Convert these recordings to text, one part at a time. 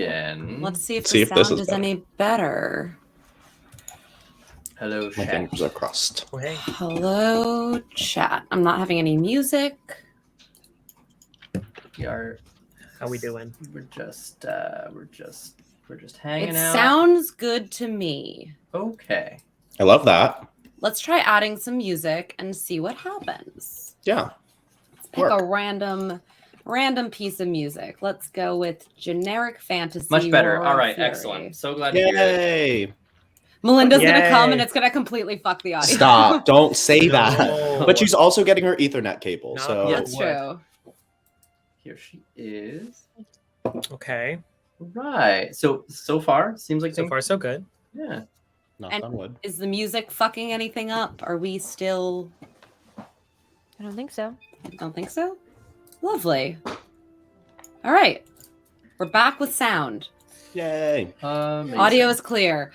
again. Let's see if See the if this sound is is any better. Hello, My chat. fingers are crossed. Oh, hey. Hello, chat. I'm not having any music. We are. How we doing? We're just hanging It out. sounds good to me. Okay. I love that. Let's try adding some music and see what happens. Yeah. Let's pick a random piece of music. Let's go with generic fantasy. Much better. Roar All right, Fury. excellent. So glad to hear it. Yay! Melinda's gonna Yay. come and it's gonna completely fuck the audio. Stop! Don't say No. that. But she's also getting her Ethernet cable, No. so Yeah. That's true. Here she is. Okay. Right. So far seems like So far, so good. Yeah. knock And- on wood. Is the music fucking anything up? Are we still? I don't think so. I don't think so. Lovely. All right, we're back with sound. Yay! Amazing. Audio is clear.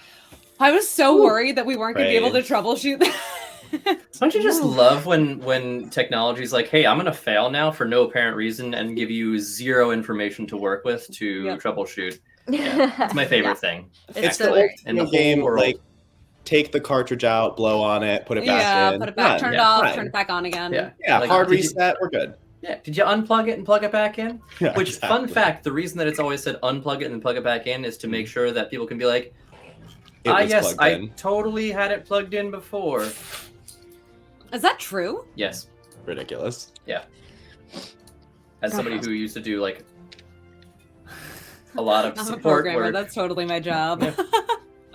I was so worried that we weren't going to be able to Praise. troubleshoot that. Don't you just love when technology's like, hey, I'm gonna fail now for no apparent reason and give you zero information to work with to Yep. troubleshoot? Yeah, it's my favorite thing. It's so the weird. in the whole game. world. Like, take the cartridge out, blow on it, put it back Yeah, in. put it back, Done. turn it yeah, off, fine. turn it back on again. Yeah. Yeah, Like, hard did you- reset. We're good. Yeah. Did you unplug it and plug it back in? Yeah, Which, fun exactly. fact, the reason that it's always said unplug it and then plug it back in is to make sure that people can be like, It was yes, plugged I in. totally had it plugged in before. Is that true? Yes. Ridiculous. As somebody who used to do like a lot of I'm a support programmer. work, That's totally my job. Yeah.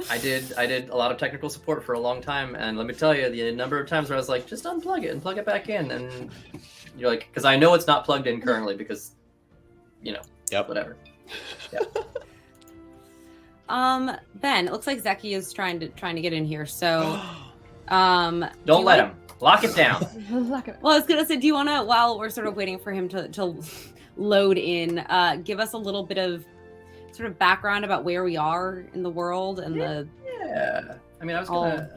I did a lot of technical support for a long time, and let me tell you, the number of times where I was like, just unplug it and plug it back in, and you're like, because I know it's not plugged in currently because, Yep. whatever. Ben, it looks like Zeki is trying to get in here. So, do Don't you let want- him lock it down. Well, I was gonna say, do you want to, while we're sort of waiting for him to load in, give us a little bit of sort of background about where we are in the world and the. Yeah, I mean, I was gonna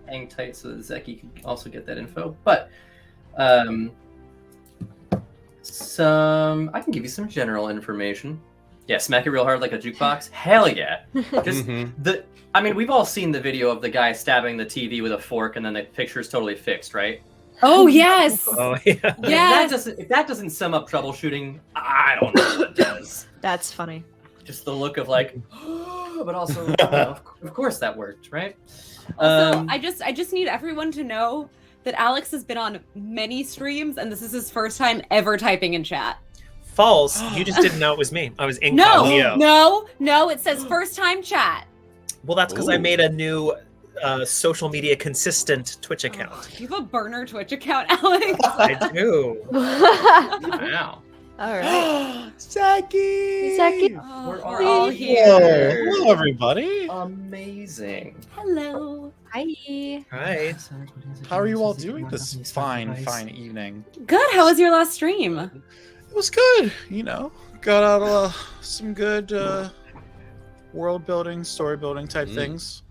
hang tight so that Zeki could also get that info, but I can give you some general information. Yeah, smack it real hard like a jukebox. Hell yeah! Just Mhm. I mean, we've all seen the video of the guy stabbing the TV with a fork, and then the picture's totally fixed, right? Oh yes. Oh, yeah. Yes. If that doesn't sum up troubleshooting, I don't know what does. That's funny. Just the look of like, but also, of course that worked, right? Also, I just need everyone to know that Alex has been on many streams, and this is his first time ever typing in chat. False. You just didn't know it was me. I was No, incognito. no, it says first time chat. Well, that's because I Ooh. made a new social media consistent Twitch account. Oh, you have a burner Twitch account, Alex. I do. wow. All right. Zeki! Zeki. Oh, We're we're all all here. Hello, everybody. Amazing. Hello. Hi. Right. How are you all doing this fine evening? Good. How was your last stream? It was good, Got out some good world building, story building type things.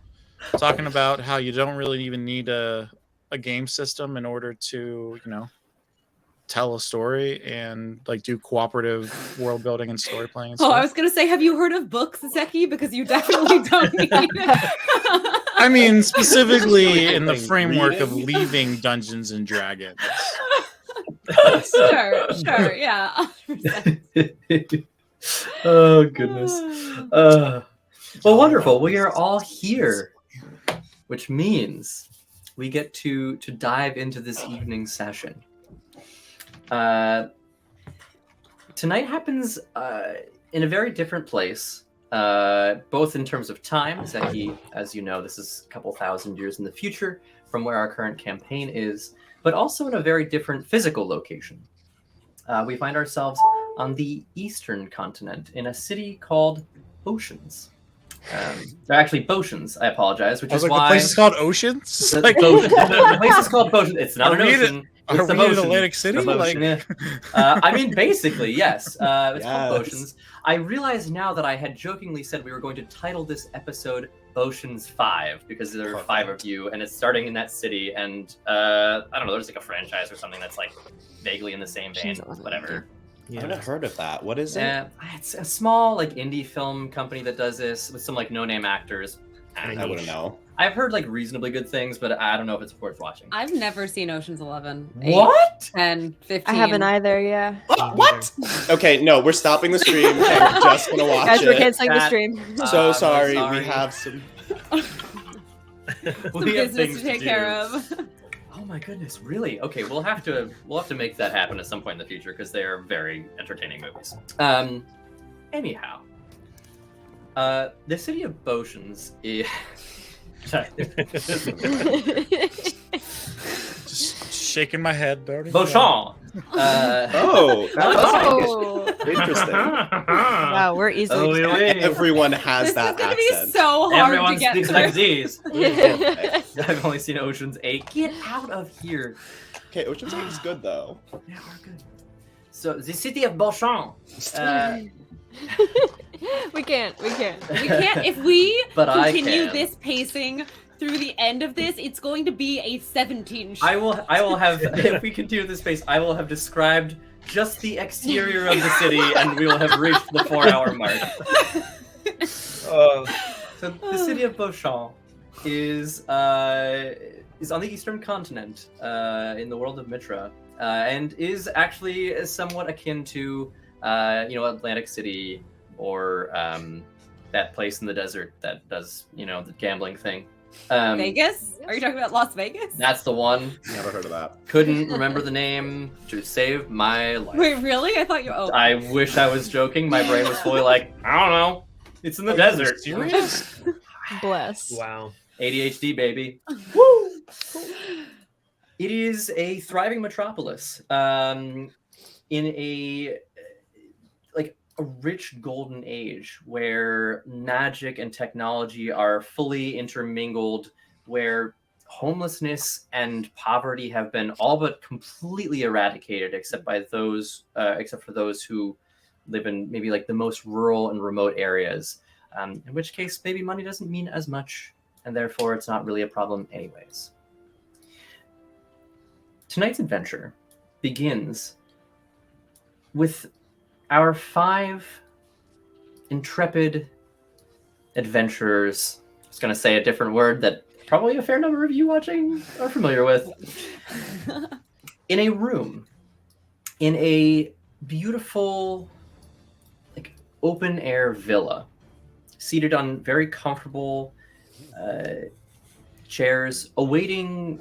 Talking about how you don't really even need a game system in order to, tell a story and like do cooperative world building and story playing and Oh, stuff. I was gonna say, have you heard of books, Zeki? Because you definitely don't need it. I mean, specifically in the Like framework of reading? leaving Dungeons and Dragons. sure, yeah. 100%. Oh goodness. Well, wonderful. We are all here, which means we get to dive into this evening's session. Tonight happens in a very different place, both in terms of time. Zeki, as you know, this is a couple thousand years in the future from where our current campaign is, but also in a very different physical location. We find ourselves on the eastern continent in a city called Oceans. They're actually Botians, I apologize, which I was is like, why the place is called Oceans? the, Like, the place is called Botians. It's not Are an we in- ocean. are It's the we in motion. Atlantic City? The motion, yeah. I mean, basically, yes. It's called Yes. Botians. I realize now that I had jokingly said we were going to title this episode Botians 5 because there are 5 of you, and it's starting in that city. And I don't know, there's like a franchise or something that's like vaguely in the same vein. Whatever. I haven't heard of that. What is it? It's a small like indie film company that does this with some like no-name actors. I wouldn't know. I've heard like reasonably good things, but I don't know if it's worth watching. I've never seen Ocean's 11. 8, What? 10, 15. I haven't either. Yeah. What? Okay, no, we're stopping the stream. And we're just gonna watch Guys, we're it. canceling the That- stream. So sorry. sorry. We have some. Some We have business things to take do. care of. Oh my goodness, really? Okay, we'll have to make that happen at some point in the future because they are very entertaining movies. Anyhow, the city of Botions is. Sorry. Just shaking my head. Brody. Beauchamp. Oh, Oh. interesting. Wow, we're easily. Oh, distracted. really? Everyone has This that is gonna accent. be so hard Everyone to get speaks through. like these. Okay. I've only seen Ocean's 8. Get out of here. Okay, Ocean's 8 is good though. Yeah, we're good. So, the city of Beauchamp. We can't. We can't. If we But I continue can. this pacing through the end of this, it's going to be a 17 shot. I will have, if we continue this pace, I will have described just the exterior of the city and we will have reached the 4-hour mark. So the city of Beauchamp is on the eastern continent in the world of Mitra and is actually somewhat akin to Atlantic City or that place in the desert that does the gambling thing. Vegas? Are you talking about Las Vegas? That's the one. Never heard of that. Couldn't remember the name to save my life. Wait, really? I thought you. Oh, I wish I was joking. My brain was fully like, I don't know. It's in the desert. Serious? Bless. Wow. ADHD, baby. Woo! It is a thriving metropolis in a rich golden age where magic and technology are fully intermingled, where homelessness and poverty have been all but completely eradicated, except for those who live in maybe like the most rural and remote areas. In which case, maybe money doesn't mean as much, and therefore it's not really a problem anyways. Tonight's adventure begins with our 5 intrepid adventurers. I was going to say a different word that probably a fair number of you watching are familiar with. In a room, in a beautiful, open air villa, seated on very comfortable chairs, awaiting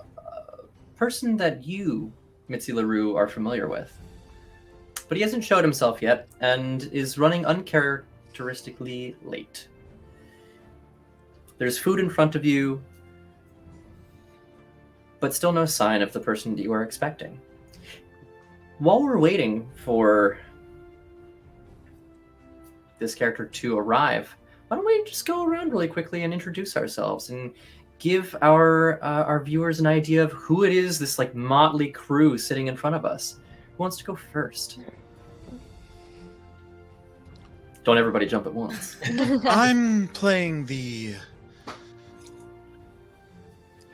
a person that you, Mitzi LaRue, are familiar with. But he hasn't showed himself yet and is running uncharacteristically late. There's food in front of you, but still no sign of the person that you are expecting. While we're waiting for this character to arrive, why don't we just go around really quickly and introduce ourselves and give our viewers an idea of who it is, this motley crew sitting in front of us. Who wants to go first? Don't everybody jump at once. I'm playing the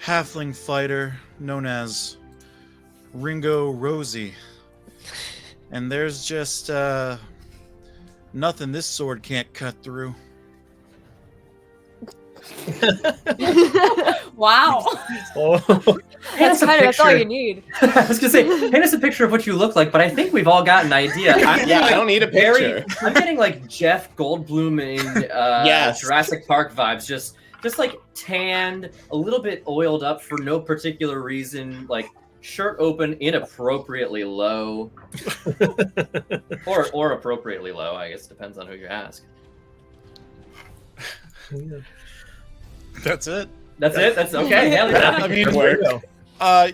halfling fighter known as Ringo Rosie. And there's just nothing this sword can't cut through. wow. Oh. That's all you need. I was gonna say, paint us a picture of what you look like, but I think we've all got an idea. I'm Yeah, I don't need a picture. I'm getting Jeff Goldblum in Yes. Jurassic Park vibes, just tanned, a little bit oiled up for no particular reason, shirt open inappropriately low, or appropriately low. I guess depends on who you ask. That's it. That's it. That's okay. Hell yeah. I mean, Work.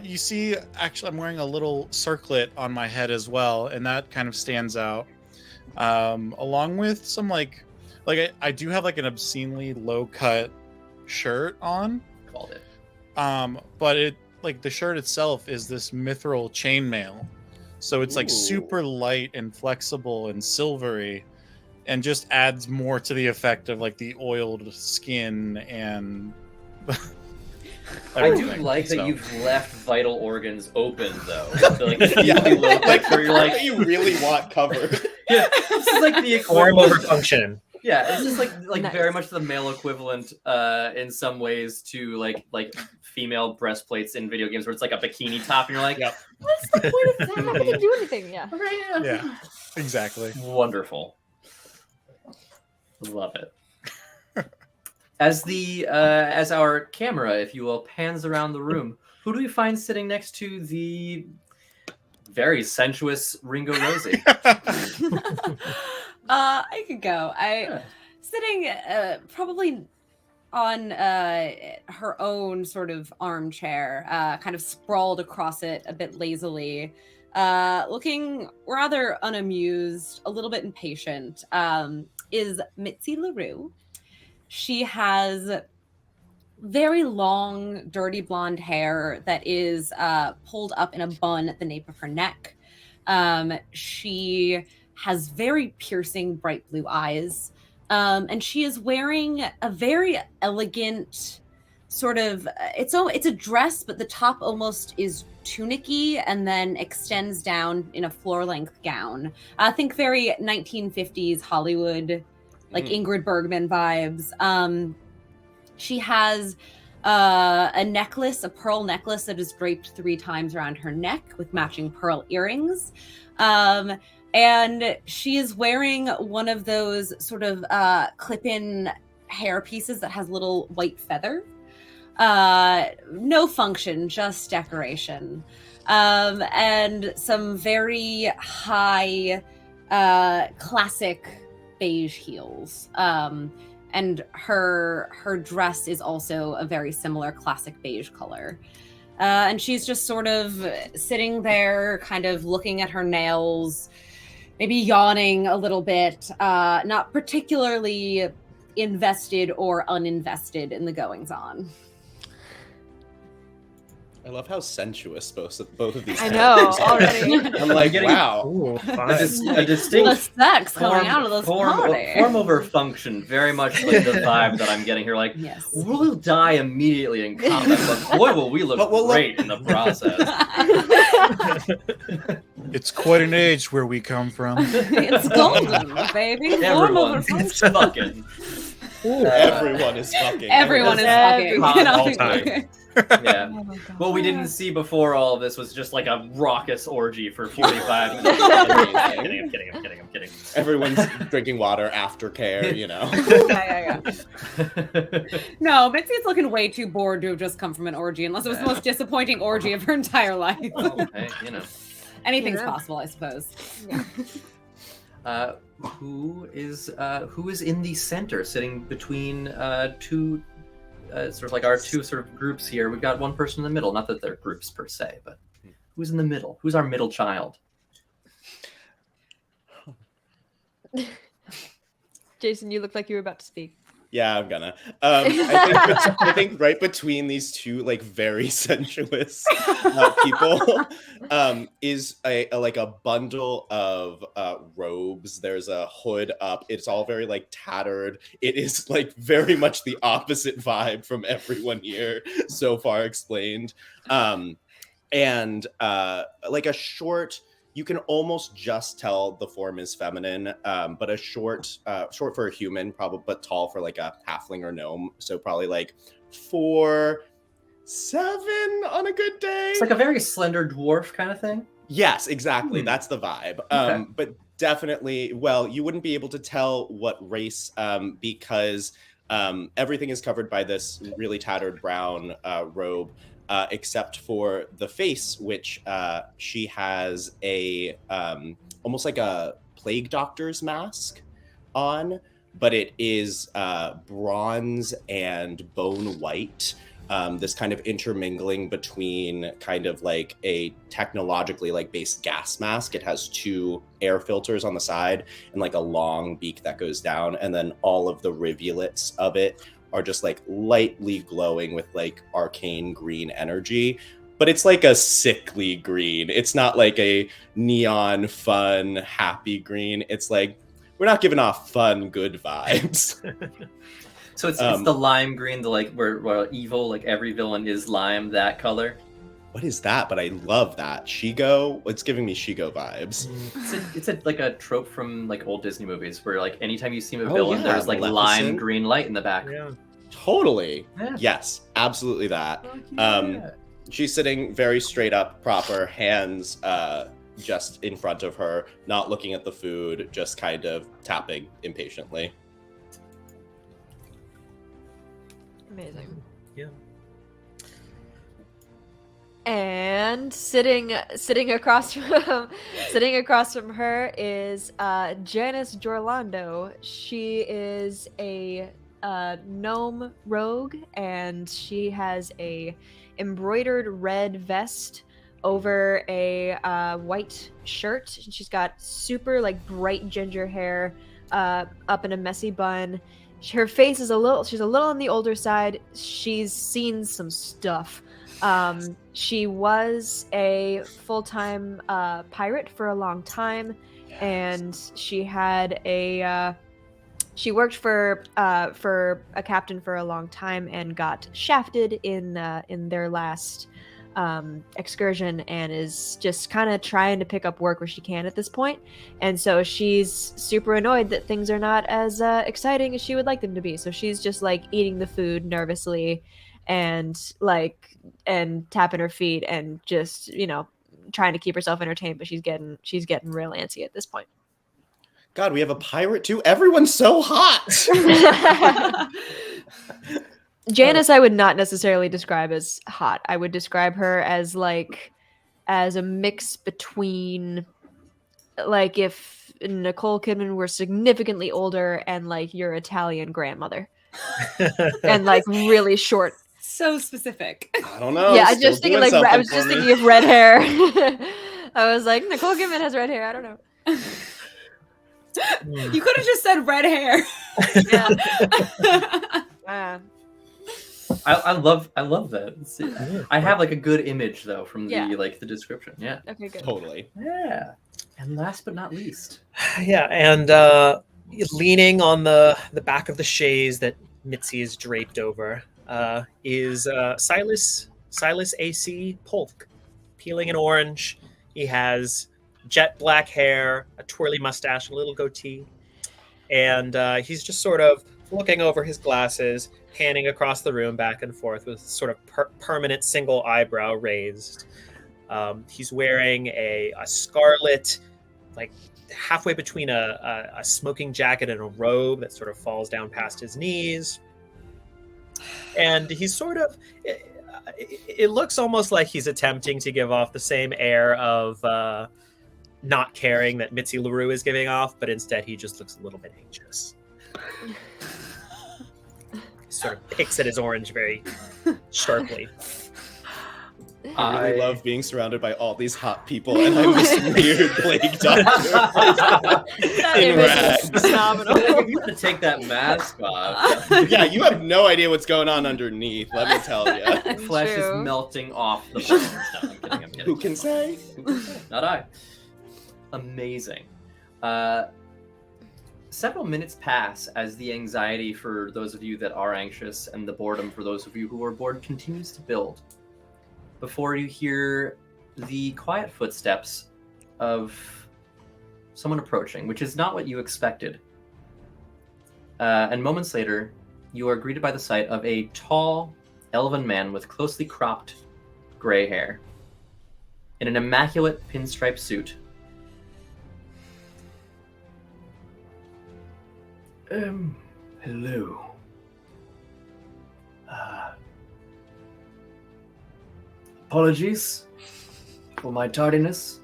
you see, actually, I'm wearing a little circlet on my head as well, and that kind of stands out. Along with some I do have an obscenely low cut shirt on. Called it. But it the shirt itself is this mithril chainmail, so it's Ooh. super light and flexible and silvery, and just adds more to the effect of the oiled skin and I do everything, like that so. you've left vital organs open, though. So, like, really low pitch where you're like, you really want cover. yeah, this is like the Form equivalent. over function. Yeah, this is like Nice. very much the male equivalent, in some ways, to like female breastplates in video games, where it's like a bikini top, and you're like, Yep. What's the point of that? I'm not gonna do anything. Yeah. right, Yeah, exactly. Wonderful. Love it. As our camera, if you will, pans around the room, who do we find sitting next to the very sensuous Ringo Rosie? I could go. Sitting probably on her own sort of armchair, kind of sprawled across it a bit lazily, looking rather unamused, a little bit impatient, is Mitzi LaRue. She has very long, dirty blonde hair that is pulled up in a bun at the nape of her neck. She has very piercing, bright blue eyes. And she is wearing a very elegant sort of, it's a dress, but the top almost is tunicky and then extends down in a floor-length gown. I think very 1950s Hollywood, like Ingrid Bergman vibes. She has a necklace, a pearl necklace that is draped 3 times around her neck with matching pearl earrings. And she is wearing one of those sort of clip-in hair pieces that has little white feather. No function, just decoration. And some very high classic beige heels. And her dress is also a very similar classic beige color. And she's just sort of sitting there, kind of looking at her nails, maybe yawning a little bit, not particularly invested or uninvested in the goings-on. I love how sensuous both of these. I know, characters are. already. I'm like, Getting- wow. Ooh, A fine. distinct The sex coming out of this party. form over function, very much like the vibe that I'm getting here. Like, Yes. we'll die immediately in combat, but boy, will we look But we'll great in the process. It's quite an age where we come from. It's golden, baby. Form over Everyone's function. fucking. Everyone is fucking. Everyone is Everyone. fucking. Hot all You know? time. Yeah. Oh my God. What we didn't see before all of this was just like a raucous orgy for 45 minutes. I'm kidding. Everyone's drinking water, aftercare, you know. Yeah. No, Mitzi's looking way too bored to have just come from an orgy, unless it was the most disappointing orgy of her entire life. Well, hey, you know. Anything's Yeah. possible, I suppose. Yeah. Who is in the center, sitting between two, sort of like our two sort of groups here? We've got one person in the middle. Not that they're groups per se, but who's in the middle? Who's our middle child? Jason, you look like you were about to speak. Yeah, I'm gonna. I think right between these two like very sensuous people is a like a bundle of robes. There's a hood up. It's all very like tattered. It is like very much the opposite vibe from everyone here so far explained. And like a short. You can almost just tell the form is feminine, but a short for a human, probably, but tall for like a halfling or gnome. So probably like 4'7" on a good day. It's like a very slender dwarf kind of thing. Yes, exactly. That's the vibe. Okay. But definitely, well, you wouldn't be able to tell what race because everything is covered by this really tattered brown robe. Except for the face, which she has a almost like a plague doctor's mask on, but it is bronze and bone white. This kind of intermingling between kind of like a technologically like based gas mask. It has 2 air filters on the side and like a long beak that goes down, and then all of the rivulets of it are just like lightly glowing with like arcane green energy, but it's like a sickly green. It's not like a neon, fun, happy green. It's like, we're not giving off fun, good vibes. So it's the lime green, the like where evil, like every villain is lime, that color. What is that? But I love that. Shigo. It's giving me Shigo vibes. It's like a trope from like old Disney movies where like anytime you see a Oh, villain, yeah, there's like Maleficent. lime green light in the back. Yeah. Totally. Yeah. Yes, absolutely that. Fuck yeah. She's sitting very straight up, proper, hands just in front of her, not looking at the food, just kind of tapping impatiently. Amazing. Yeah. And sitting across from sitting across from her is Janice Jorlando. She is a gnome rogue, and she has a embroidered red vest over a white shirt. She's got super like bright ginger hair up in a messy bun. Her face is she's a little on the older side. She's seen some stuff. She was a full-time pirate for a long time, and she had she worked for a captain for a long time and got shafted in their last excursion, and is just kind of trying to pick up work where she can at this point. And so she's super annoyed that things are not as exciting as she would like them to be. So she's just like eating the food nervously and tapping her feet and just, you know, trying to keep herself entertained, but she's getting real antsy at this point. God, we have a pirate too. Everyone's so hot. Janice, I would not necessarily describe as hot. I would describe her as a mix between like if Nicole Kidman were significantly older and like your Italian grandmother, and like really short. So specific. I don't know. Yeah, I still just thinking doing like I was something just for me. thinking of red hair. I was like, Nicole Kidman has red hair. I don't know. You could have just said red hair. Yeah. I love that. I have like a good image though from the Yeah. like the description. Yeah. Okay, good. Totally. Yeah. And last but not least, Yeah, and leaning on the back of the chaise that Mitzi is draped over is Silas AC Polk, peeling an orange. He has jet black hair, a twirly mustache, a little goatee, and he's just sort of looking over his glasses, panning across the room back and forth with sort of permanent single eyebrow raised. He's wearing a scarlet, like halfway between a smoking jacket and a robe that sort of falls down past his knees. And he's sort of, it looks almost like he's attempting to give off the same air of not caring that Mitzi LaRue is giving off, but instead he just looks a little bit anxious. He sort of picks at his orange very sharply. I really love being surrounded by all these hot people, and I'm this weird plague doctor That in image is rags. phenomenal. if you had to take that mask off, Yeah, you have no idea what's going on underneath, let me tell you. flesh is True. melting off the bones. No, I'm kidding. I'm kidding. Who can say? Not I. Amazing. Several minutes pass as the anxiety for those of you that are anxious and the boredom for those of you who are bored continues to build before you hear the quiet footsteps of someone approaching, which is not what you expected. And moments later, you are greeted by the sight of a tall, elven man with closely cropped gray hair in an immaculate pinstripe suit. Hello. Apologies for my tardiness.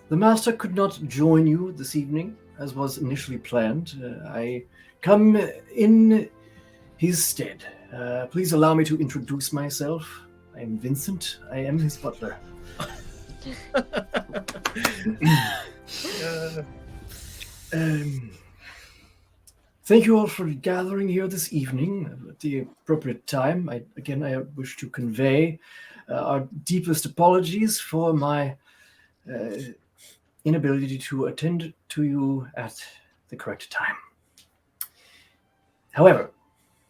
The master could not join you this evening, as was initially planned. I come in his stead. Please allow me to introduce myself. I am Vincent. I am his butler. Thank you all for gathering here this evening at the appropriate time. I wish to convey our deepest apologies for my inability to attend to you at the correct time. However,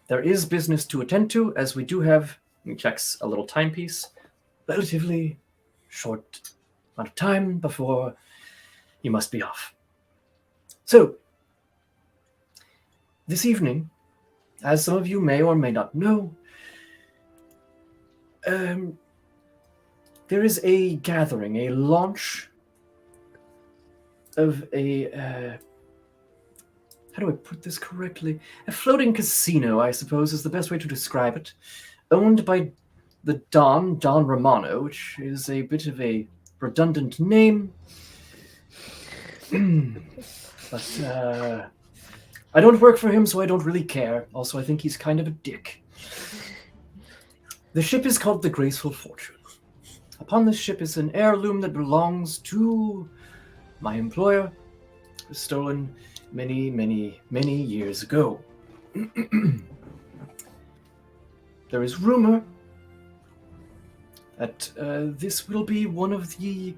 there is business to attend to, as we do have, he checks a little timepiece, relatively short amount of time before you must be off. So, this evening, as some of you may or may not know, there is a gathering, a launch of a, how do I put this correctly? A floating casino, I suppose, is the best way to describe it, owned by the Don Romano, which is a bit of a redundant name. But I don't work for him, so I don't really care. Also, I think he's kind of a dick. The ship is called the Graceful Fortune. Upon this ship is an heirloom that belongs to my employer. It was stolen many, many, many years ago. There is rumor that this will be one of the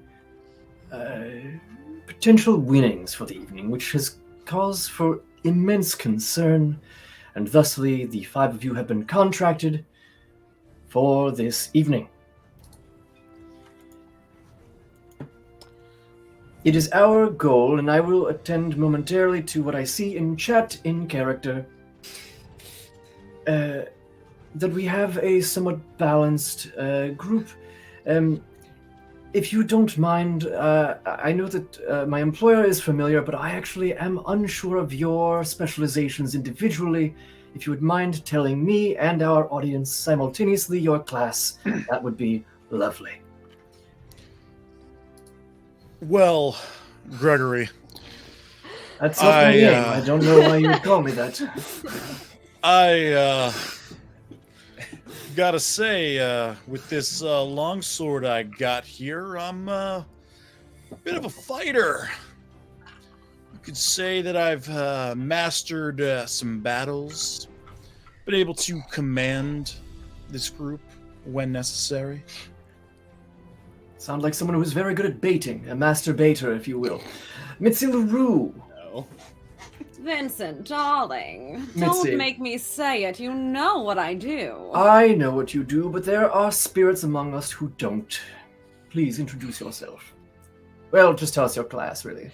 potential winnings for the evening, which has cause for immense concern, and thusly the 5 of you have been contracted for this evening. It is our goal, and I will attend momentarily to what I see in chat in character, that we have a somewhat balanced group. If you don't mind, I know that my employer is familiar, but I actually am unsure of your specializations individually. If you would mind telling me and our audience simultaneously your class, that would be lovely. Well, Gregory. That's not my name. I don't know why you would call me that. I gotta say, with this longsword I got here, I'm a bit of a fighter. You could say that I've mastered some battles, been able to command this group when necessary. Sound like someone who's very good at baiting, a master baiter, if you will. Mitzi LaRue. No. Vincent, darling, Mitzi. don't make me say it. You know what I do. I know what you do, but there are spirits among us who don't. Please introduce yourself. Well, just tell us your class, really.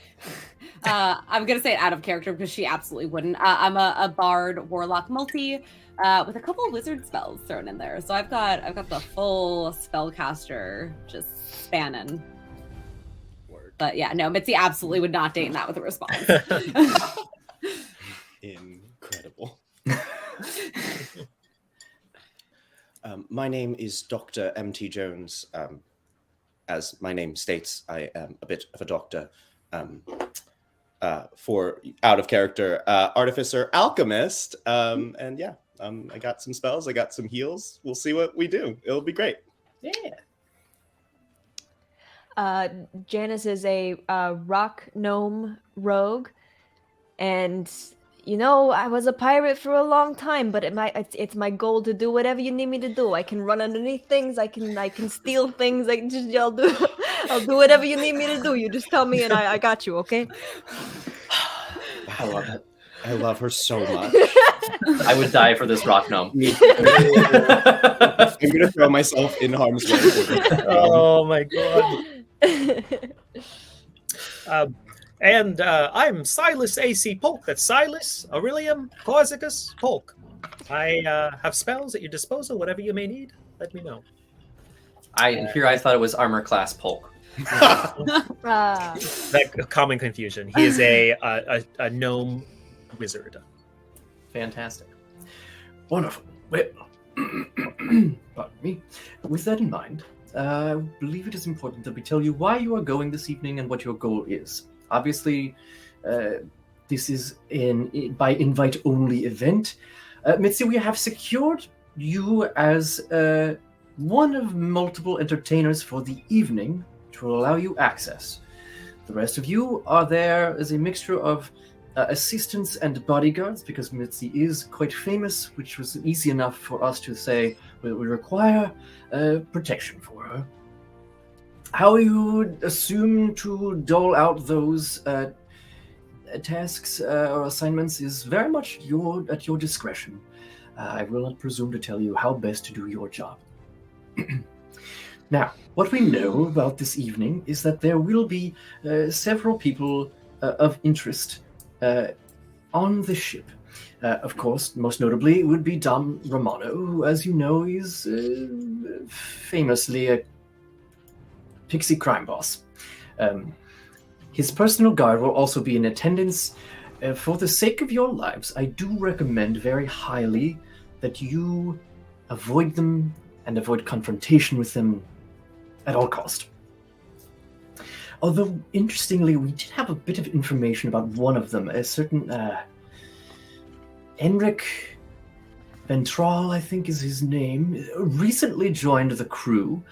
I'm gonna say it out of character because she absolutely wouldn't. I'm a bard, warlock, multi, with a couple of wizard spells thrown in there. So I've got the full spellcaster just spanning. Word. But yeah, no, Mitzi absolutely would not date that with a response. Incredible. My name is Dr. M.T. Jones. As my name states, I am a bit of a doctor. For out of character, artificer, alchemist, and yeah, I got some spells, I got some heals. We'll see what we do. It'll be great. Yeah. Janice is a rock gnome rogue, and you know, I was a pirate for a long time, but it's my goal to do whatever you need me to do. I can run underneath things. I can steal things. I'll do whatever you need me to do. You just tell me, and I got you. Okay. I love it. I love her so much. I would die for this rock gnome. I'm gonna throw myself in harm's way. Oh my god. And I'm Silas A.C. Polk. That's Silas Aurelium Corsicus Polk. I have spells at your disposal. Whatever you may need, let me know. I thought it was armor class Polk. That common confusion. He is a gnome wizard. Fantastic. Wonderful. Well, pardon me. With that in mind, I believe it is important that we tell you why you are going this evening and what your goal is. Obviously, this is by invite-only event. Mitzi, we have secured you as one of multiple entertainers for the evening to allow you access. The rest of you are there as a mixture of assistants and bodyguards, because Mitzi is quite famous, which was easy enough for us to say we require protection for her. How you assume to dole out those tasks or assignments is very much at your discretion. I will not presume to tell you how best to do your job. Now, what we know about this evening is that there will be several people of interest on the ship. Of course, most notably would be Don Romano, who, as you know, is famously a pixie crime boss. His personal guard will also be in attendance. For the sake of your lives, I do recommend very highly that you avoid them and avoid confrontation with them at all cost. Although, interestingly, we did have a bit of information about one of them, a certain Enric Ventral, I think is his name, recently joined the crew.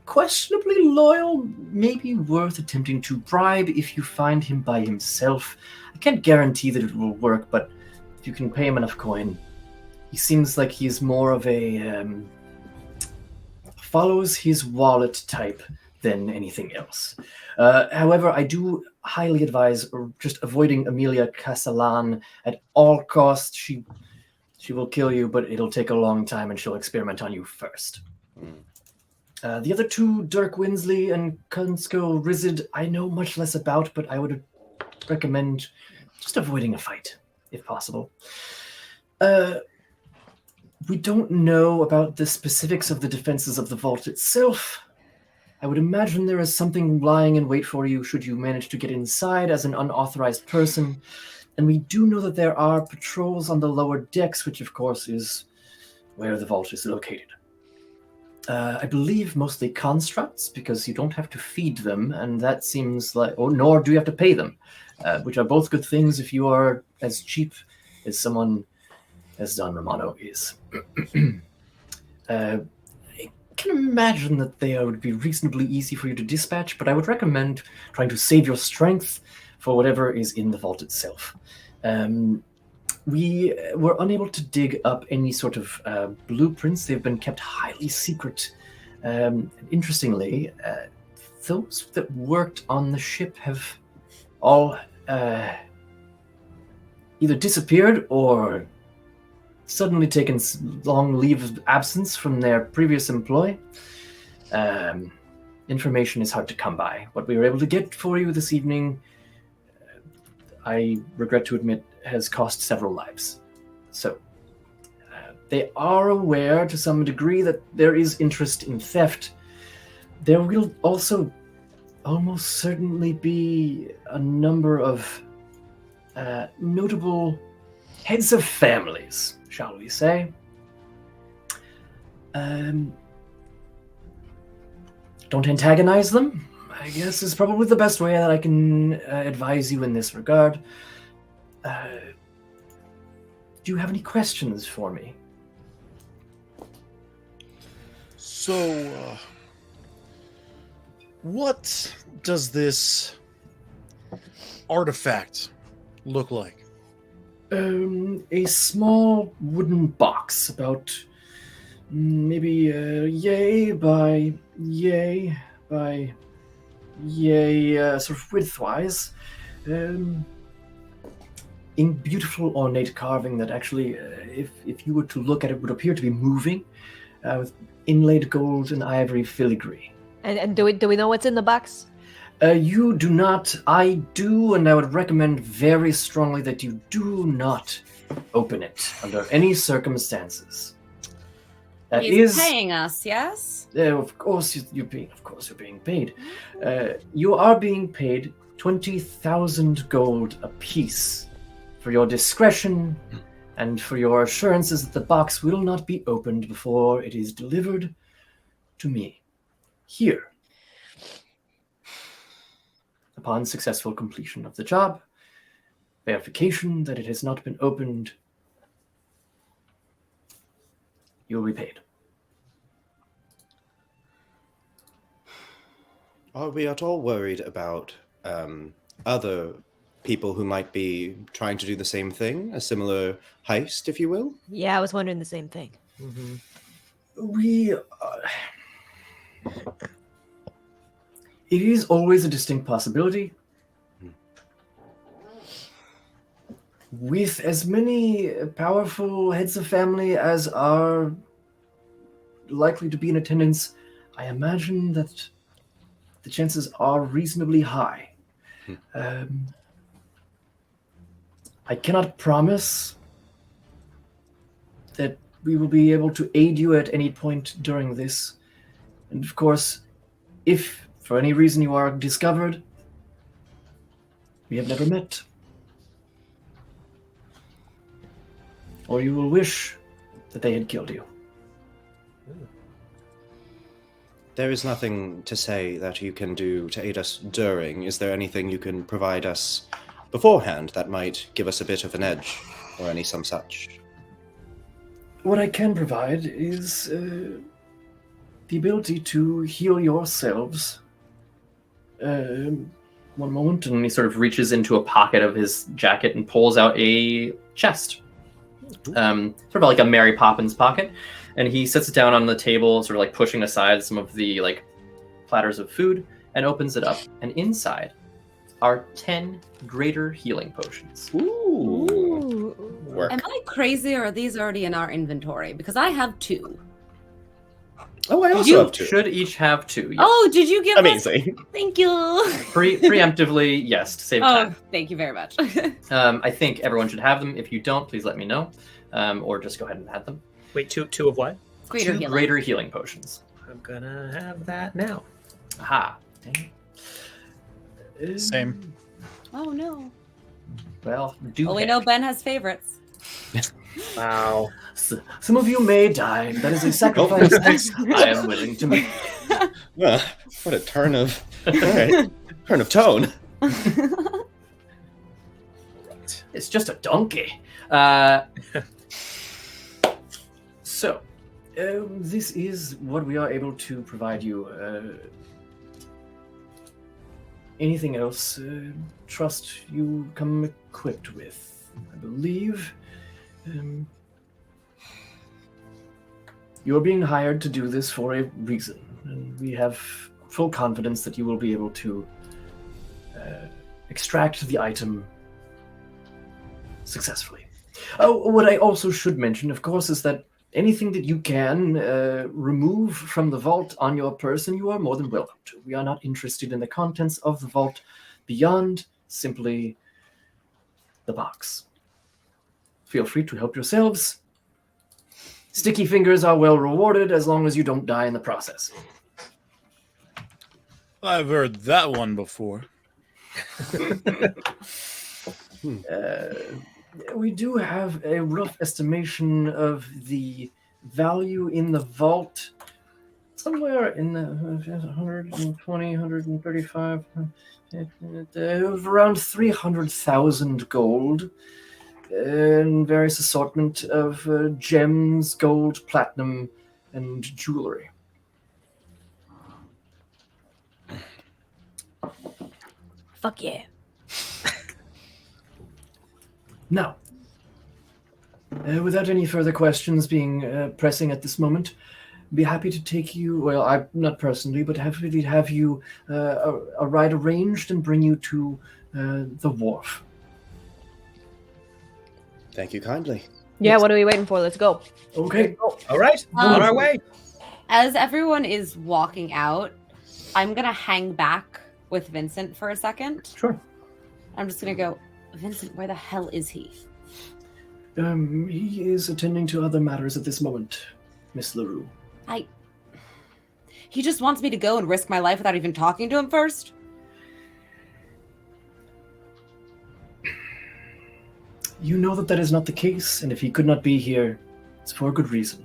Questionably loyal, maybe worth attempting to bribe if you find him by himself. I can't guarantee that it will work, but if you can pay him enough coin, he seems like he's more of a follows his wallet type than anything else. However, I do highly advise just avoiding Amelia Castellan at all costs. She will kill you, but it'll take a long time, and she'll experiment on you first. The other two, Dirk Winsley and Kunsko Rizid, I know much less about, but I would recommend just avoiding a fight, if possible. We don't know about the specifics of the defenses of the vault itself. I would imagine there is something lying in wait for you should you manage to get inside as an unauthorized person. And we do know that there are patrols on the lower decks, which of course is where the vault is located. I believe mostly constructs, because you don't have to feed them, and that seems like, nor do you have to pay them, which are both good things if you are as cheap as someone as Don Romano is. I can imagine that they would be reasonably easy for you to dispatch, but I would recommend trying to save your strength for whatever is in the vault itself. We were unable to dig up any sort of blueprints. They've been kept highly secret. Interestingly, those that worked on the ship have all either disappeared or suddenly taken long leave of absence from their previous employ. Information is hard to come by. What we were able to get for you this evening, I regret to admit, has cost several lives. So, they are aware to some degree that there is interest in theft. There will also almost certainly be a number of notable heads of families, shall we say. Don't antagonize them, I guess, is probably the best way that I can advise you in this regard. Do you have any questions for me? So, what does this artifact look like? A small wooden box, about maybe yay by yay, sort of widthwise. In beautiful ornate carving that actually, if you were to look at it, would appear to be moving, with inlaid gold and ivory filigree. And do we know what's in the box? You do not. I do, and I would recommend very strongly that you do not open it under any circumstances. That He's is paying us, yes? Of course you're being paid. You are being paid 20,000 gold apiece for your discretion and for your assurances that the box will not be opened before it is delivered to me here. Upon successful completion of the job, verification that it has not been opened, you will be paid. Are we at all worried about other people who might be trying to do the same thing, a similar heist, if you will? Yeah, I was wondering the same thing. Mm-hmm. It is always a distinct possibility. with as many powerful heads of family as are likely to be in attendance, I imagine that the chances are reasonably high. I cannot promise that we will be able to aid you at any point during this. And of course, if for any reason you are discovered, we have never met. Or you will wish that they had killed you. There is nothing to say that you can do to aid us during. Is there anything you can provide us beforehand that might give us a bit of an edge, or some such? What I can provide is the ability to heal yourselves. One moment, and he sort of reaches into a pocket of his jacket and pulls out a chest. Sort of like a Mary Poppins pocket. And he sits it down on the table, sort of like pushing aside some of the like platters of food, and opens it up. And inside are 10 greater healing potions. Ooh. Work. Am I crazy, or are these already in our inventory? Because I have 2. Oh, I also You have 2. should each have 2. Yes. Oh, did you give Amazing. us? Thank you. Preemptively, yes, to save time. Thank you very much. I think everyone should have them. If you don't, please let me know. Or just go ahead and add them. Wait, two of what? Greater 2 healing. greater healing potions. I'm gonna have that now. Aha. Same. Oh no. Well, do Well, we pick. know Ben has favorites. Wow. Some of you may die. That is a sacrifice that I am willing to make. What a turn of turn of tone. It's just a donkey. So, this is what we are able to provide you. Anything else? Trust you come equipped with, I believe. You're being hired to do this for a reason, and we have full confidence that you will be able to extract the item successfully. Oh, what I also should mention, of course, is that anything that you can remove from the vault on your person, you are more than welcome to. We are not interested in the contents of the vault beyond simply the box. Feel free to help yourselves. Sticky fingers are well rewarded as long as you don't die in the process. I've heard that one before. We do have a rough estimation of the value in the vault, somewhere in the 120, 135, around 300,000 gold, and various assortment of gems, gold, platinum, and jewelry. Fuck yeah. Now, without any further questions being pressing at this moment, be happy to take you, well, I not personally, but happy to have you a ride arranged and bring you to the wharf. Thank you kindly. Yeah, what are we waiting for? Let's go. Okay. All right, on our way. As everyone is walking out, I'm gonna hang back with Vincent for a second. Sure. I'm just gonna go, Vincent, where the hell is he? He is attending to other matters at this moment, Miss LaRue. He just wants me to go and risk my life without even talking to him first? You know that is not the case, and if he could not be here, it's for a good reason.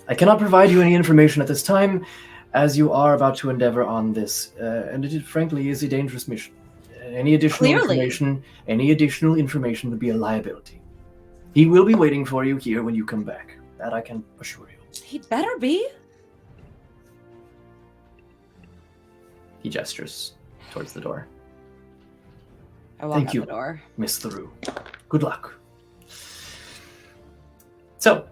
I cannot provide you any information at this time, as you are about to endeavor on this, and it frankly is a dangerous mission. Any additional information would be a liability. He will be waiting for you here when you come back. That I can assure you. He'd better be. He gestures towards the door. I walk Thank out you. the door. Miss LaRue. Good luck. So,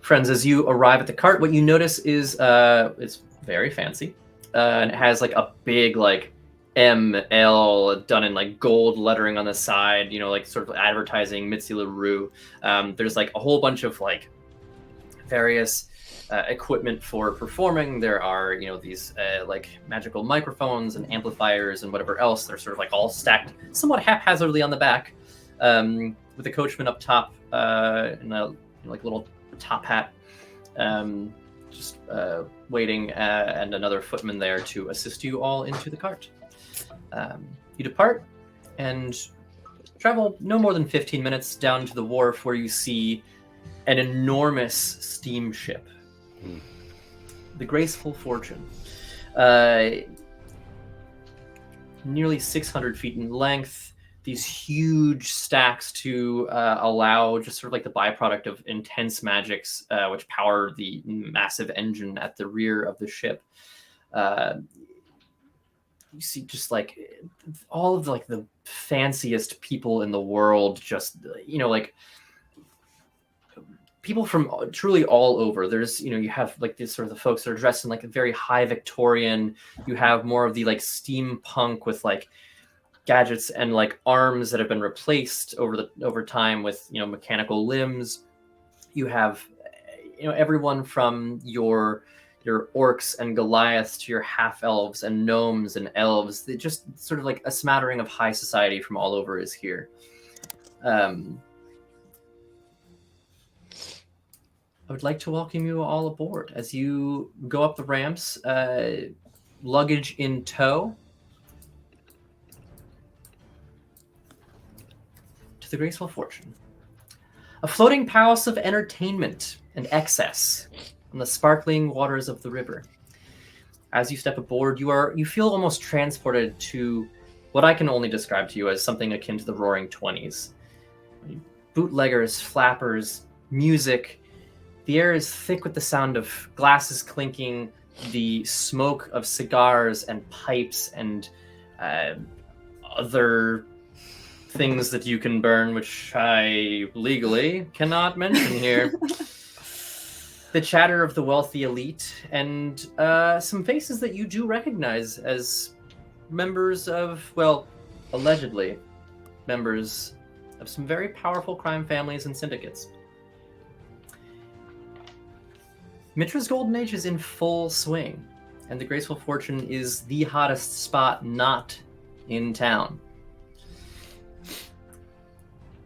friends, as you arrive at the cart, what you notice is it's very fancy, and it has like a big like ML done in like gold lettering on the side, like sort of advertising Mitzi LaRue. There's like a whole bunch of like various equipment for performing. There are, these like magical microphones and amplifiers and whatever else. They're sort of like all stacked somewhat haphazardly on the back, with the coachman up top in a like little top hat, just waiting, and another footman there to assist you all into the cart. You depart and travel no more than 15 minutes down to the wharf, where you see an enormous steamship, the Graceful Fortune, nearly 600 feet in length. These huge stacks to allow just sort of like the byproduct of intense magics, which power the massive engine at the rear of the ship. You see just like all of like the fanciest people in the world, just, like people from truly all over. There's, you have like these sort of the folks that are dressed in like a very high Victorian. You have more of the like steampunk with like gadgets and like arms that have been replaced over time with, mechanical limbs. You have, everyone from your orcs and Goliaths to your half-elves and gnomes and elves. They just sort of like a smattering of high society from all over is here. I would like to welcome you all aboard as you go up the ramps, luggage in tow, to the Graceful Fortune. A floating palace of entertainment and excess on the sparkling waters of the river. As you step aboard, you feel almost transported to what I can only describe to you as something akin to the Roaring '20s. Bootleggers, flappers, music. The air is thick with the sound of glasses clinking, the smoke of cigars and pipes and other things that you can burn, which I legally cannot mention here. The chatter of the wealthy elite, and some faces that you do recognize as members of, well, allegedly members of some very powerful crime families and syndicates. Mitra's Golden Age is in full swing, and the Graceful Fortune is the hottest spot not in town.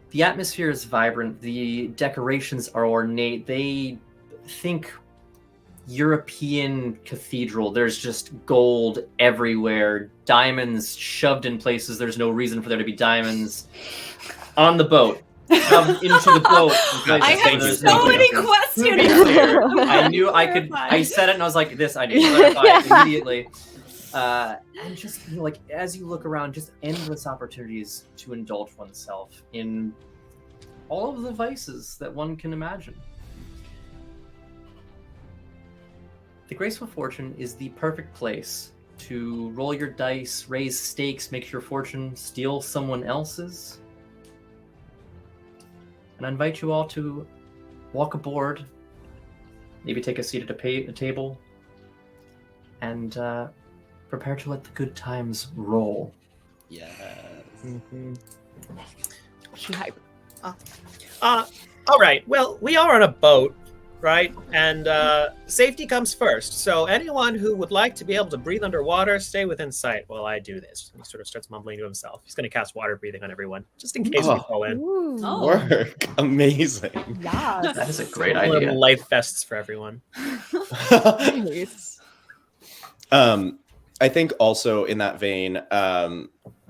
The atmosphere is vibrant, the decorations are ornate, they think European cathedral. There's just gold everywhere, diamonds shoved in places there's no reason for there to be diamonds. On the boat, shoved into the boat. I have so many questions. I knew I could. I said it and I was like, "This I need to clarify immediately." And just like as you look around, just endless opportunities to indulge oneself in all of the vices that one can imagine. The Graceful Fortune is the perfect place to roll your dice, raise stakes, make your fortune, steal someone else's. And I invite you all to walk aboard, maybe take a seat at a table, and prepare to let the good times roll. Yes. Mm-hmm. She hype. All right. Well, we are on a boat, right? And safety comes first. So anyone who would like to be able to breathe underwater, stay within sight while I do this. And he sort of starts mumbling to himself. He's going to cast water breathing on everyone, just in case we fall in. Ooh. Oh. Work. Amazing. Yeah. That is a great Little idea. life vests for everyone. Nice. I think also in that vein,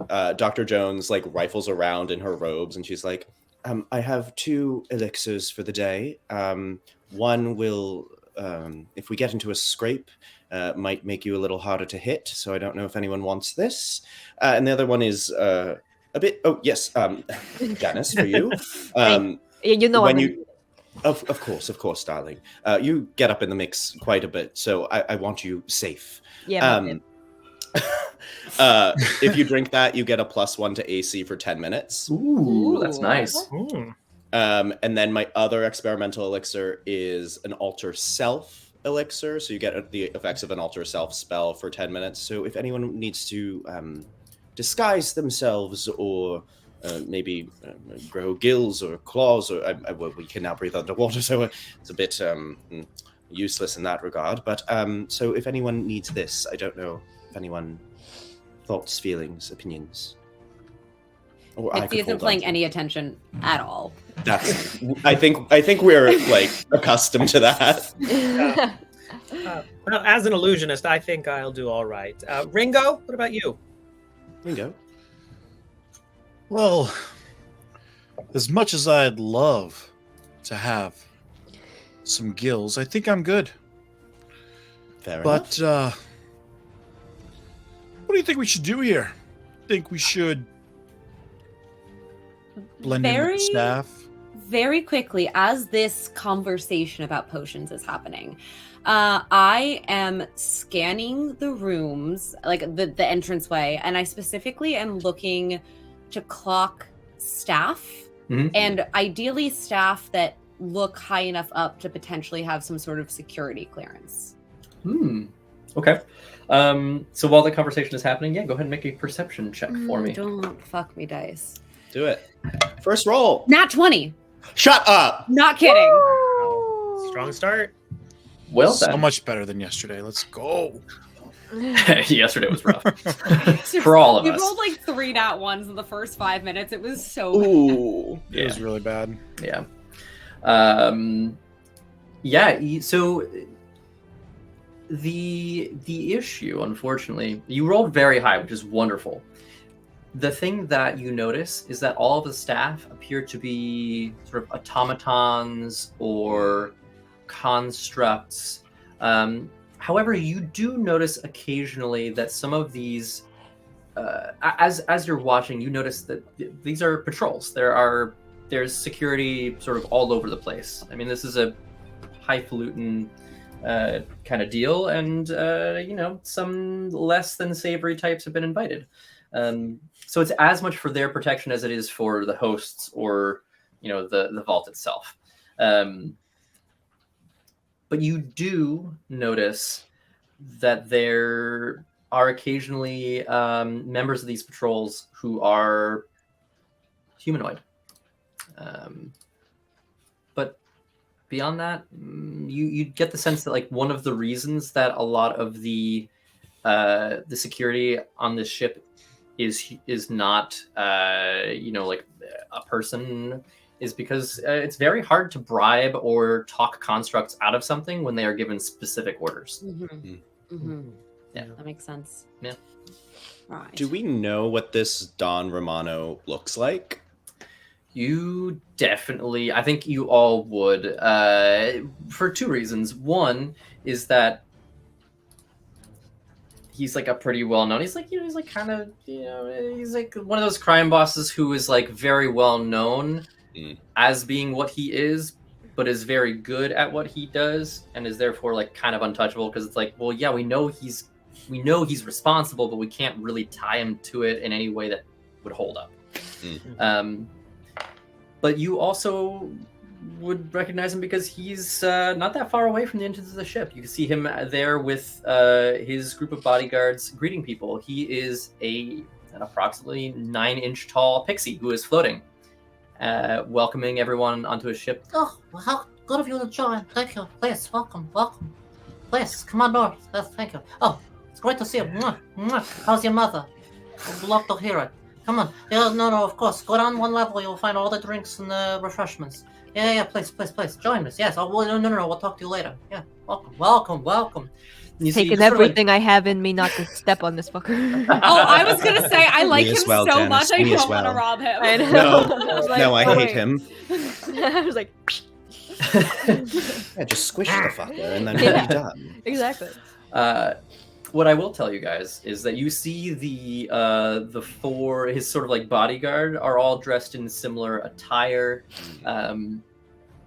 Dr. Jones like rifles around in her robes and she's like, I have 2 elixirs for the day. One will, if we get into a scrape, might make you a little harder to hit. So I don't know if anyone wants this. And the other one is a bit. Oh yes, Janice, for you. You know when I'm you, of course, darling. You get up in the mix quite a bit, so I want you safe. Yeah. If you drink that, you get a +1 to AC for 10 minutes. Ooh, that's nice. Mm. And then my other experimental elixir is an alter self elixir, so you get the effects of an alter self spell for 10 minutes. So if anyone needs to disguise themselves or maybe grow gills or claws, or well, we can now breathe underwater, so it's a bit useless in that regard. But so if anyone needs this, I don't know if anyone thoughts, feelings, opinions. Or I Mitzi could isn't hold on paying to. any attention at all. That's. I think we're like accustomed to that. Well, as an illusionist, I think I'll do all right. Ringo, what about you? Ringo. Well, as much as I'd love to have some gills, I think I'm good. Fair But enough. what do you think we should do here? Think we should blend in with the staff? Very quickly, as this conversation about potions is happening, I am scanning the rooms, like the entranceway, and I specifically am looking to clock staff, and ideally staff that look high enough up to potentially have some sort of security clearance. Okay. So while the conversation is happening, go ahead and make a perception check for me. Don't fuck me, dice. Do it. First roll. Nat 20. Shut up. Not kidding. Strong start. Well So done. much better than yesterday. Let's go. Yesterday was rough for all of We us. rolled like 3 nat 1s in the first 5 minutes. It was so bad. Ooh. It was really bad. Yeah. So the issue, unfortunately, you rolled very high, which is wonderful. The thing that you notice is that all of the staff appear to be sort of automatons or constructs. However, you do notice occasionally that some of these, as you're watching, you notice that these are patrols. There's security sort of all over the place. I mean, this is a highfalutin kind of deal, and some less than savory types have been invited. So it's as much for their protection as it is for the hosts or the vault itself. But you do notice that there are occasionally members of these patrols who are humanoid. But beyond that, you get the sense that like one of the reasons that a lot of the security on this ship is not like a person is because it's very hard to bribe or talk constructs out of something when they are given specific orders. Yeah, that makes sense. Yeah. Right. Do we know what this Don Romano looks like? You definitely, I think you all would, for 2 reasons. One is that he's like a pretty well known. He's like, he's like kind of, he's like one of those crime bosses who is like very well known as being what he is, but is very good at what he does, and is therefore like kind of untouchable because it's like, well, yeah, we know he's responsible, but we can't really tie him to it in any way that would hold up. But you also would recognize him because he's not that far away from the entrance of the ship. You can see him there with his group of bodyguards greeting people. He is an approximately 9-inch tall pixie who is floating, welcoming everyone onto his ship. Oh, well, how good of you to join. Thank you. Please, welcome. Please, come on board. Yes, thank you. Oh, it's great to see you. Mwah, mwah. How's your mother? I'd love to hear it. Come on. Yeah, no, of course. Go down 1 level. You'll find all the drinks and refreshments. Yeah, please. Join us. Yes. Oh, no. We'll talk to you later. Yeah, welcome. You see, Taking sort of like- everything I have in me not to step on this fucker. Oh, I was gonna say I like Me him as well, so Janice, much. I me as don't want to well. rob him. I know. No, I hate him. I was like, Yeah, just squish the fucker and then we'll be done. exactly. What I will tell you guys is that you see the 4 his sort of like bodyguard are all dressed in similar attire.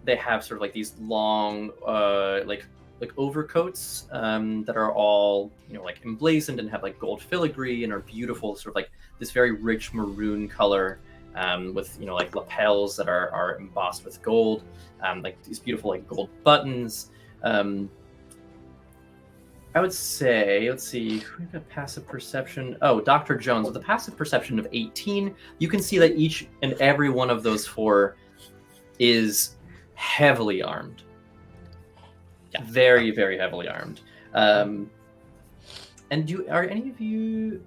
They have sort of like these long like overcoats that are all like emblazoned and have like gold filigree and are beautiful, sort of like this very rich maroon color with like lapels that are embossed with gold, like these beautiful like gold buttons. I would say, let's see, we got passive perception. Oh, Dr. Jones, with a passive perception of 18, you can see that each and every one of those 4 is heavily armed. Yeah. Very, very heavily armed. And are any of you,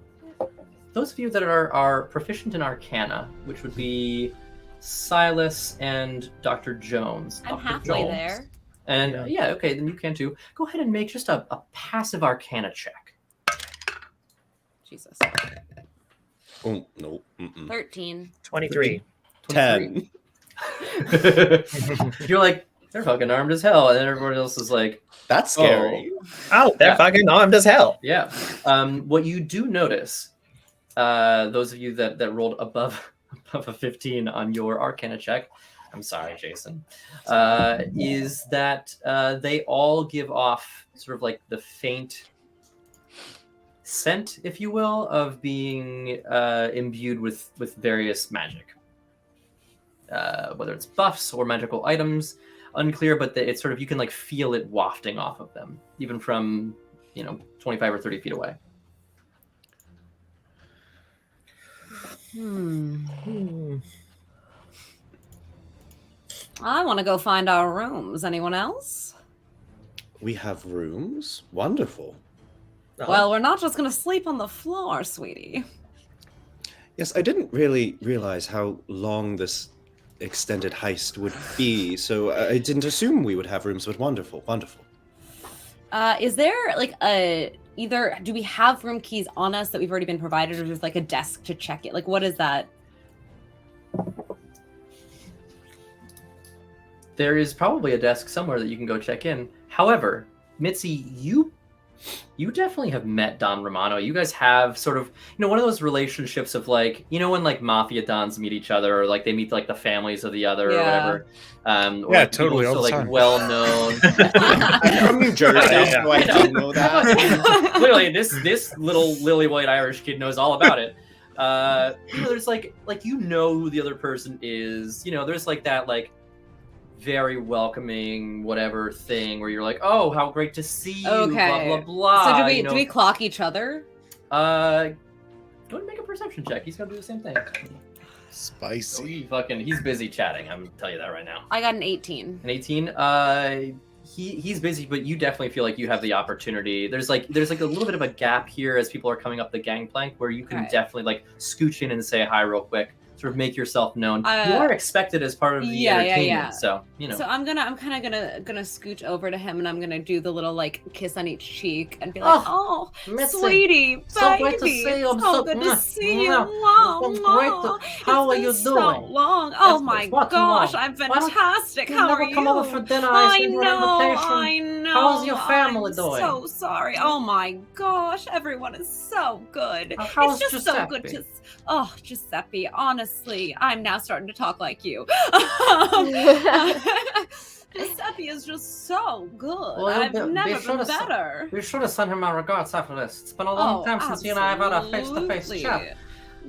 those of you that are proficient in Arcana, which would be Silas and Dr. Jones. I'm Dr. halfway Jones. there. And Yeah. yeah, okay, then you can too. Go ahead and make just a passive Arcana check. Jesus. Oh, no. 13. 23. 10. You're like, they're fucking armed as hell, and then everyone else is like, That's scary. Oh, they're Yeah. fucking armed as hell. yeah. What you do notice, those of you that rolled above a 15 on your Arcana check, I'm sorry, Jason, is that they all give off sort of like the faint scent, if you will, of being imbued with various magic. Whether it's buffs or magical items, unclear, but it's sort of, you can like feel it wafting off of them, even from 25 or 30 feet away. I want to go find our rooms. Anyone else? We have rooms? Wonderful. Well, we're not just going to sleep on the floor, sweetie. Yes, I didn't really realize how long this extended heist would be, so I didn't assume we would have rooms, but wonderful, wonderful. Is there like either do we have room keys on us that we've already been provided, or just like a desk to check it? Like, what is that? There is probably a desk somewhere that you can go check in. However, Mitzi, you definitely have met Don Romano. You guys have sort of, one of those relationships of like, when like mafia dons meet each other, or like they meet like the families of the other or whatever. Or Yeah, like, totally, people all so the like time. well known. I'm from New Jersey, Yeah. so I didn't know that. Clearly, this little lily white Irish kid knows all about it. There's like who the other person is. There's like that like very welcoming whatever thing where you're like, oh, how great to see you, Okay. blah blah blah. So do we clock each other? Go ahead and make a perception check. He's gonna do the same thing. Spicy. He's busy chatting. I'm gonna tell you that right now. I got an 18. An 18. He's busy, but you definitely feel like you have the opportunity. There's like a little bit of a gap here as people are coming up the gangplank where you can Alright. definitely like scooch in and say hi real quick, sort of make yourself known. You Uh, are expected as part of the yeah, entertainment, yeah. so So I'm kind of gonna scooch over to him, and I'm gonna do the little like kiss on each cheek and be like, "Oh, Mitzi, sweetie, so baby, great to see you. I'm it's so- so good to mwah, see you. mwah. Wow, It's great to- how It's are you been so doing? long. Oh It's my fucking gosh, long. I'm Why don't fantastic. You How never are you? come over for dinner. I I sent you an know, invitation. I know. How's your family I'm doing? so sorry. Oh my gosh, everyone is so good. How's It's just so good Giuseppe? to. Oh, Giuseppe, honestly, I'm now starting to talk like you. Giuseppe is just so good. Well, I've be never sure been to s- better. We should have sent him my regards after this. It's been a long time since you and I have had a face-to-face absolutely. chat.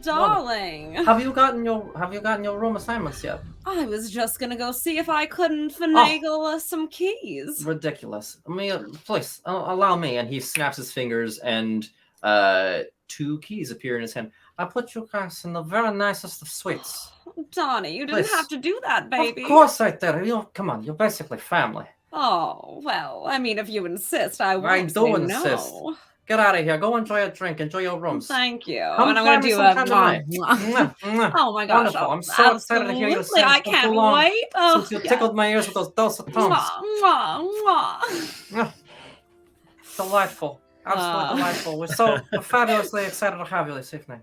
Darling, Have you gotten your room assignments yet? I was just gonna go see if I couldn't finagle some keys. Ridiculous. Please allow me. and he snaps his fingers and 2 keys appear in his hand. I put you guys in the very nicest of suites. Donnie, you didn't Please. have to do that, baby. Of course I did. Come on, you're basically family. Oh, well, I mean, if you insist, I won't I say do insist. no. Get out of here. Go enjoy a drink. Enjoy your rooms. Thank you. Come and I'm find gonna me do a sometime tonight. mwah. Mwah, mwah. Oh my gosh! Wonderful. Oh, I'm so excited to hear you absolutely. sing I for can't too long. wait. Oh, Since you yeah. tickled my ears with those dulcet tones. Mwah, mwah. Delightful. Absolutely delightful. We're fabulously excited to have you this evening.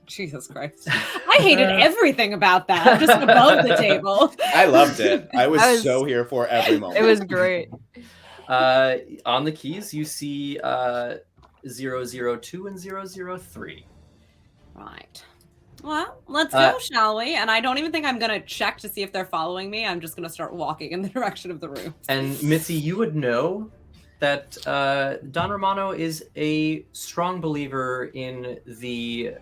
Jesus Christ! I hated everything about that. Just above the table. I loved it. I was I was- so here for every moment. It was great. On the keys, you see 002 and 003. Right. Well, let's Uh, go, shall we? And I don't even think I'm gonna check to see if they're following me. I'm just gonna start walking in the direction of the room. And Mitzi, you would know that Don Romano is a strong believer in the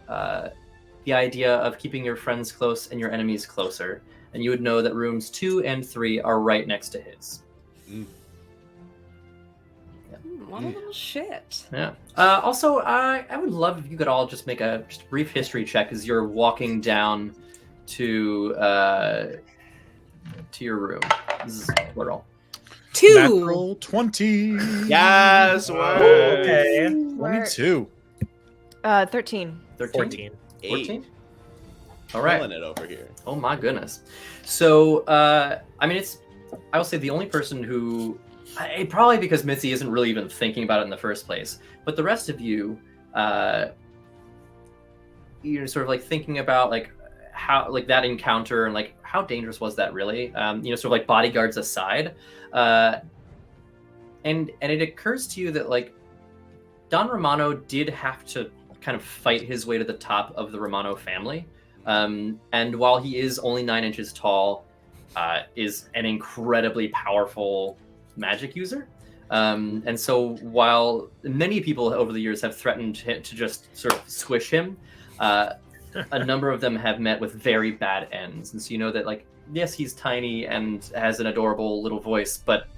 idea of keeping your friends close and your enemies closer. And you would know that rooms 2 and 3 are right next to his. What a little shit. Yeah. Also, I would love if you could all just make a brief history check as you're walking down to your room. This is plural. 2. Natural 20. Yes, Oh, word. okay. 22. 13. 13? 14. 14? All right. Killing it over here. Oh my goodness. So, I mean, I will say the only person who, probably because Mitzi isn't really even thinking about it in the first place, but the rest of you, you're sort of like thinking about like how, like that encounter and like how dangerous was that really? Sort of like bodyguards aside, and it occurs to you that like Don Romano did have to kind of fight his way to the top of the Romano family. And while he is only 9 inches tall, is an incredibly powerful magic user. And so while many people over the years have threatened to just sort of squish him, a number of them have met with very bad ends. And so you know that, like, yes, he's tiny and has an adorable little voice, but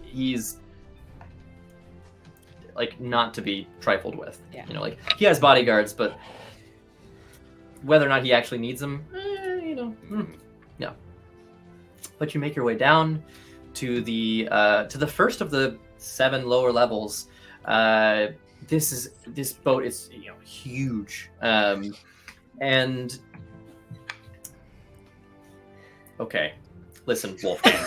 he's like not to be trifled with. Yeah. Like he has bodyguards, but whether or not he actually needs them, yeah. But you make your way down to the first of the 7 lower levels. This boat is huge, and okay, listen, Wolfgang.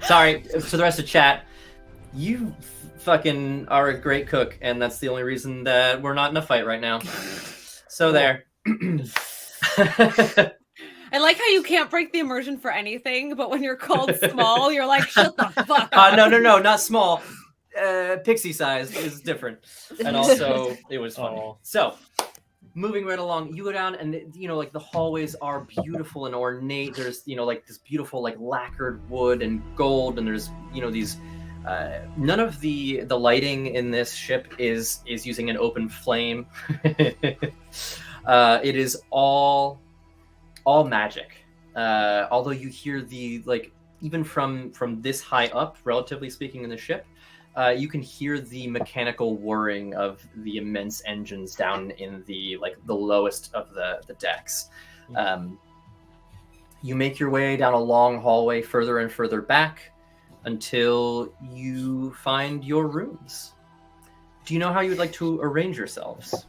Sorry to the rest of chat. You fucking are a great cook, and that's the only reason that we're not in a fight right now. So there. I like how you can't break the immersion for anything, but when you're called small, you're like, shut the fuck up. No, not small. Pixie size is different. And also, it was funny. Oh. So, moving right along, you go down and, like the hallways are beautiful and ornate. There's, like this beautiful, like lacquered wood and gold. And there's, these, none of the lighting in this ship is using an open flame. It is all magic. Although you hear the, like, even from this high up, relatively speaking, in the ship, you can hear the mechanical whirring of the immense engines down in the lowest of the decks. You make your way down a long hallway further and further back until you find your rooms. Do you know how you would like to arrange yourselves?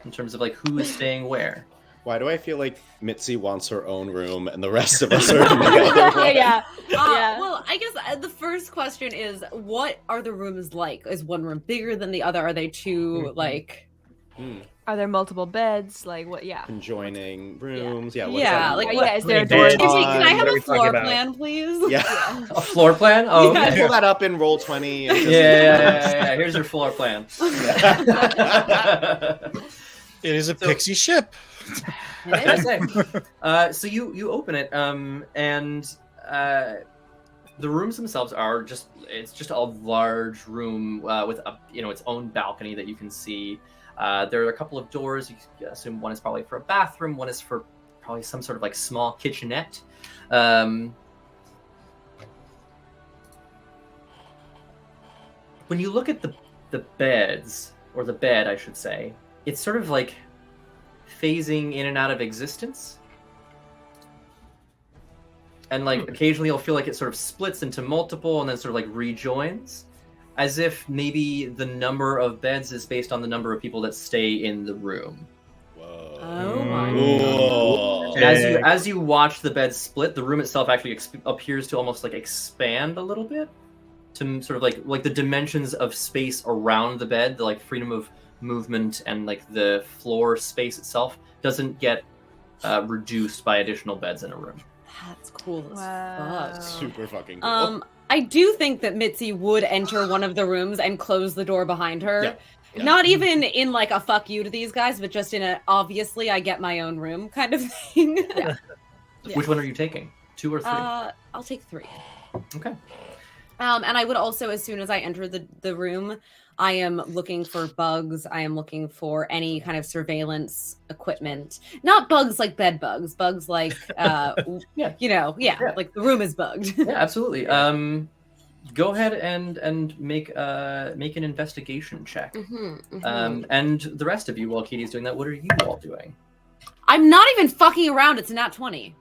In terms of like who is staying where? Why do I feel like Mitzi wants her own room and the rest of us are in the other one? Yeah. Well, I guess the first question is, what are the rooms like? Is one room bigger than the other? Are they two like? Are there multiple beds? Like what? Yeah. Conjoining rooms. Yeah. Yeah, like Yeah, is there a Beds. door? Can I What have are a we talking floor about? plan, please? Yeah. A floor plan? Oh, Yeah. okay. Pull that up in roll 20. And just- Yeah. Here's your floor plan. It is a pixie ship. I say. So you open it, and the rooms themselves are it's just a large room with its own balcony that you can see. There are a couple of doors. You assume one is probably for a bathroom, one is for probably some sort of like small kitchenette. When you look at the beds, or the bed, I should say, it's sort of like phasing in and out of existence. And like occasionally you'll feel like it sort of splits into multiple and then sort of like rejoins, as if maybe the number of beds is based on the number of people that stay in the room. Whoa. Oh my Whoa. And as you watch the beds split, the room itself actually appears to almost like expand a little bit, to sort of like the dimensions of space around the bed, the like freedom of movement and like the floor space itself doesn't get reduced by additional beds in a room. That's cool as Wow. fuck. Super fucking cool. I do think that Mitzi would enter one of the rooms and close the door behind her. Yeah. Yeah. Not even in like a fuck you to these guys, but just in a obviously I get my own room kind of thing. Yeah. Which one are you taking? 2 or 3? I'll take 3. Okay. And I would also, as soon as I enter the room, I am looking for bugs. I am looking for any kind of surveillance equipment. Not bugs like bed bugs. Bugs like, Yeah. Yeah. like the room is bugged. Yeah, absolutely. Go ahead and make an investigation check. And the rest of you, while Katie's doing that, what are you all doing? I'm not even fucking around. It's a nat 20.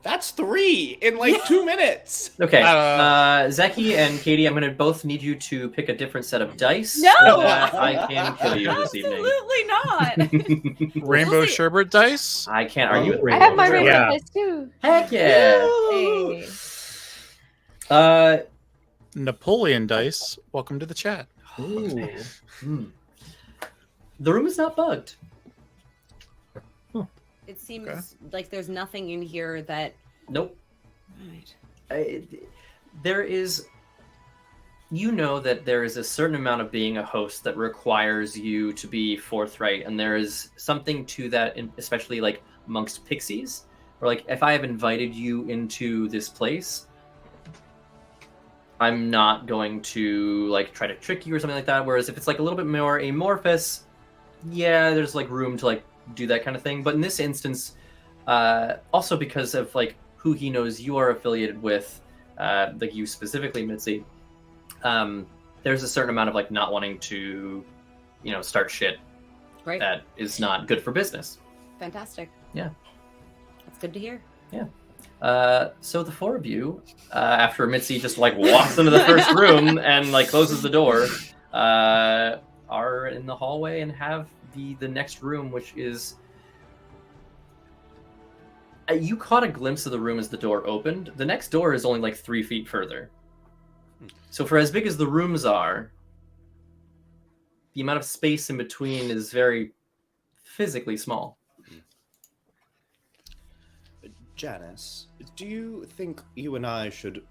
That's 3 in like 2 minutes. Okay, Zeki and Katie, I'm going to both need you to pick a different set of dice. No! So that I can kill you this evening. Absolutely not. Rainbow sherbet dice. I can't argue with I have my Rainbow. rainbow Yeah. dice too. Heck yeah! Hey. Napoleon dice. Welcome to the chat. Ooh. The room is not bugged. It seems like there's nothing in here that... Nope. Right. There is... You know that there is a certain amount of being a host that requires you to be forthright, and there is something to that, especially like amongst pixies, or like if I have invited you into this place, I'm not going to like try to trick you or something like that. Whereas if it's like a little bit more amorphous, yeah, there's like room to like do that kind of thing. But in this instance, also because of like who he knows you are affiliated with, like you specifically, Mitzi, there's a certain amount of like not wanting to, start shit Right. that is not good for business. Fantastic. Yeah. That's good to hear. So the four of you, after Mitzi just like walks into the first room and like closes the door, are in the hallway and have the next room, which is... You caught a glimpse of the room as the door opened. The next door is only like 3 feet further. So for as big as the rooms are, the amount of space in between is very physically small. Janice, do you think you and I should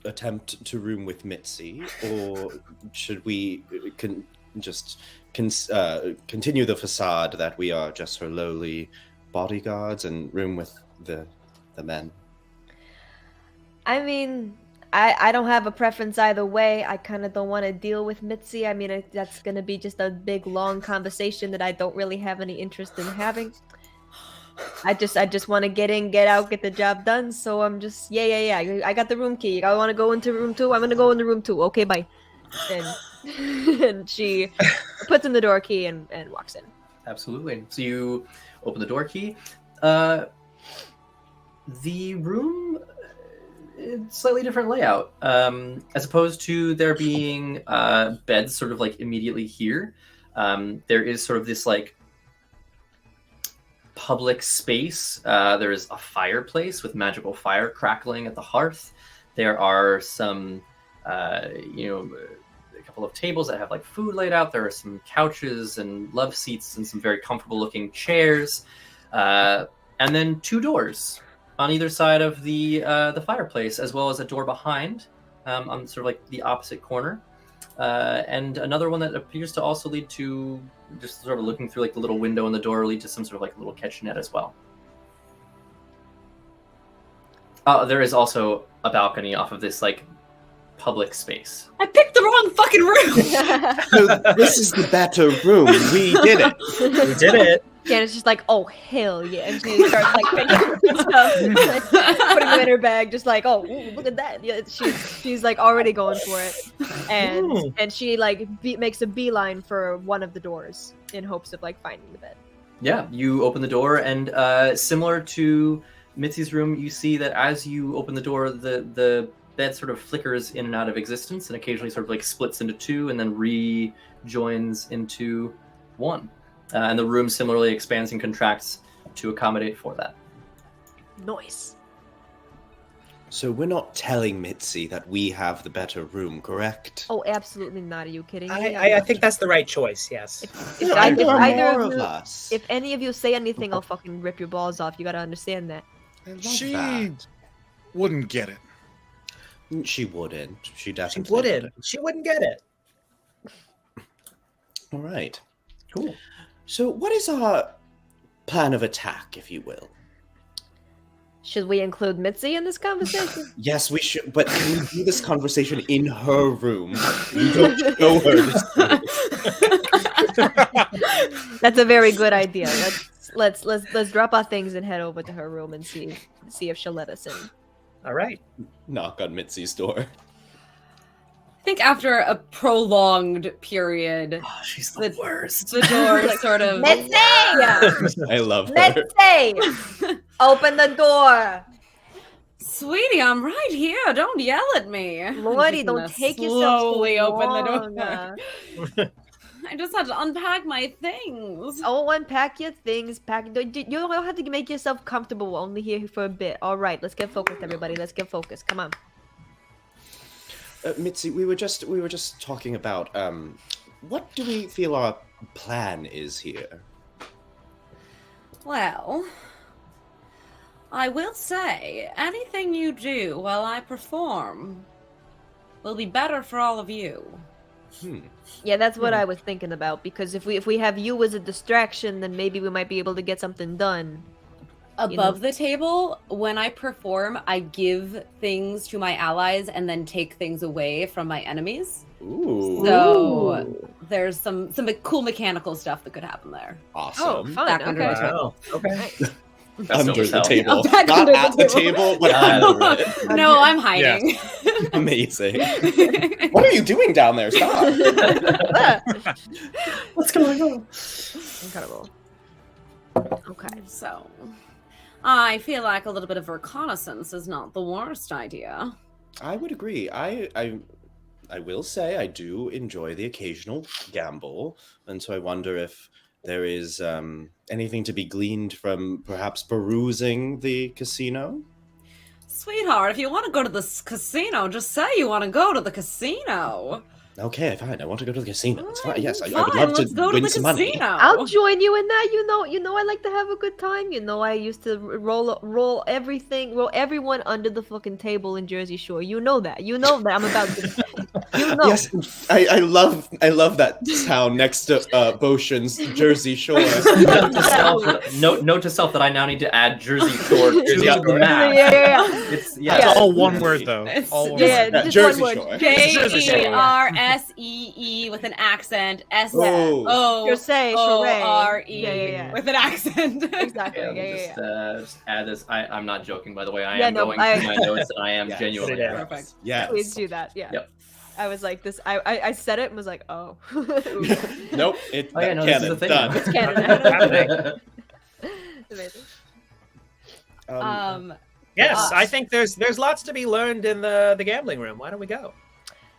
attempt to room with Mitzi, or should we continue the facade that we are just her lowly bodyguards and room with the men? I mean, I don't have a preference either way. I kind of don't want to deal with Mitzi. I mean, that's going to be just a big, long conversation that I don't really have any interest in having. I just want to get in, get out, get the job done. So I'm just, yeah. I got the room key. I want to go into room 2. I'm going to go into room 2. Okay, bye. And she puts in the door key and walks in. Absolutely. So you open the door key. The room, slightly different layout. As opposed to there being beds sort of like immediately here, there is sort of this like public space. There is a fireplace with magical fire crackling at the hearth. There are some, a couple of tables that have like food laid out. There are some couches and love seats and some very comfortable looking chairs. And then 2 doors on either side of the fireplace, as well as a door behind on sort of like the opposite corner. And another one that appears to also lead to, just sort of looking through like the little window in the door, lead to some sort of like little kitchenette as well. There is also a balcony off of this like public space. I picked the wrong fucking room. No, this is the better room. We did it. We did it. Janice just like, oh hell yeah, and she starts like picking stuff, putting them in her bag, just like, oh ooh, look at that. Yeah, she's like already going for it, and she like makes a beeline for one of the doors in hopes of like finding the bed. Yeah, you open the door, and similar to Mitzi's room, you see that as you open the door, the bed sort of flickers in and out of existence, and occasionally sort of like splits into 2, and then rejoins into 1. And the room similarly expands and contracts to accommodate for that. Nice. So we're not telling Mitzi that we have the better room, correct? Oh, absolutely not. Are you kidding me? I think that's the right choice. Yes. If There either are more of of you, us. if any of you say anything, I'll fucking rip your balls off. You gotta understand that. I love She that. wouldn't get it. She wouldn't. She She definitely wouldn't. She wouldn't get it. All right. Cool. So what is our plan of attack, if you will? Should we include Mitzi in this conversation? Yes, we should, but can we do this conversation in her room? We don't show her this place. That's a very good idea. Let's drop our things and head over to her room and see if she'll let us in. All right. Knock on Mitzi's door. I think after a prolonged period, Oh, she's the worst. the door sort of. Mitzi! I love her. Mitzi! Open the door! Sweetie, I'm right here. Don't yell at me. Lordy, I'm don't just take gonna yourself so slowly open the long. door. I just had to unpack my things. Oh, unpack your things. You don't have to make yourself comfortable. We're only here for a bit. All right, let's get focused, everybody. Let's get focused. Come on. Mitzi, we were just talking about what do we feel our plan is here? Well, I will say, anything you do while I perform will be better for all of you. Yeah, that's what I was thinking about. Because if we have you as a distraction, then maybe we might be able to get something done. Above the table, when I perform, I give things to my allies and then take things away from my enemies. Ooh. So there's some cool mechanical stuff that could happen there. Awesome. Oh, fun. Back under the Okay. table. Wow. Okay. Under the Silver table. Oh, back Not under the at the table. table, but under it. No, I'm hiding. Amazing. What are you doing down there? Stop. What's going on? Incredible. Okay. So, I feel like a little bit of reconnaissance is not the worst idea. I would agree. I will say I do enjoy the occasional gamble, and so I wonder if there is anything to be gleaned from perhaps perusing the casino. Sweetheart, if you want to go to the casino, just say you want to go to the casino. Okay, fine. I want to go to the casino. It's fine. Yes, I Fine, would love let's to go to win the some casino. money. I'll join you in that. You know, I like to have a good time. You know, I used to roll everyone under the fucking table in Jersey Shore. You know that. I'm about to. You know. Yes, I love that town next to Boshan's Jersey Shore. Note to self that I now need to add Jersey Shore to the map. Yeah. It's It's all one word though. It's All one Yeah, word. Yeah, just Jersey one Shore. word. JERSEE with an accent. Oh. You're saying SORE Yeah. with an accent. Exactly. Yeah, just add this. I'm not joking, by the way. I Yeah, am no, going through my notes, and I am Yes. genuinely Yeah. Perfect. Yes. Please do that. Yeah. Yep. I was like this. I said it and was like, oh. Nope. It's Oh, yeah, no, this is canon. a thing. Done. It's canon. Amazing. Yes, I think there's lots to be learned in the gambling room. Why don't we go?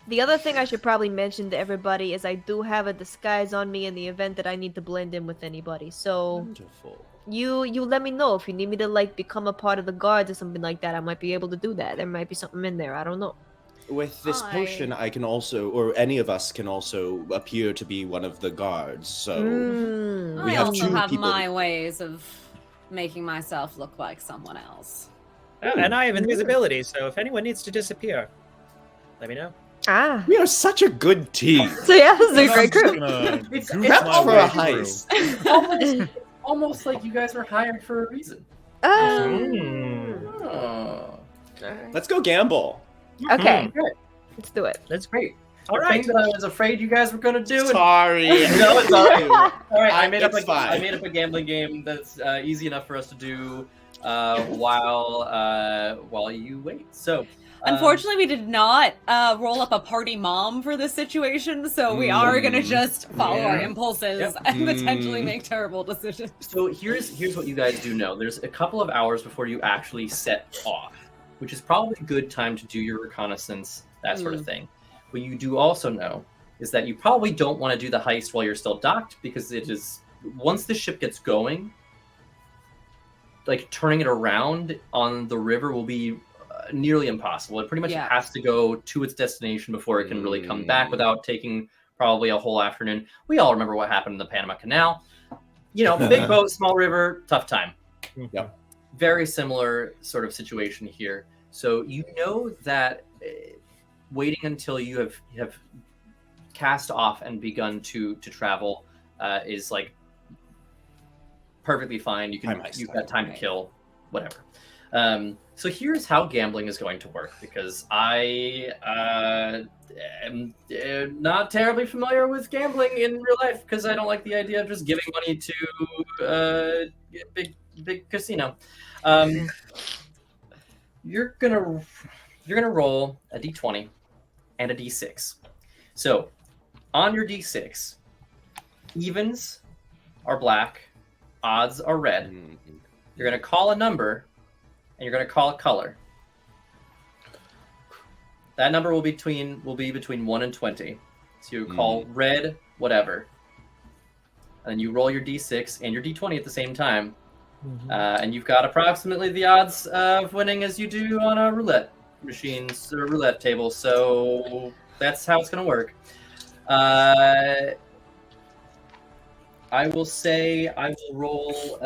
The other thing I should probably mention to everybody is I do have a disguise on me in the event that I need to blend in with anybody. So Wonderful. you let me know if you need me to like become a part of the guards or something like that. I might be able to do that. There might be something in there. I don't know. With this potion, I can also, or any of us can also appear to be one of the guards. So Mm. We I have also two have people- my ways of making myself look like someone else. And I have invisibility, so if anyone needs to disappear, let me know. Ah. we are such a good team. So yeah, this is a great I'm just group. gonna It's goof That's my for way a through. heist. almost like you guys were hired for a reason. Oh, Let's go gamble. Okay, great. let's do it. That's Great. all The right. thing that I was afraid you guys were going to do. and- Sorry. No, it's all right. All right, I made up It's fine. I made up a gambling game that's easy enough for us to do while you wait. So, Unfortunately, we did not roll up a party mom for this situation, so we are going to just follow our Yeah. impulses Yep. and potentially Mm. make terrible decisions. So here's what you guys do know. There's a couple of hours before you actually set off, which is probably a good time to do your reconnaissance, that sort of thing. What you do also know is that you probably don't want to do the heist while you're still docked, because it is, once the ship gets going, like turning it around on the river will be nearly impossible. It pretty much Yeah. has to go to its destination before it can really come back without taking probably a whole afternoon. We all remember what happened in the Panama Canal. You know, big boat, small river, tough time. Yep. Very similar sort of situation here. So you know that waiting until you have cast off and begun to travel is like perfectly fine. You've got time to kill, whatever. So here's how gambling is going to work, because I am not terribly familiar with gambling in real life, because I don't like the idea of just giving money to a big casino. You're gonna roll a d20 and a d6. So on your d6, evens are black, odds are red. You're gonna call a number, and you're gonna call a color. That number will be between 1 and 20. So you call red, whatever, and then you roll your d6 and your d20 at the same time, and you've got approximately the odds of winning as you do on a roulette machines or roulette table. So that's how it's gonna work. I will say I will roll.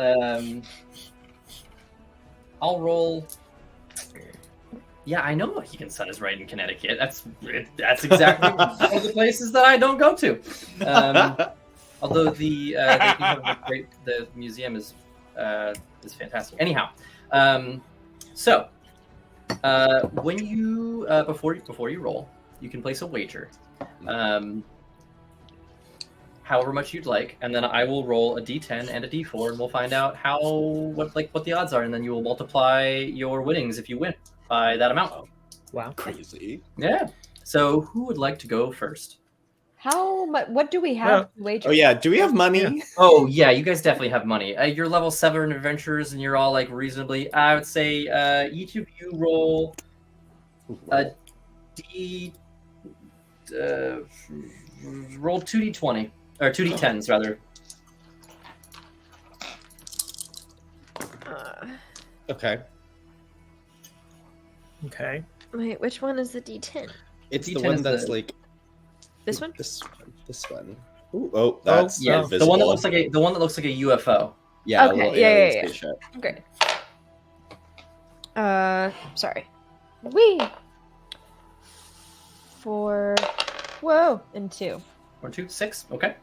I'll roll. Yeah, I know Mohegan Sun is right in Connecticut. That's exactly one of the places that I don't go to. Although the museum is fantastic. Anyhow, so when you before you roll, you can place a wager, however much you'd like, and then I will roll a d10 and a d4, and we'll find out what the odds are, and then you will multiply your winnings if you win by that amount. Wow, crazy! Yeah. So who would like to go first? How much? What do we have to wager? Oh yeah, do we have money? Yeah. Oh yeah, you guys definitely have money. You're level 7 adventurers, and you're all like reasonably. I would say each of you roll a roll 2d20 or 2d10s rather. Okay. Okay. Wait, which one is the D10? It's the D10 one is that's the- like This one? This one. Ooh, oh, that's Yeah, invisible. the one that looks like a UFO. Yeah, Okay, a little yeah, alien yeah. spaceship. Great. Sorry. Wee. 4. Whoa, and 2. 1, 2, 6. Okay.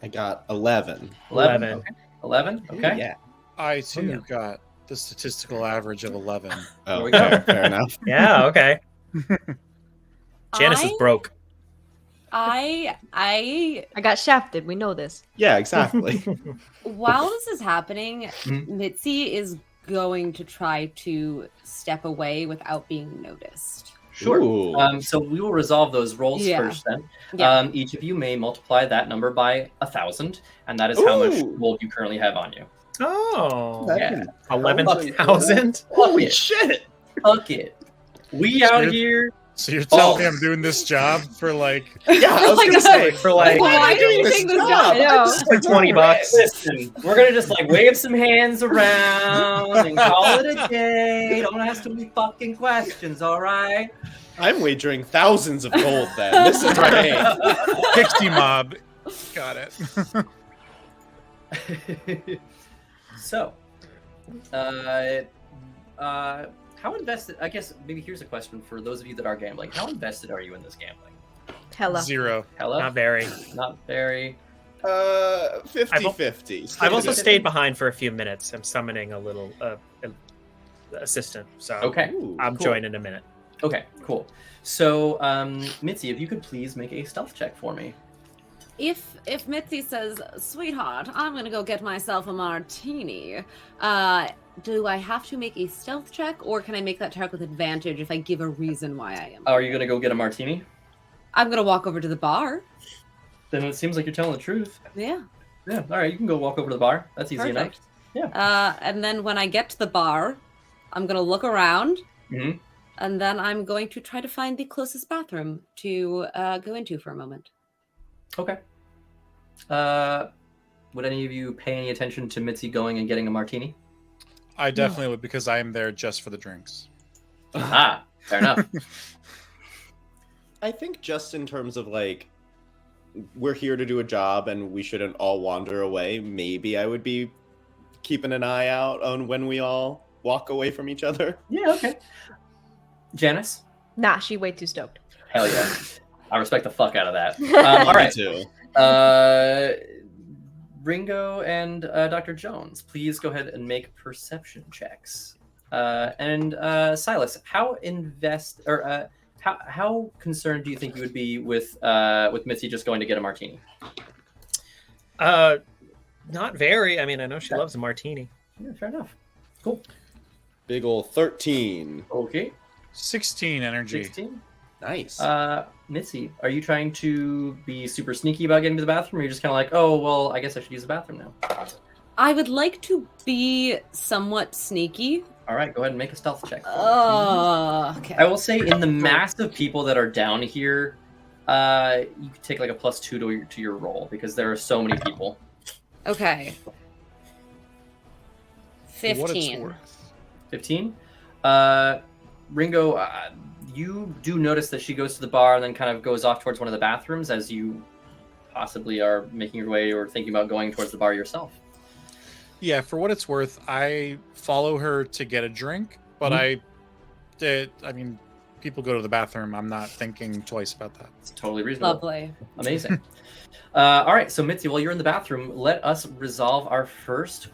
I got 11. 11. 11. Okay. 11. Okay. Yeah. I too yeah. got the statistical average of 11. Oh, There we go. fair enough. Yeah. Okay. Janice is I- broke. I I got shafted. We know this. Yeah, exactly. while this is happening, Mhm. Mitzi is going to try to step away without being noticed. Sure. Ooh. So we will resolve those rolls Yeah. first then. Yeah. Each of you may multiply that number by 1,000, and that is how much Ooh. gold you currently have on you. Oh. That yeah. can 11,000. Holy shit! Fuck it. We out Dude. here. So you're telling me Oh. I'm doing this job for like Yeah, I was Like gonna a- say. For like, Why do you take this job? I know. like 20 bucks. Listen, we're gonna just like wave some hands around and call it a day. Don't ask too many fucking questions, all right? I'm wagering thousands of gold then. This is great. Pixie Mob. Got it. So, how invested? I guess maybe here's a question for those of you that are gambling. How invested are you in this gambling? Hella. 0. Hello, Not very. not very. 50-50. I've also stayed behind for a few minutes. I'm summoning a little assistant, so Okay, Ooh. I'm cool. joining in a minute. Okay, cool. So, Mitzi, if you could please make a stealth check for me. If Mitzi says, "Sweetheart, I'm gonna go get myself a martini," do I have to make a stealth check, or can I make that check with advantage if I give a reason why I am? Are you gonna go get a martini? I'm gonna walk over to the bar. Then it seems like you're telling the truth. Yeah, Yeah. All right, you can go walk over to the bar. That's easy enough. perfect. Yeah. And then when I get to the bar, I'm gonna look around, Mhm. and then I'm going to try to find the closest bathroom to go into for a moment. Okay. Would any of you pay any attention to Mitzi going and getting a martini? I definitely would because I am there just for the drinks. Ah, fair enough. I think just in terms of like, we're here to do a job and we shouldn't all wander away. Maybe I would be keeping an eye out on when we all walk away from each other. Yeah. Okay. Janice. Nah, she way too stoked. Hell yeah. I respect the fuck out of that. All Me right. too. Ringo and Dr. Jones, please go ahead and make perception checks. And Silas, how how concerned do you think you would be with Mitzi just going to get a martini? Not very. I mean, I know she Okay. loves a martini. Yeah, fair enough. Cool. Big ol' 13. Okay. 16 energy. 16. Nice. Mitzi, are you trying to be super sneaky about getting to the bathroom, or are you just kind of like, oh, well, I guess I should use the bathroom now? I would like to be somewhat sneaky. All right, go ahead and make a stealth check. Okay. I will say, in the mass of people that are down here, you could take like a +2 to your roll because there are so many people. Okay. For what it's 15. worth. 15. Ringo, you do notice that she goes to the bar and then kind of goes off towards one of the bathrooms as you possibly are making your way or thinking about going towards the bar yourself. Yeah, for what it's worth, I follow her to get a drink, but Mm-hmm. I mean, people go to the bathroom. I'm not thinking twice about that. It's totally reasonable. Lovely. Amazing. All right, so Mitzi, while you're in the bathroom, let us resolve our first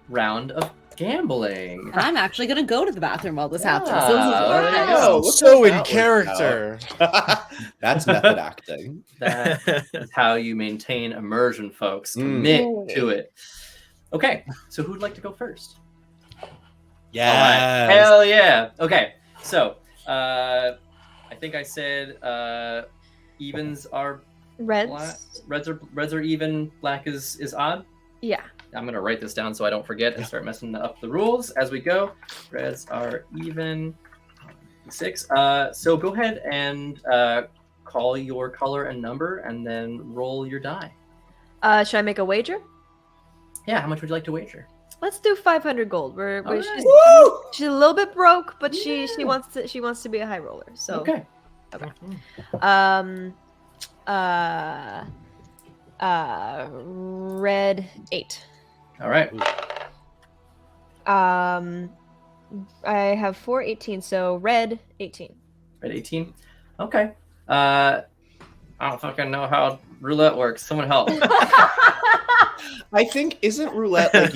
round of gambling. And I'm actually going to go to the bathroom while this happens. Yeah, So this is there you perfect. go. Look So how in that worked character. out. That's method acting. That is how you maintain immersion, folks. Commit to it. Okay, so who'd like to go first? Yeah. Hell yeah. Okay, so I think I said evens are black. Reds. Reds are even. Black is odd. Yeah. I'm gonna write this down so I don't forget and start messing up the rules as we go. Reds are even. 6. So go ahead and call your color and number, and then roll your die. Should I make a wager? Yeah, how much would you like to wager? Let's do 500 gold. We're All she's, right. she's a little bit broke, but she wants to be a high roller. So Okay. Red 8. All right. I have 4 18, so red 18. Red 18. Okay. I don't fucking know how roulette works. Someone help. I think isn't roulette like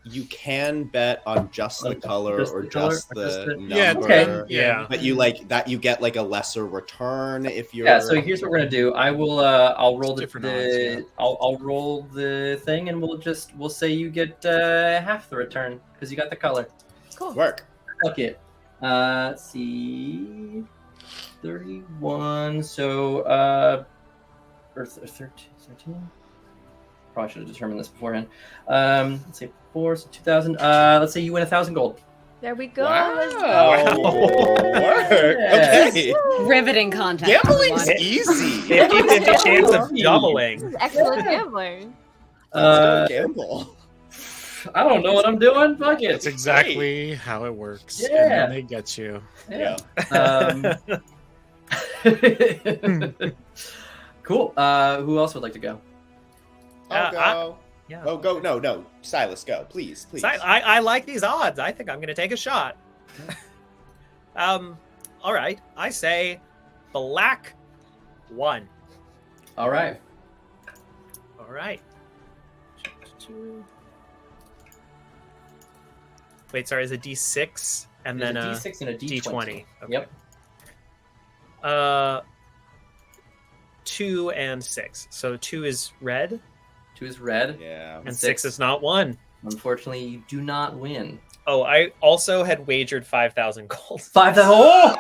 you can bet on just the color Just or the color, just or the just the- number. Yeah, Okay. Yeah. But you like that you get like a lesser return if you're Yeah. So here's what we're gonna do. I will. I'll roll It's the. different odds, yeah. I'll roll the thing, and we'll say you get half the return because you got the color. Cool. work. Fuck it. Let's see. 31. So or 13. Probably should have determined this beforehand. Let's say 4, so 2,000. Let's say you win 1,000 gold. There we go. Wow. Let's go. Work. Yes. Okay. Riveting content. Gambling's everyone. easy. 50-50 chance of Yeah. doubling. Excellent gambling. Let's go gamble. I don't know what I'm doing. Fuck it. That's exactly how it works. Yeah. And then they get you. Yeah. Cool. Who else would like to go? I'll go. Yeah. Oh, go. No. Silas, go. Please. I like these odds. I think I'm going to take a shot. All right. I say black 1. All right. All right. Wait, sorry, is it D6 and There's then a D6 and a D20. D20. Okay. Yep. 2 and 6. So 2 is red 2 is red. Yeah. and Six. 6 is not 1. Unfortunately, you do not win. Oh, I also had wagered 5,000 gold. 5,000. I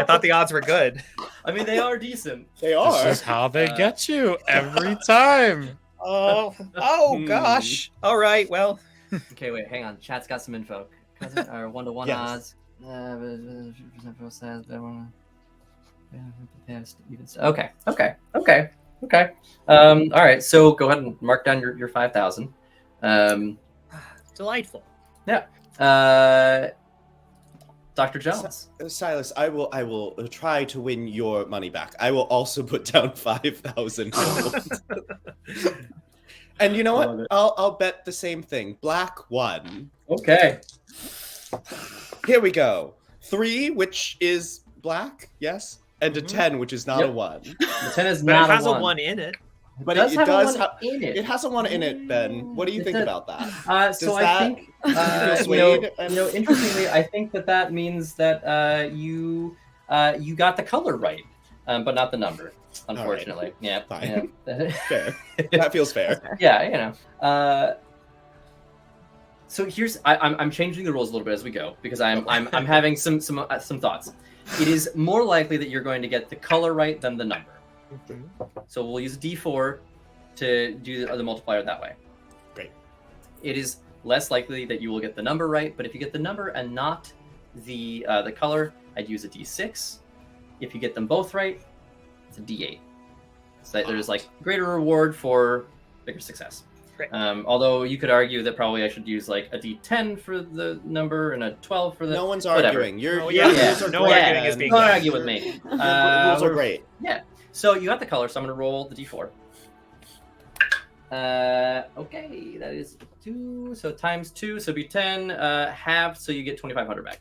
thought the odds were good. I mean, they are decent. They are. This is how they get you every time. Oh Hmm. gosh. All right, well. Okay, wait, hang on. Chat's got some info. 1-to-1 Yes. odds. Okay. All right. So go ahead and mark down your 5,000. Delightful. Dr. Jones. Silas, I will try to win your money back. I will also put down 5,000 gold. And you know Love what? it. I'll bet the same thing. Black 1. Okay. Here we go. 3, which is black, yes, and a Mhm. 10, which is not Yep. a 1. The 10 is But not it has a a 1. 1 in it. But does it have does a one in it. It has a one in it, Ben. What do you It think does- about that? So Does I think, feel swayed? interestingly, I think that means that you got the color right, but not the number, unfortunately. Yeah, Fine. yeah. Fair. That feels fair. Yeah, so here's I'm changing the rules a little bit as we go because I'm having some thoughts. It is more likely that you're going to get the color right than the number. So we'll use a D4 to do the multiplier that way. Great. It is less likely that you will get the number right, but if you get the number and not the color, I'd use a D6. If you get them both right, it's a D8. So there's like greater reward for bigger success. Great. Although you could argue that probably I should use like a D10 for the number and a 12 for the. No one's whatever. arguing. Your Yeah, rules are no great, arguing is Ben. being Don't done. argue with me. Your rules are great. So you got the color, so I'm going to roll the D4. Okay, that is 2. So times 2, so it'd be 10. Half, so you get 2,500 back.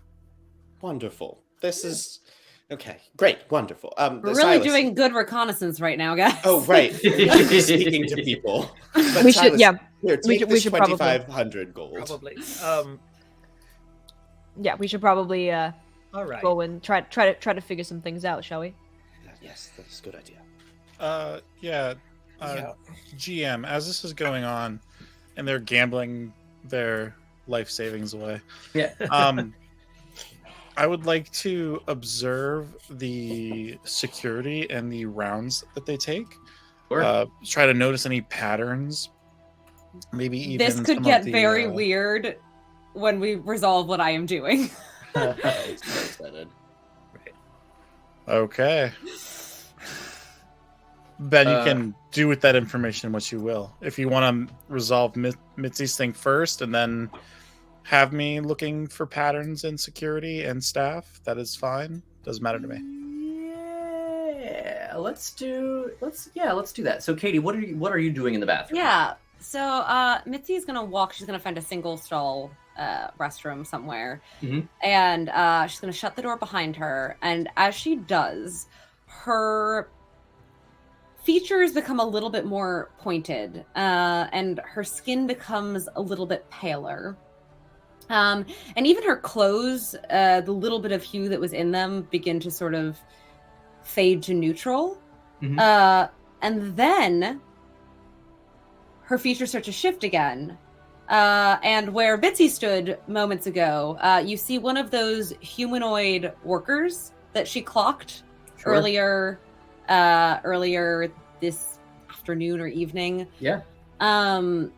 Wonderful. This is okay. Great. Wonderful. We're really Silas. doing good reconnaissance right now, guys. Oh, right. Speaking to people. But We should, Silas, yeah, Here, we take should this probably- 2,500 gold. Probably. yeah. We should probably All right. go and try to figure some things out, shall we? Yes, that's a good idea. Yeah. GM, as this is going on, and they're gambling their life savings away. Yeah. I would like to observe the security and the rounds that they take. Sure. Try to notice any patterns. Maybe even This could some of get the, very weird when we resolve what I am doing. It's very excited. Okay. Ben, you can do with that information what you will. If you want to resolve Mitzi's thing first and then have me looking for patterns in security and staff, that is fine. Doesn't matter to me. Yeah, let's do that. So Katie, what are you doing in the bathroom? Yeah. So Mitzi's gonna walk. She's gonna find a single stall restroom somewhere, and she's gonna shut the door behind her. And as she does, her features become a little bit more pointed, and her skin becomes a little bit paler. And even her clothes, the little bit of hue that was in them, begin to sort of fade to neutral. And then her features start to shift again. And where Bitsy stood moments ago, you see one of those humanoid workers that she clocked earlier this afternoon or evening. Yeah. And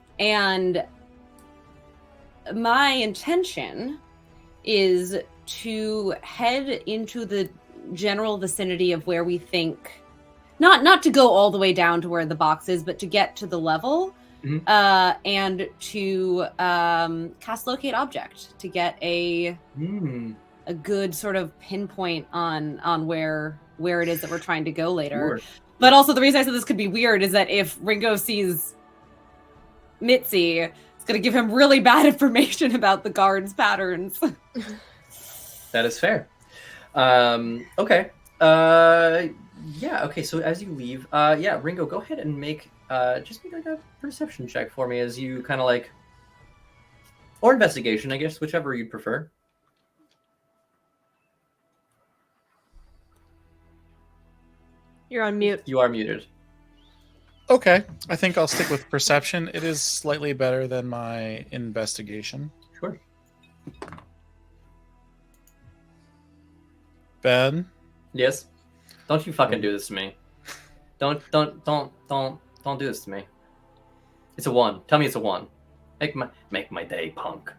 my intention is to head into the general vicinity of where we think, not to go all the way down to where the box is, but to get to the level, and to cast locate object to get a good sort of pinpoint on where it is that we're trying to go later. Sure. But also the reason I said this could be weird is that if Ringo sees Mitzi, it's going to give him really bad information about the guard's patterns. That is fair. Okay. Yeah. Okay. So as you leave, Ringo, go ahead and make just make like a perception check for me as you kind of like, or investigation, I guess, whichever you prefer. You're on mute. You are muted. Okay. I think I'll stick with perception. It is slightly better than my investigation. Sure. Ben? Yes. Don't you fucking do this to me. Don't do this to me. It's a 1. Tell me it's a 1. Make my day, punk.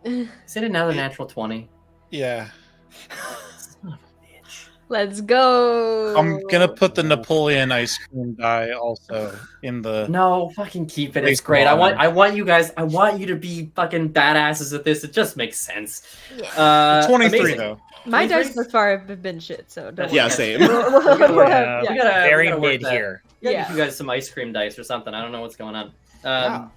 Is it another natural 20? Yeah. Son of a bitch. Let's go. I'm gonna put the Napoleon ice cream die also in the. No, fucking keep it. It's Nice great. one. I want you guys. I want you to be fucking badasses at this. It just makes sense. 23 amazing. though. My 23? dice so far have been shit, so don't Yeah, worry. same. We gotta work- Yeah. we gotta- Very we gotta work mid that. here. We gotta Yeah. give you guys some ice cream dice or something. I don't know what's going on.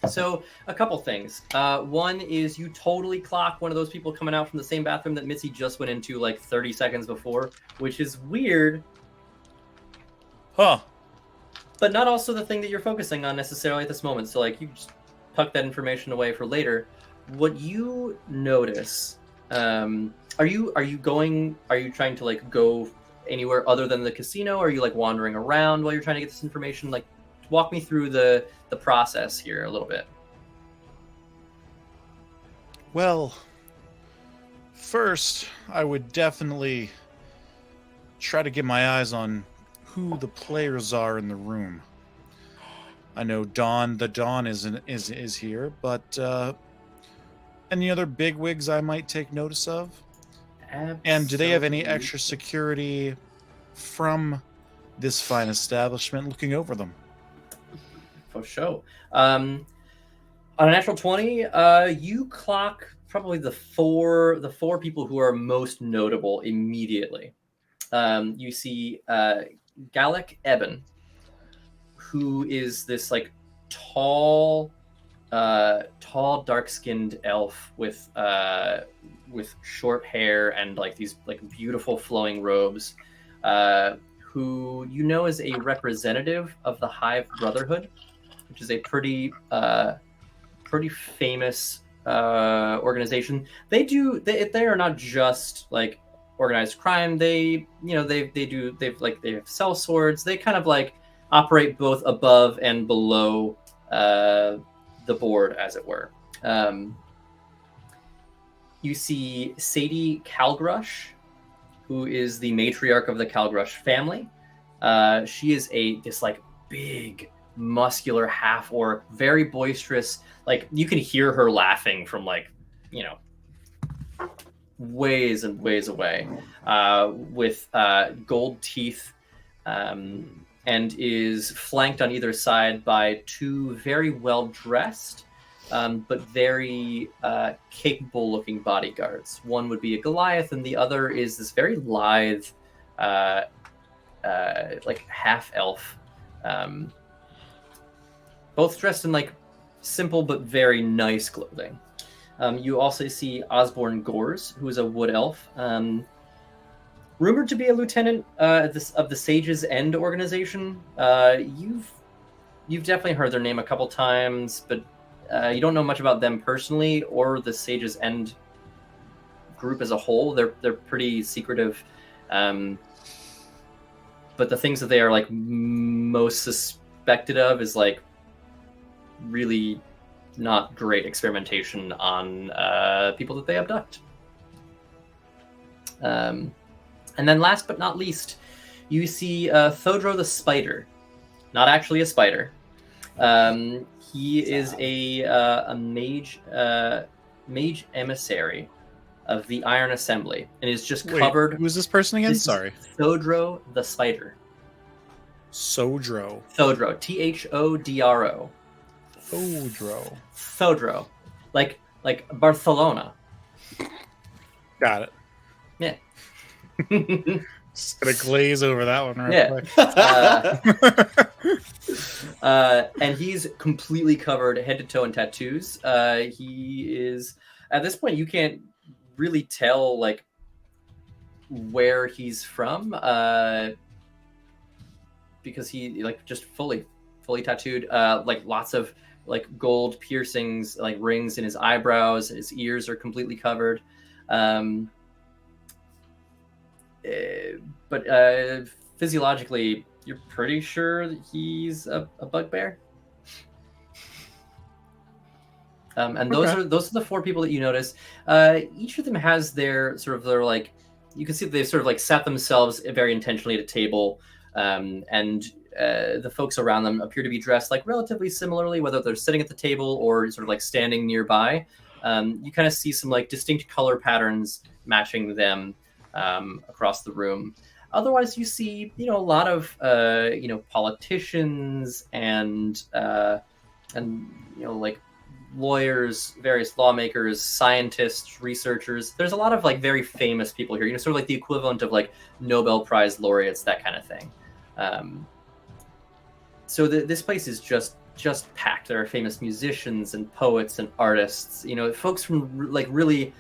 So a couple things. One is you totally clock one of those people coming out from the same bathroom that Mitzi just went into like 30 seconds before, which is weird. Huh. but not also the thing that you're focusing on necessarily at this moment. So like you just tuck that information away for later. What you notice, are you trying to like go anywhere other than the casino? Are you like wandering around while you're trying to get this information? Like walk me through the process here a little bit. Well, first, I would definitely try to get my eyes on who the players are in the room. I know the Dawn is here, but any other bigwigs I might take notice of? And do they have any extra security from this fine establishment looking over them? For sure. On a natural 20, you clock probably the four people who are most notable immediately. You see Gallic Eben, who is this like tall, dark-skinned elf with short hair and like these like beautiful flowing robes, who you know is a representative of the Hive Brotherhood, which is a pretty famous organization. They are not just like organized crime. They have sell swords. They kind of like operate both above and below the board, as it were. You see Sadie Calgrush, who is the matriarch of the Calgrush family. She is this like big, muscular half-orc, very boisterous. Like you can hear her laughing from like, ways and ways away, with gold teeth, and is flanked on either side by two very well-dressed, but very capable-looking bodyguards. One would be a Goliath, and the other is this very lithe, like half-elf. Both dressed in like simple but very nice clothing. You also see Osborne Gores, who is a wood elf, rumored to be a lieutenant of the Sage's End organization. You've definitely heard their name a couple times, but you don't know much about them personally or the Sage's End group as a whole. They're pretty secretive, but the things that they are like most suspected of is like really not great experimentation on people that they abduct. And then last but not least, you see Thodro the Spider. Not actually a spider. He is a mage emissary of the Iron Assembly and is just covered. Who is this person again? Sorry. Thodro the Spider. Thodro. Thodro. Thodro. Thodro. Like Barcelona. Got it. Yeah. Just gonna glaze over that one quick. And he's completely covered head to toe in tattoos. He is, at this point, you can't really tell like where he's from, because he like just fully tattooed, like lots of like gold piercings, like rings in his eyebrows. His ears are completely covered. But physiologically, you're pretty sure that he's a bugbear. And those are the four people that you notice. Each of them has their like, you can see that they've sort of like sat themselves very intentionally at a table, and the folks around them appear to be dressed like relatively similarly, whether they're sitting at the table or sort of like standing nearby. You kind of see some like distinct color patterns matching them across the room. Otherwise, you see, a lot of politicians and like lawyers, various lawmakers, scientists, researchers. There's a lot of like very famous people here. Sort of like the equivalent of like Nobel Prize laureates, that kind of thing. So this place is just packed. There are famous musicians and poets and artists. Folks from like really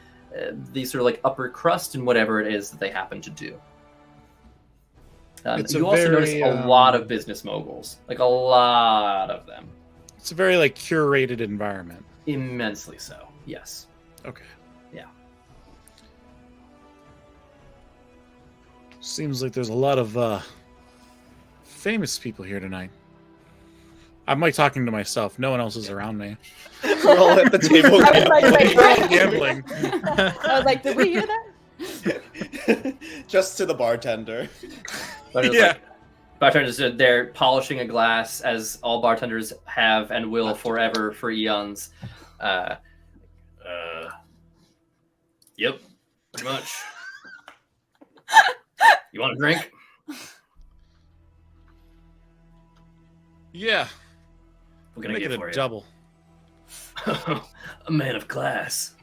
the sort of like upper crust and whatever it is that they happen to do. It's You a also notice very, a lot of business moguls, like a lot of them. It's a very like curated environment. Immensely so. Yes. Okay. Yeah. Seems like there's a lot of famous people here tonight. I'm like talking to myself. No one else is around me. We're all at the table. I was like, wait, We're all what? gambling. I was like, did we hear that? Just to the bartender. But it's Yeah. like, bartenders, they're polishing a glass, as all bartenders have and will forever for eons. Yep, pretty much. You want a drink? Yeah. We're gonna Make get it for a you. double. A man of class.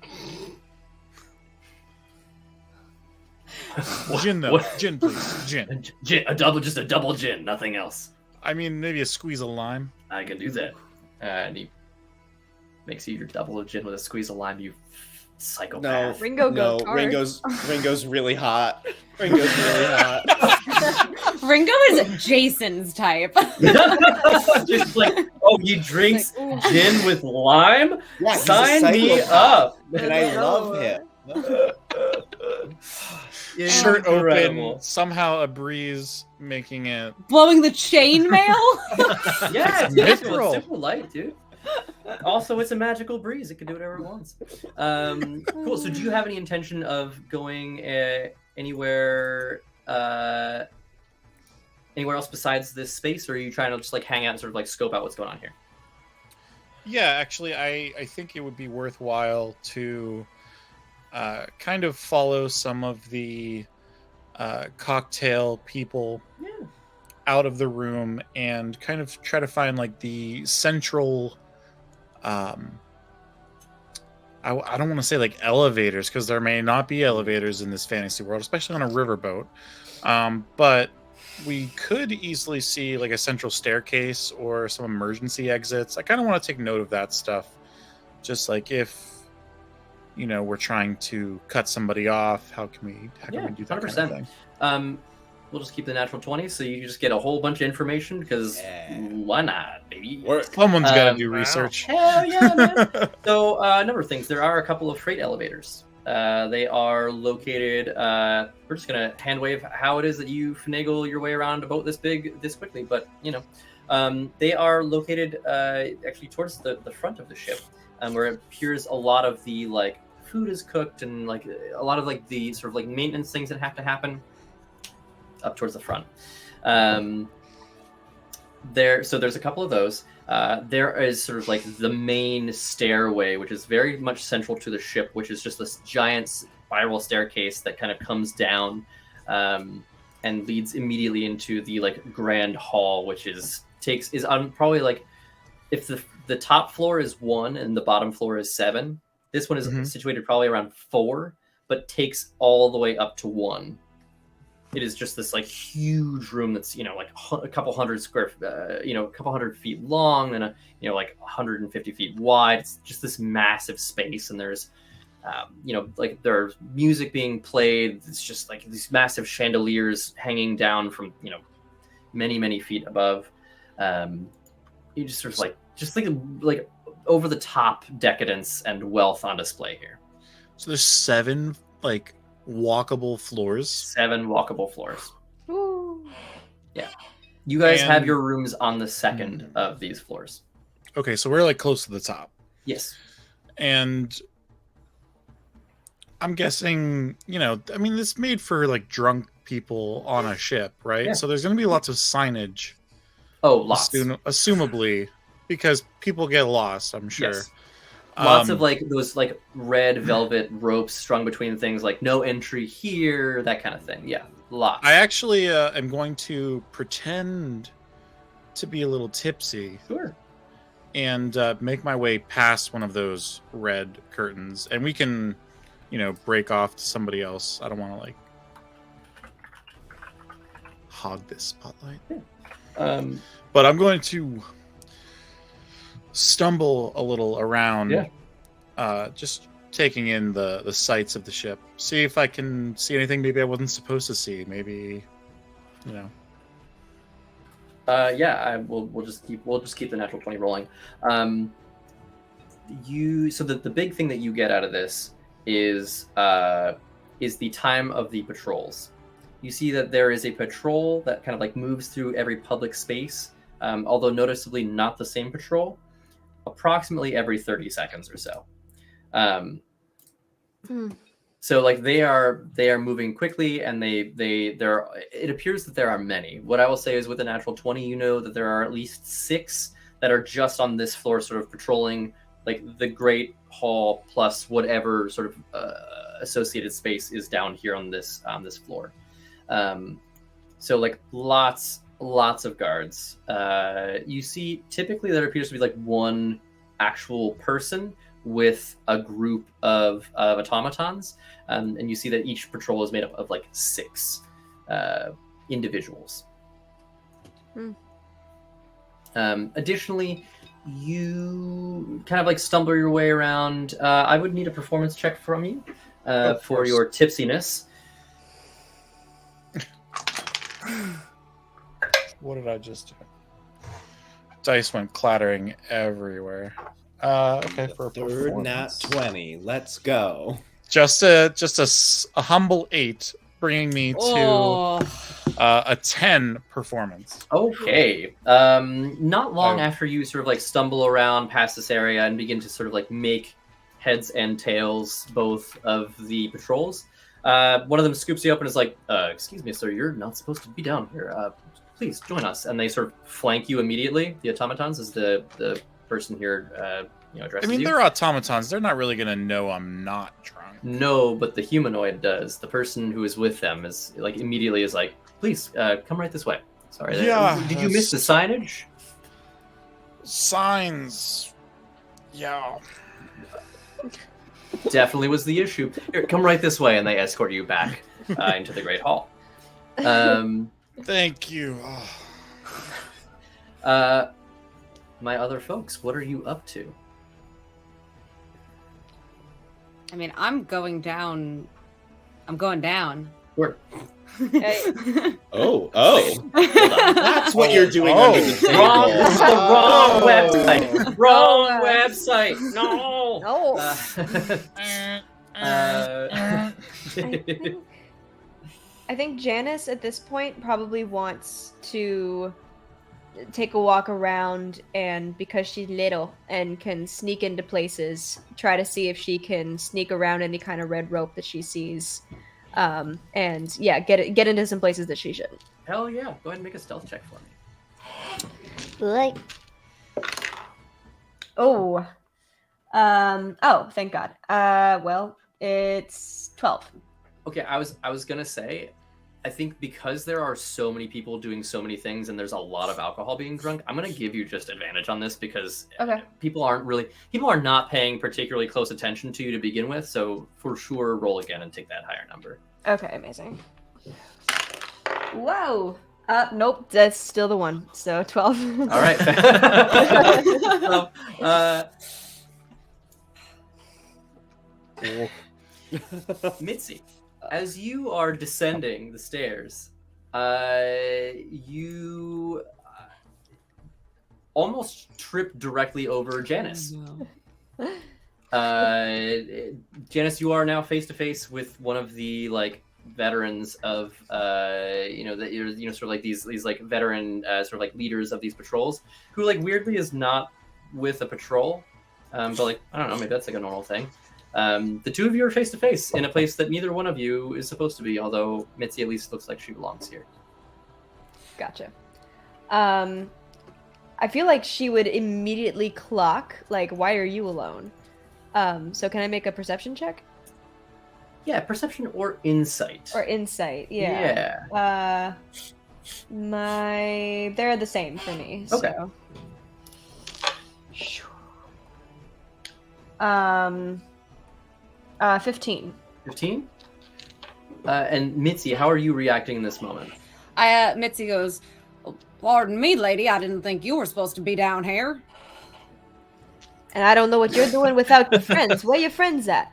Gin though. What? Gin, please. Gin. Gin, just a double gin, nothing else. I mean, maybe a squeeze of lime. I can do that. And he makes you your double of gin with a squeeze of lime. You No, psychopath. Ringo no, goes hard. Ringo's really hot. Ringo's really hot. Ringo is Jason's type. Just like, oh, he drinks Like, ooh. gin with lime? Yeah, he's a Sign me psychopath, up. and I love him. Shirt Incredible. open. Somehow a breeze making it. Blowing the chainmail. Yeah, it's Mithril. simple, simple light, dude. Also, it's a magical breeze. It can do whatever it wants. Cool. So, do you have any intention of going anywhere else besides this space, or are you trying to just like hang out and sort of like scope out what's going on here? Yeah, actually, I think it would be worthwhile to kind of follow some of the cocktail people Yeah. out of the room and kind of try to find like the central I don't want to say like elevators, because there may not be elevators in this fantasy world, especially on a riverboat, but we could easily see like a central staircase or some emergency exits. I kind of want to take note of that stuff, just like if we're trying to cut somebody off, how can we do that 100%. kind of thing? We'll just keep the natural 20, so you just get a whole bunch of information, because Yeah. why not, baby? Someone's got to do wow. research. Hell yeah, man. So, a number of things. There are a couple of freight elevators. They are located. We're just gonna hand wave how it is that you finagle your way around a boat this big, this quickly. But they are located actually towards the front of the ship, where it appears a lot of the like food is cooked and like a lot of like the sort of like maintenance things that have to happen up towards the front. So there's a couple of those. There is sort of like the main stairway, which is very much central to the ship, which is just this giant spiral staircase that kind of comes down and leads immediately into the like grand hall, which is on probably like, if the top floor is 1 and the bottom floor is 7, this one is situated probably around 4, but takes all the way up to 1. It is just this like huge room that's like a couple hundred a couple hundred feet long and like 150 feet wide. It's just this massive space, and there's like there's music being played. It's just like these massive chandeliers hanging down from many feet above. You just sort of like over the top decadence and wealth on display here. So there's 7 like walkable floors. 7 walkable floors. Ooh. Yeah. You guys have And- your rooms on the second of these floors. Okay, so we're like close to the top. Yes. And I'm guessing, I mean, this made for like drunk people on a ship, right? Yeah. So there's going to be lots of signage, Oh, lots. assumably, because people get lost, I'm sure. Yes. Lots Um, of like those like red velvet ropes strung between things, like no entry here, that kind of thing. Yeah, lots. I actually am going to pretend to be a little tipsy Sure. and make my way past one of those red curtains, and we can, break off to somebody else. I don't want to like hog this spotlight, but I'm going to stumble a little around, just taking in the sights of the ship, see if I can see anything maybe I wasn't supposed to see. Maybe We'll just keep the natural 20 rolling. So the big thing that you get out of this is the time of the patrols. You see that there is a patrol that kind of like moves through every public space, although noticeably not the same patrol, approximately every 30 seconds or so. So like they are moving quickly, and it appears that there are many. What I will say is with a natural 20, you know that there are at least 6 that are just on this floor, sort of patrolling like the Great Hall plus whatever sort of associated space is down here on this floor. So like lots of guards. You see typically there appears to be like one actual person with a group of automatons, and you see that each patrol is made up of like 6 individuals. Additionally, you kind of like stumble your way around. I would need a performance check from you for your tipsiness. What did I just do? Dice went clattering everywhere. Okay, for a Third nat performance. 20. Let's go. Just a humble 8, bringing me to a 10 performance. Okay. Not long Oh. after you sort of like stumble around past this area and begin to sort of like make heads and tails both of the patrols, one of them scoops you up and is like, excuse me, sir, you're not supposed to be down here. Please join us. And they sort of flank you immediately. The automatons is the person here addresses I mean, you. they're automatons. They're not really going to know I'm not drunk. No, but the humanoid does. The person who is with them is like immediately is like, please come right this way. Sorry. Yeah, Did you miss the signage? Signs. Yeah. Definitely was the issue. Here, come right this way, and they escort you back into the Great Hall. Thank you. Oh. My other folks, what are you up to? I mean, I'm going down. I'm going down. Where? Oh. That's what you're doing under the table. Wrong Oh. website. Wrong website. No. No. I think Janice at this point probably wants to take a walk around, and because she's little and can sneak into places, try to see if she can sneak around any kind of red rope that she sees, and yeah, get into some places that she shouldn't. Hell yeah! Go ahead and make a stealth check for me. Like, oh, thank God. Well, it's 12. Okay, I was gonna say, I think because there are so many people doing so many things and there's a lot of alcohol being drunk, I'm gonna give you just advantage on this because Okay. people are not paying particularly close attention to you to begin with. So for sure, roll again and take that higher number. Okay, amazing. Whoa. Nope, that's still the one. So 12. All right. So, Mitzi, as you are descending the stairs, you almost trip directly over Janice. Janice, you are now face to face with one of the veterans of sort of like these like veteran sort of like leaders of these patrols, who weirdly is not with a patrol, but I don't know, maybe that's a normal thing. The two of you are face to face in a place that neither one of you is supposed to be, although Mitzi at least looks like she belongs here. Gotcha. I feel like she would immediately clock, why are you alone? So can I make a perception check? Yeah, perception or insight. Or insight, yeah. Yeah. They're the same for me. Okay. So. 15. 15? And Mitzi, how are you reacting in this moment? Mitzi goes, pardon me, lady, I didn't think you were supposed to be down here. And I don't know what you're doing without your friends. Where your friends at?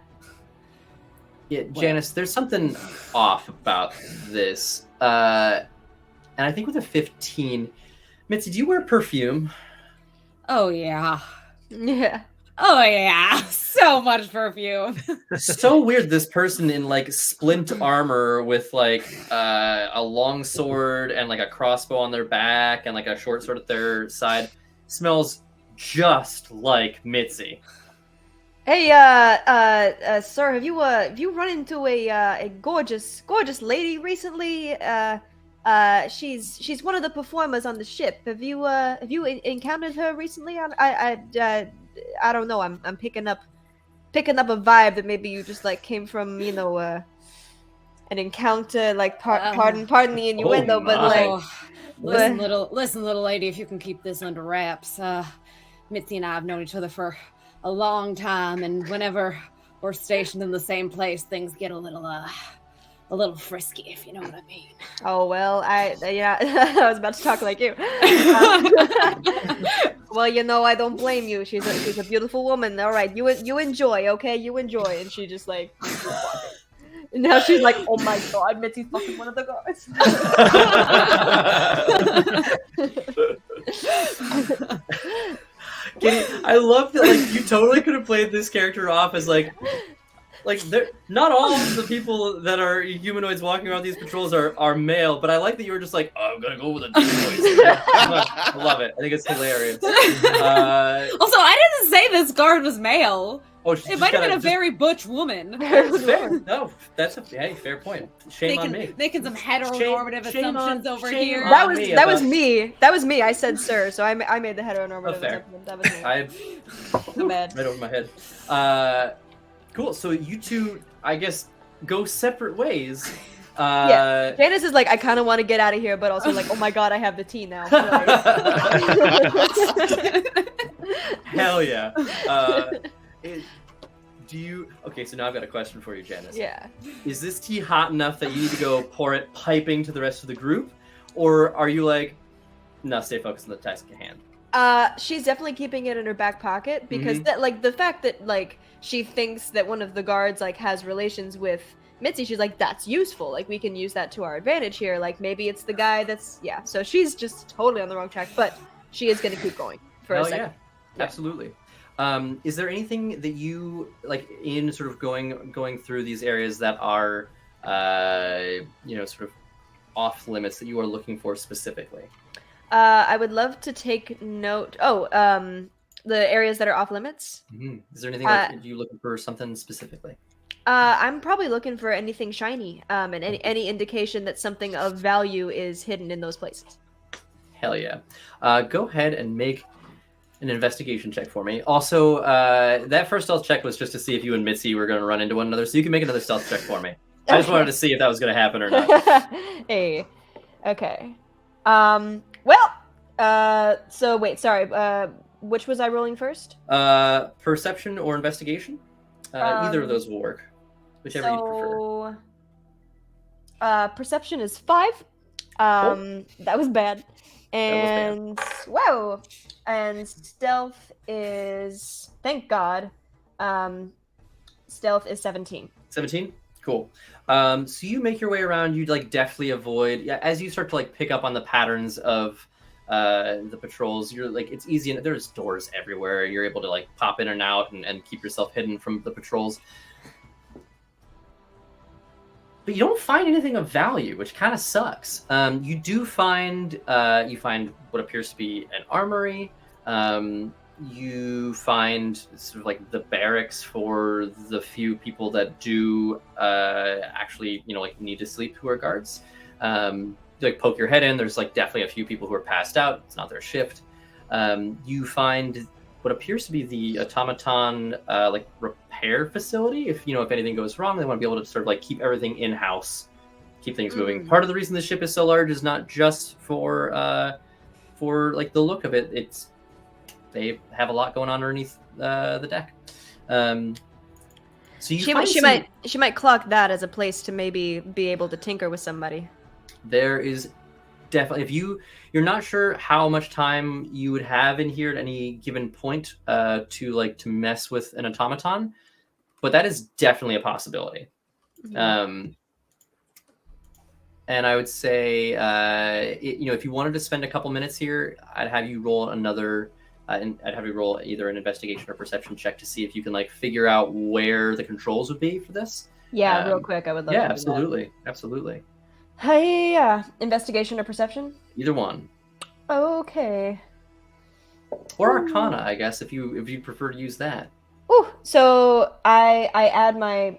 Yeah, Janice, there's something off about this. And I think with a 15, Mitzi, do you wear perfume? Oh yeah. Yeah. Oh yeah. So much perfume. So weird. This person in like splint armor with like a long sword and like a crossbow on their back and like a short sword at their side smells just like Mitzi. Hey, sir, have you run into a gorgeous lady recently? She's one of the performers on the ship. Have you encountered her recently? I don't know. I'm picking up a vibe that maybe you just like came from, an encounter. Like, pardon the innuendo, but my. like, Oh, listen, little lady, if you can keep this under wraps. Mitzi and I have known each other for a long time, and whenever we're stationed in the same place, things get a little frisky, if you know what I mean. oh well, I was about to talk like you. Well, I don't blame you. She's a beautiful woman. All right, you enjoy, okay? You enjoy. And she just like, and now she's like, oh my god, Mitzi's fucking one of the guards. I love that. Like, you totally could have played this character off as like not all of the people that are humanoids walking around these patrols are male, but I like that you were just like, oh, I'm gonna go with a deep voice. I love it. I think it's hilarious. Also, I didn't say this guard was male. Oh, It might have been a very butch woman. fair. No, that's a fair point. Shame on me. Making some heteronormative Shame assumptions on- over shame here. on- That was me that was about- me. That was me. I said sir, so I made the heteronormative. Oh, fair. assessment. That was me. I My bad. right over my head. Cool. So you two, I guess, go separate ways. Yeah. Janice is like, I kind of want to get out of here, but also like, oh my god, I have the tea now. Hell yeah. Do you? Okay, so now I've got a question for you, Janice. Yeah. Is this tea hot enough that you need to go pour it piping to the rest of the group, or are you like, no, stay focused on the task at hand? She's definitely keeping it in her back pocket because that, like, the fact that like she thinks that one of the guards like has relations with Mitzi, she's like, that's useful. Like, we can use that to our advantage here. Like, maybe it's the guy that's So she's just totally on the wrong track, but she is going to keep going for a second. Yeah, absolutely. Is there anything that you like in sort of going through these areas that are, sort of off limits that you are looking for specifically? I would love to take note. The areas that are off limits. Mm-hmm. Is there anything like, are you looking for something specifically? I'm probably looking for anything shiny, and any indication that something of value is hidden in those places. Hell yeah. Go ahead and make an investigation check for me. Also, that first stealth check was just to see if you and Mitzi were going to run into one another, so you can make another stealth check for me. I just wanted to see if that was going to happen or not. Hey. Okay. So wait, sorry. Which was I rolling first? Perception or investigation? Either of those will work. Whichever you prefer. Perception is 5. That was bad. And whoa. And stealth is, thank God, stealth is 17. 17? Cool. So you make your way around, you like deftly avoid, as you start to like pick up on the patterns of the patrols, you're like, it's easy, and there's doors everywhere, you're able to like pop in and out and keep yourself hidden from the patrols. But you don't find anything of value, which kind of sucks. You do find what appears to be an armory. You find sort of like the barracks for the few people that do actually, like need to sleep, who are guards. You like poke your head in. There's like definitely a few people who are passed out. It's not their shift. You find what appears to be the automaton like repair facility. If anything goes wrong, they want to be able to sort of like keep everything in house, keep things moving. Part of the reason the ship is so large is not just for like the look of it. It's they have a lot going on underneath the deck. So she might clock that as a place to maybe be able to tinker with somebody. There is definitely, if you're not sure how much time you would have in here at any given point to mess with an automaton, but that is definitely a possibility. Mm-hmm. And I would say, if you wanted to spend a couple minutes here, I'd have you roll I'd have you roll either an investigation or perception check to see if you can like figure out where the controls would be for this. Yeah, real quick, I would love Yeah, to do absolutely. that. Hey, investigation or perception? Either one, Okay. or Arcana, I guess, if you prefer to use that. Ooh, so I add my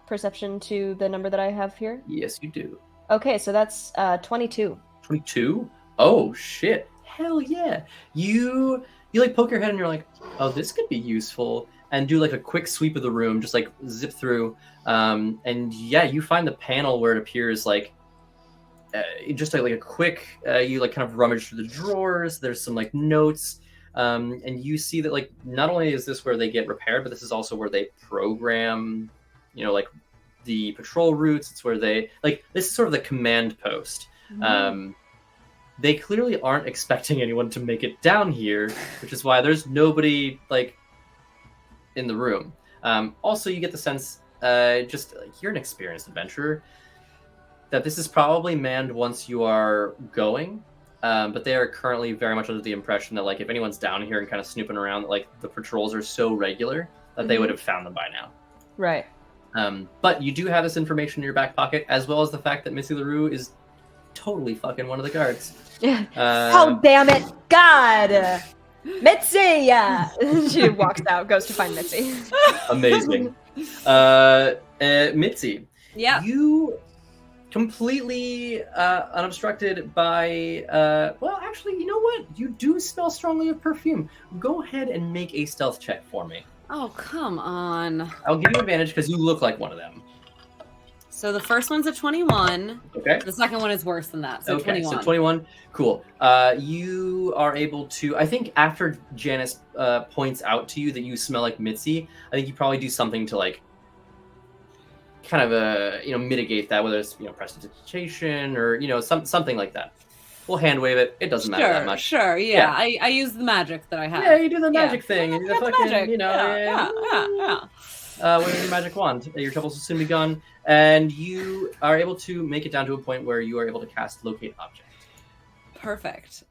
perception to the number that I have here. Yes, you do. Okay, so that's 22. 22? Oh shit! Hell yeah! You like poke your head and you're like, oh, this could be useful, and do like a quick sweep of the room, just like zip through, and yeah, you find the panel where it appears like. Just like a quick, you like kind of rummage through the drawers. There's some like notes, and you see that like not only is this where they get repaired, but this is also where they program, like the patrol routes. It's where they this is sort of the command post. They clearly aren't expecting anyone to make it down here, which is why there's nobody like in the room. Also, you get the sense, just like you're an experienced adventurer, that this is probably manned once you are going, but they are currently very much under the impression that like if anyone's down here and kind of snooping around, like the patrols are so regular that they would have found them by now. Right. But you do have this information in your back pocket, as well as the fact that Missy LaRue is totally fucking one of the guards. Oh, damn it. God. Mitzi! Yeah. She walks out, goes to find Mitzi. Amazing. Mitzi. Yeah. You completely unobstructed by well, actually, you know what? You do smell strongly of perfume. Go ahead and make a stealth check for me. Oh, come on. I'll give you advantage because you look like one of them. So the first one's a 21. Okay. The second one is worse than that. So Okay, 21. so 21. Cool. You are able to, I think after Janice points out to you that you smell like Mitzi, I think you probably do something to like kind of mitigate that, whether it's prestidigitation or something like that. We'll hand wave it. It doesn't matter that much. Sure, yeah. I use the magic that I have. Yeah, you do the magic thing. And you do the fucking, magic. Yeah. With your magic wand, your troubles will soon be gone, and you are able to make it down to a point where you are able to cast Locate Object. Perfect.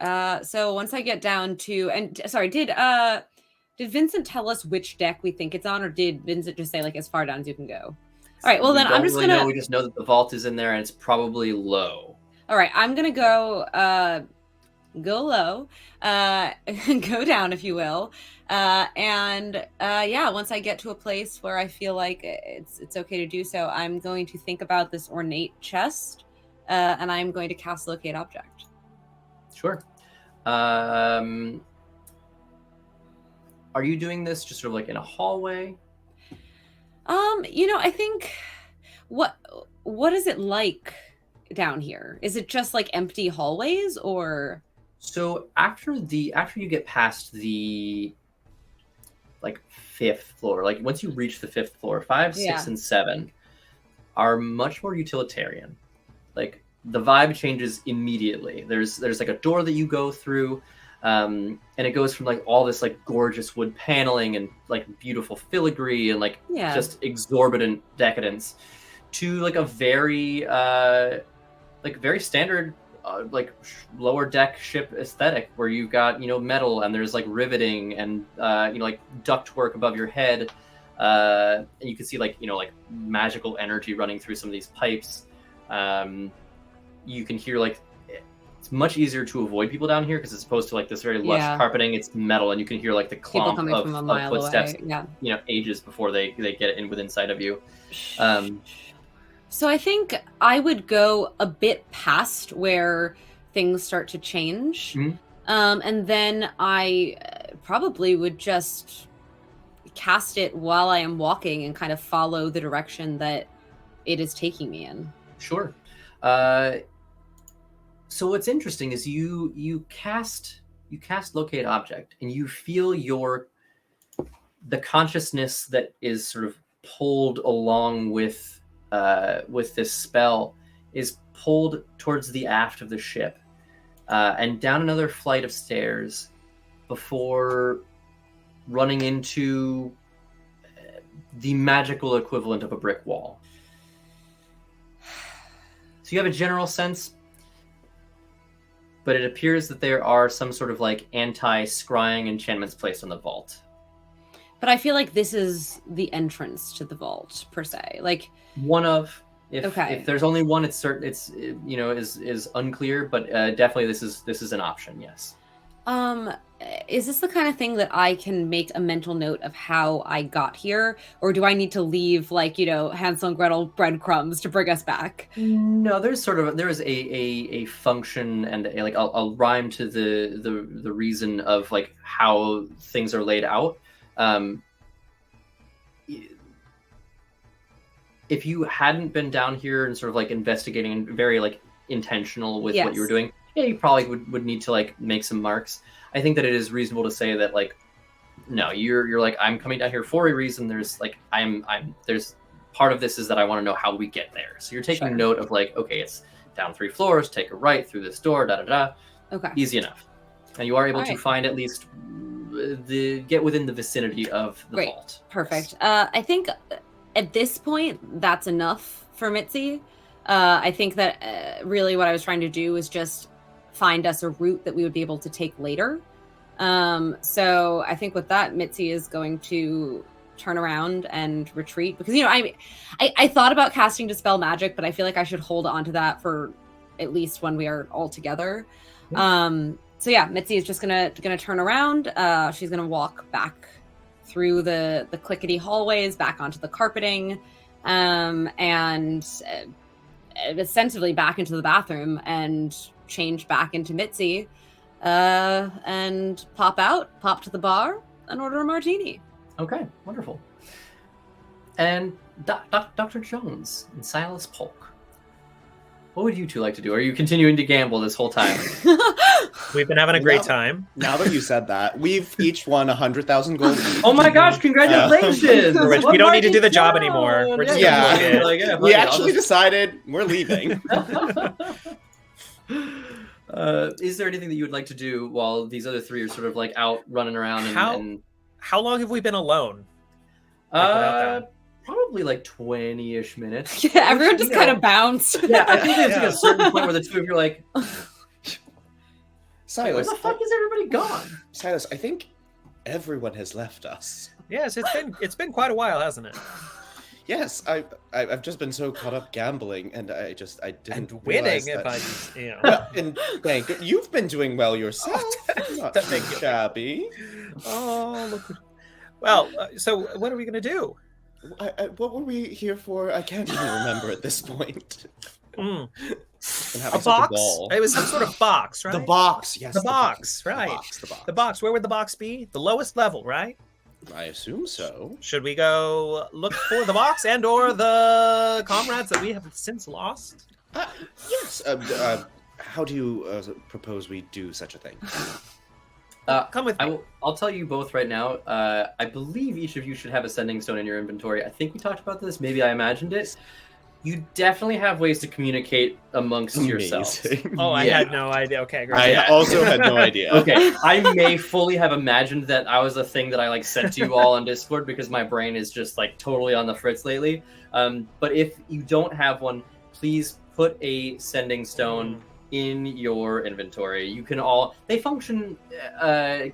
So once I get down to, and sorry, did Vincent tell us which deck we think it's on, or did Vincent just say like as far down as you can go? All right. Well, then I'm just really gonna. know. We just know that the vault is in there, and it's probably low. All right. I'm gonna go low, go down, if you will, once I get to a place where I feel like it's okay to do so, I'm going to think about this ornate chest, and I'm going to cast Locate Object. Sure. Are you doing this just sort of like in a hallway? I think what is it like down here? Is it just like empty hallways, or? So after you get past the like 5th floor, like once you reach the 5th floor, 5, 6, and 7 are much more utilitarian. Like the vibe changes immediately. There's like a door that you go through, and it goes from like all this like gorgeous wood paneling and like beautiful filigree and like just exorbitant decadence to like a very very standard lower deck ship aesthetic where you've got metal and there's like riveting and like ductwork above your head, and you can see like magical energy running through some of these pipes. You can hear like it's much easier to avoid people down here because as opposed to like this very lush carpeting, it's metal and you can hear like the clomp of footsteps ages before they get in within sight of you. So I think I would go a bit past where things start to change. Mm-hmm. And then I probably would just cast it while I am walking and kind of follow the direction that it is taking me in. Sure. So what's interesting is you cast Locate Object and you feel the consciousness that is sort of pulled along with this spell is pulled towards the aft of the ship and down another flight of stairs before running into the magical equivalent of a brick wall. So you have a general sense, but it appears that there are some sort of like anti-scrying enchantments placed on the vault. But I feel like this is the entrance to the vault per se. Like One of, if Okay. if there's only one, it's certain. It's is unclear, but definitely this is an option. Yes. Is this the kind of thing that I can make a mental note of how I got here, or do I need to leave like Hansel and Gretel breadcrumbs to bring us back? No, there is a function and a rhyme to the reason of like how things are laid out. If you hadn't been down here and sort of like investigating and very like intentional with what you were Yes. doing, yeah, you probably would need to like make some marks. I think that it is reasonable to say that like, no, you're like, I'm coming down here for a reason. There's like there's part of this is that I want to know how we get there. So you're taking Sure. note of like, okay, it's down 3 floors, take a right through this door, da da da. Okay. Easy enough. And you are able to Alright. find at least get within the vicinity of the Great. vault. Perfect. I think at this point that's enough for Mitzi. I think that really what I was trying to do was just find us a route that we would be able to take later. So I think with that, Mitzi is going to turn around and retreat because I thought about casting Dispel Magic, but I feel like I should hold on to that for at least when we are all together. So yeah, Mitzi is just gonna turn around. She's gonna walk back through the clickety hallways back onto the carpeting, and ostensibly back into the bathroom and change back into Mitzi, and pop to the bar and order a martini. Okay, wonderful. And Dr. Jones and Silas Polk, what would you two like to do? Are you continuing to gamble this whole time? We've been having a great Well, time. Now that you said that, we've each won 100,000 gold. Oh my gosh, congratulations! Rich, we don't need to do the job anymore. We're just gonna Yeah. like, yeah, We fuck it, I'll actually just- decided we're leaving. Is there anything that you would like to do while these other three are sort of like out running around? How long have we been alone? Like, without them? Probably like 20-ish minutes. Yeah, everyone just kind of bounced. Yeah, I think there's like Yeah. a certain point where the two of you are like, where Silas, the fuck is everybody gone? Silas, I think everyone has left us. Yes, it's been quite a while, hasn't it? Yes, I've just been so caught up gambling, and I didn't And winning, realize if that- I just, Well, and thank you. You've been doing well yourself. Not Thank too you. shabby. Oh, look. Well, so what are we gonna do? What were we here for? I can't even remember at this point. Mm. Been having A such box? ball. It was some sort of box, right? The box, yes. The box, The right. box, the box. The box. Where would the box be? The lowest level, right? I assume so. Should we go look for the box and/or the comrades that we have since lost? Yes. How do you propose we do such a thing? Come with me. I'll tell you both right now. I believe each of you should have a sending stone in your inventory. I think we talked about this. Maybe I imagined it. You definitely have ways to communicate amongst yourselves. Amazing. Oh, I Yeah. had no idea. Okay, great. I Yeah. also had no idea. Okay, I may fully have imagined that I was a thing that I like sent to you all on Discord because my brain is just like totally on the fritz lately. But if you don't have one, please put a sending stone in your inventory. You can they function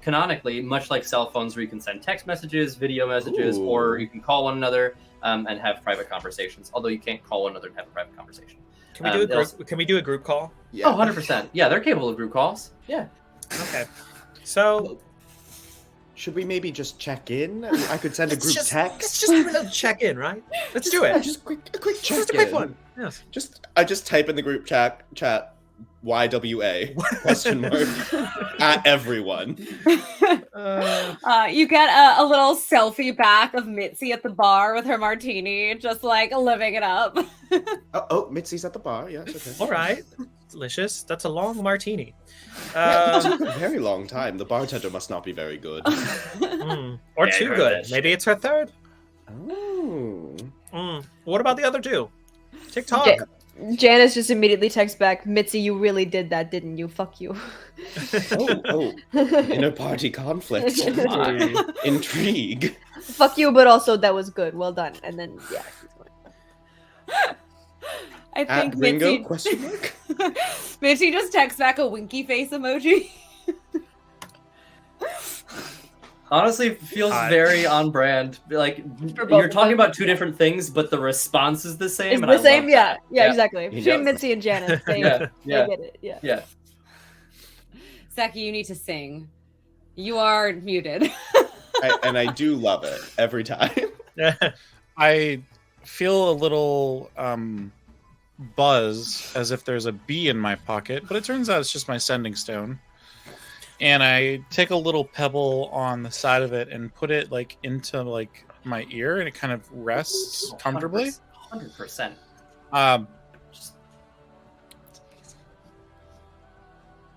canonically much like cell phones, where you can send text messages, video messages, Ooh. or you can call one another and have private conversations. Although you can't call one another and have a private conversation. Can we do a it'll- group? Can we do a group call? Yeah. Oh, 100%. Yeah, they're capable of group calls. Yeah. Okay. So Should we maybe just check in? I could send a let's group just text. check in, right? Let's do Yeah, it. just a quick check. Just a quick one. Yes. I just type in the group chat YWA question mark at everyone. You get a little selfie back of Mitzi at the bar with her martini, just like living it up. Oh, Mitzi's at the bar. Yes. Okay. All right. Delicious. That's a long martini. Yeah, it took a very long time. The bartender must not be very good. Or Yeah, too you heard good. that Maybe it's her third. Oh. What about the other two? TikTok. Janice just immediately texts back, Mitzi, you really did that, didn't you? Fuck you. Oh, inner party conflict. Intrigue. Fuck you, but also that was good. Well done. And then, yeah. I think Ringo? Mitzi. Question mark. Mitzi just texts back a winky face emoji. Honestly, it feels Hot. very on brand. Like For both you're of talking them. about two different things, but the response is the same. It's and the I same, love yeah, that. yeah, exactly. He Between knows. Mitzi and Janice, they, Yeah, they yeah, get it. Yeah. yeah. Saki, you need to sing. You are muted. And I do love it every time. I feel a little buzz as if there's a bee in my pocket, but it turns out it's just my sending stone. And I take a little pebble on the side of it and put it like into like my ear, and it kind of rests comfortably. 100%.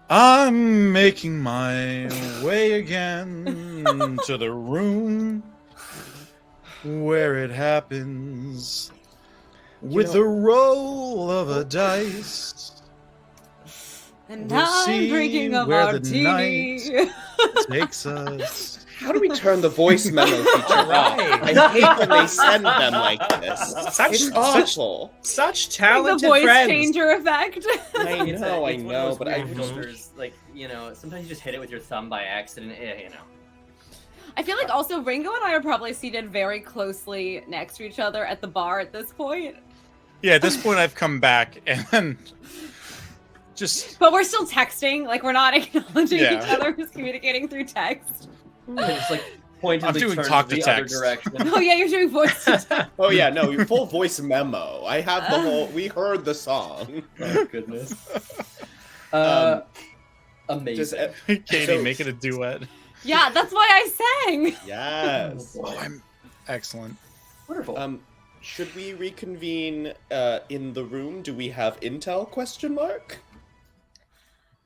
I'm making my way again to the room where it happens with the roll of a dice. And We'll I'm see drinking a where the martini. Takes us. How do we turn the voice memo feature off? Right. I hate when they send them like this. Such- It's such- awful. Such the talented voice friends. changer effect. I It's know, I it's one of know, those but I weird just filters, like, sometimes you just hit it with your thumb by accident. I feel like also Ringo and I are probably seated very closely next to each other at the bar at this point. Yeah, at this point I've come back and just But we're still texting, like we're not acknowledging Yeah. each other who's communicating through text. Just like pointedly I'm doing turn talk to to the other text. direction. Oh yeah, you're doing voice to text. Oh yeah, no, your full voice memo. I have the whole. We heard the song. Oh goodness. Amazing. Just Katie So- making a duet. Yeah, that's why I sang. yes. Oh, I'm excellent. Wonderful. Should we reconvene in the room? Do we have intel? Question mark.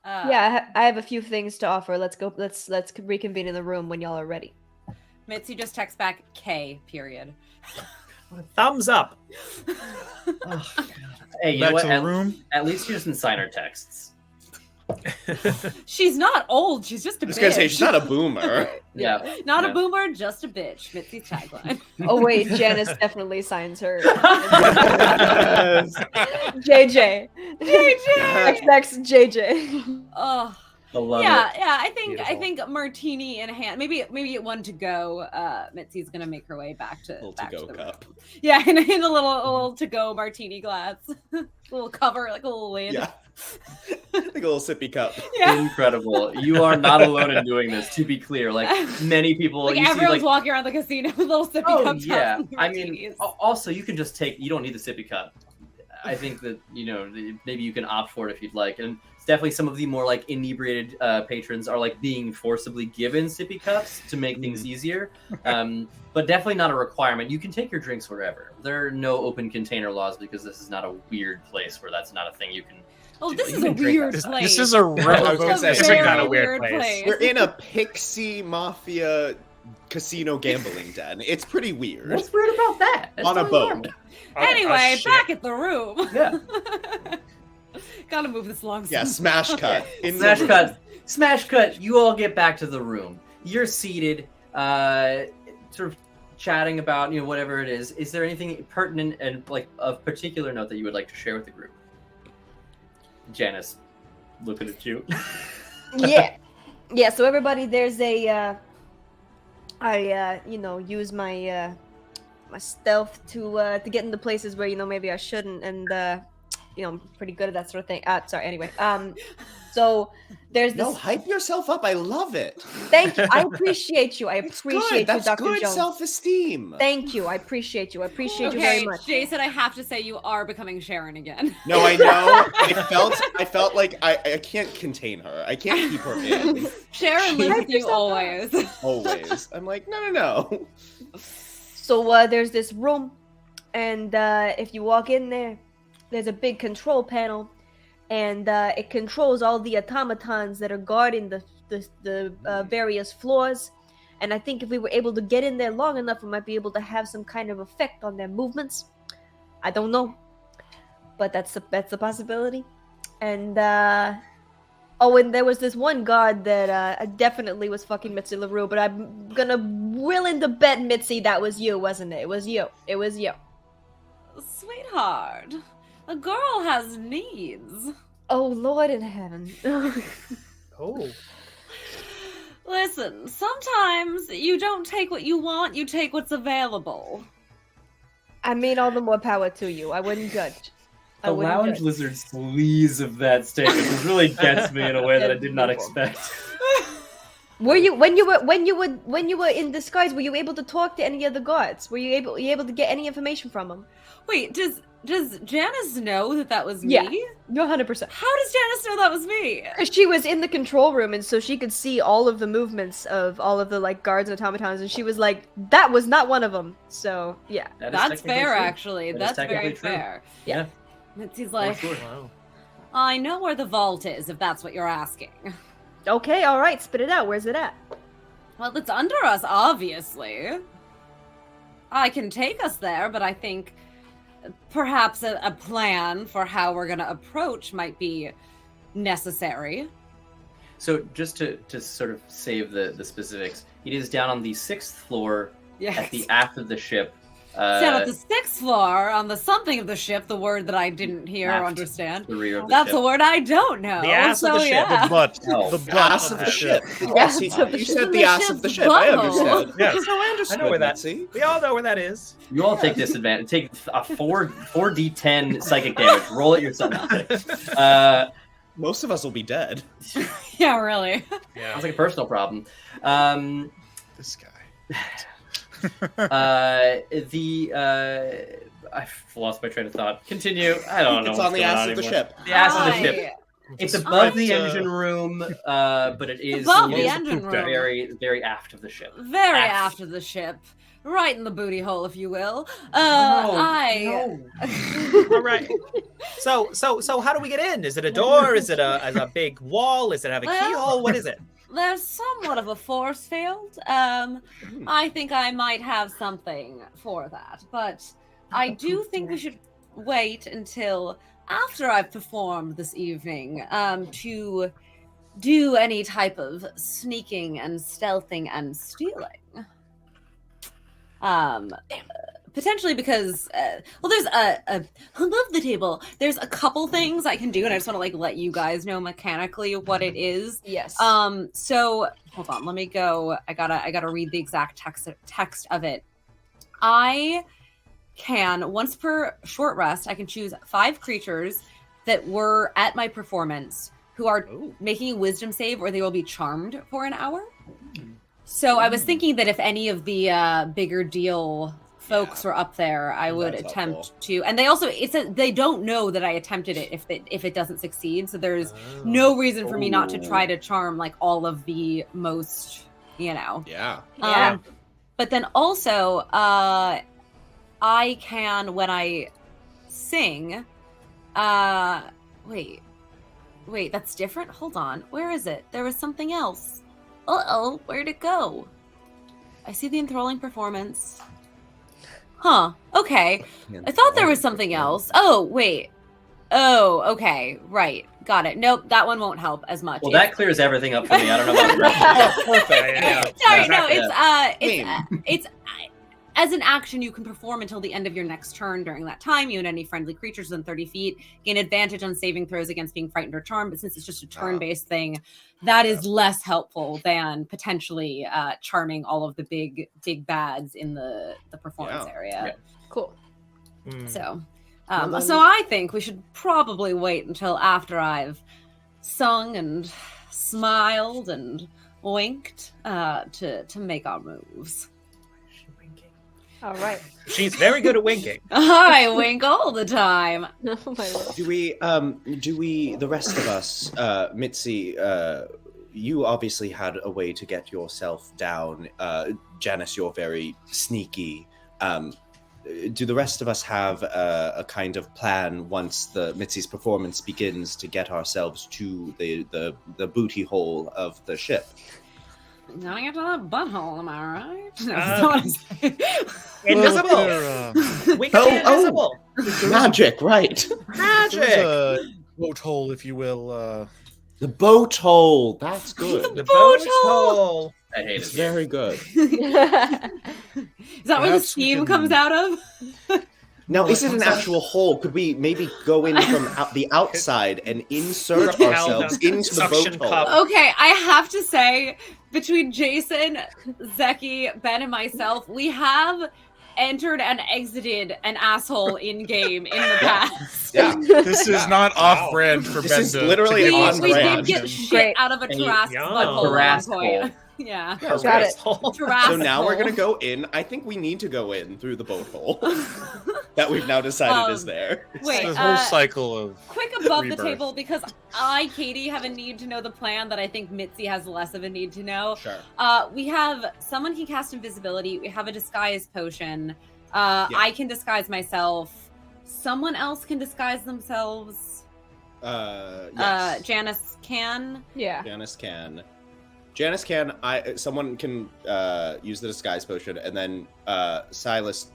Yeah, I have a few things to offer. Let's go. Let's reconvene in the room when y'all are ready. Mitzi just texts back K, period. Thumbs up. Hey, you Back know what? to the room. At least she doesn't sign her texts. She's not old, she's just a I was bitch. gonna say she's not a boomer. Yeah. Not Yeah. a boomer, just a bitch. Mitzi's tagline. Oh wait, Janice definitely signs her. Yes. JJ. JJ. XX JJ. Oh. I love Yeah, it. yeah. I Beautiful. think martini in hand. Maybe one to go. Mitzi's gonna make her way back to Little back to-go the cup. room. Yeah, in a little to go martini glass, little cover, like a little lid. Yeah. Like a little sippy cup. Yeah. Incredible. You are not alone in doing this, to be clear. Like many people Like you see, everyone's like, walking around the casino with little sippy oh cups. yeah. out and I mean, martinis. also you can just take. You don't need the sippy cup. I think that maybe you can opt for it if you'd like, and it's definitely some of the more like inebriated patrons are like being forcibly given sippy cups to make things easier. But definitely not a requirement. You can take your drinks wherever. There are no open container laws because this is not a weird place where that's not a thing you can. Oh, this you is a can drink weird outside. place. This is a was real. gonna say, It's very not a weird place. We're in a pixie mafia casino gambling den. It's pretty weird. What's weird about that? That's On a totally boat. normal. Anyway, shit. back at the room. Yeah. Gotta move this along. Yeah, some- smash cut. In the Smash room. cut. Smash cut. You all get back to the room. You're seated, sort of chatting about whatever it is. Is there anything pertinent and like of particular note that you would like to share with the group? Janice, looking at you. Yeah. So everybody, there's a. I use my my stealth to get into places where maybe I shouldn't, and I'm pretty good at that sort of thing. Sorry. Anyway, so there's this. No, hype yourself up. I love it. Thank you. I appreciate you. I It's appreciate good. you, That's Dr. good Jones. self-esteem. Thank you. I appreciate you. I appreciate you Okay, very much. Jay said I have to say you are becoming Sharon again. No, I know. I felt like I can't contain her. I can't keep her in. Sharon lives with you always. Always. I'm like, no. So there's this room, and if you walk in there, there's a big control panel, and it controls all the automatons that are guarding the various floors. And I think if we were able to get in there long enough, we might be able to have some kind of effect on their movements. I don't know, but that's a possibility. And and there was this one guard that definitely was fucking Mitzi LaRue, but I'm willing to bet, Mitzi, that was you, wasn't it? It was you. Sweetheart, A girl has needs. Oh, Lord in heaven. Oh. Listen, sometimes you don't take what you want, you take what's available. I mean, all the more power to you. I wouldn't judge. I The wouldn't lounge judge. lizard sleaze of that statement just really gets me in a way that I did not expect. Were you when you were in disguise? Were you able to talk to any of the guards? Were you able to get any information from them? Wait, does Janice know that was me? Yeah. You're 100%. How does Janice know that was me? Because she was in the control room, and so she could see all of the movements of all of the like guards and automatons, and she was like, "That was not one of them." So yeah, That is That's technically fair, true. actually. That is That's very technically true. fair. Yeah. Mitzi's like, sure. Wow. I know where the vault is, if that's what you're asking. okay, all right, spit it out. Where's it at? Well, it's under us, obviously. I can take us there, but I think perhaps a plan for how we're going to approach might be necessary. So just to sort of save the specifics, it is down on the 6th floor Yes. at the aft of the ship. Down at the 6th floor, on the something of the ship, the word that I didn't hear or Aft. understand. the rear of the That's ship. a word I don't know. The ass of so the ship. yeah. The butt. No. The The butt ass of the ship. The Yes, ass he- of the you ship. said The the ass ship's of the ship. I butthole. understand. Yes. So I understood. I know where that. Mitzi. We all know where that is. You all take disadvantage. Take a 4d10 psychic damage. Roll it yourself. Most of us will be dead. Yeah, really. Yeah. Sounds like a personal problem. This guy. I've lost my train of thought. Continue. I don't know. It's what's on the going ass of the anymore. ship. The ass of the Hi. ship. It's above Alright, the engine room, but it is Above it the is engine room. very, very aft of the ship. Very Aft. aft of the ship. Right in the booty hole, if you will. No. All right. So how do we get in? Is it a door? Is it a big wall? Does it have a Well- keyhole? What is it? There's somewhat of a force field. I think I might have something for that, but I do think we should wait until after I've performed this evening to do any type of sneaking and stealthing and stealing. Potentially because, there's above the table, there's a couple things I can do, and I just want to like let you guys know mechanically what it is. Yes. So hold on, let me go. I gotta read the exact text of it. I can, once per short rest, I can choose 5 creatures that were at my performance who are Ooh. making a wisdom save, or they will be charmed for an hour. So I was thinking that if any of the bigger deal folks were up there, I would That's attempt helpful. to. And they also, they don't know that I attempted it if it doesn't succeed. So there's no reason for me not to try to charm like all of the most, Yeah. Yeah. But then also, I can, when I sing, wait, that's different? Hold on. Where is it? There was something else. Uh-oh, where'd it go? I see the enthralling performance. Huh, okay. I thought there was something else. Oh, wait. Oh, okay, right. Got it. Nope, that one won't help as much. Well, It's- that clears everything up for me. I don't know about the rest. Oh, perfect. Yeah. Sorry, Exactly. no, it's as an action you can perform until the end of your next turn. During that time, you and any friendly creatures within 30 feet gain advantage on saving throws against being frightened or charmed. But since it's just a turn-based thing, that is less helpful than potentially charming all of the big bads in the performance Yeah. area. Yeah. Cool. Hmm. So, Well, then- so I think we should probably wait until after I've sung and smiled and winked to make our moves. All right. She's very good at winking. I wink all the time. Oh my lord. Do we, the rest of us, Mitzi, you obviously had a way to get yourself down. Janice, you're very sneaky. Do the rest of us have a kind of plan once the Mitzi's performance begins to get ourselves to the booty hole of the ship? Gotta get to that butthole, am I right? No, Uh, that's not what I'm saying. Invisible. There, We can be Oh, invisible. Magic, right? there's Magic. a boat hole, if you will. The boat hole. That's good. The boat boat hole. hole. I hate It's it. very good. Is that where the Perhaps we steam can- comes out of? Now, Well, is it an actual hole? Could we maybe go in from the outside and insert Propel ourselves the into the suction boat cup. hole? Okay, I have to say, between Jason, Zeki, Ben, and myself, we have entered and exited an asshole in game in the past. Yeah. This is not Wow. off-brand for This Ben is to literally get We, on we brand. did get shit Great. out of a And you- Tarrasque Yeah. butthole at one Tarrasque point. hole. Yeah. Got it. Tarrasque So now we're hole. gonna go in. I think we need to go in through the boat hole that we've now decided is there. Wait, This whole cycle of quick above the rebirth. table, because I, Katie, have a need to know the plan that I think Mitzi has less of a need to know. Sure. We have someone can cast invisibility. We have a disguise potion. I can disguise myself. Someone else can disguise themselves. Yes. Janice can. Yeah. Janice can. Someone can use the disguise potion, and then Silas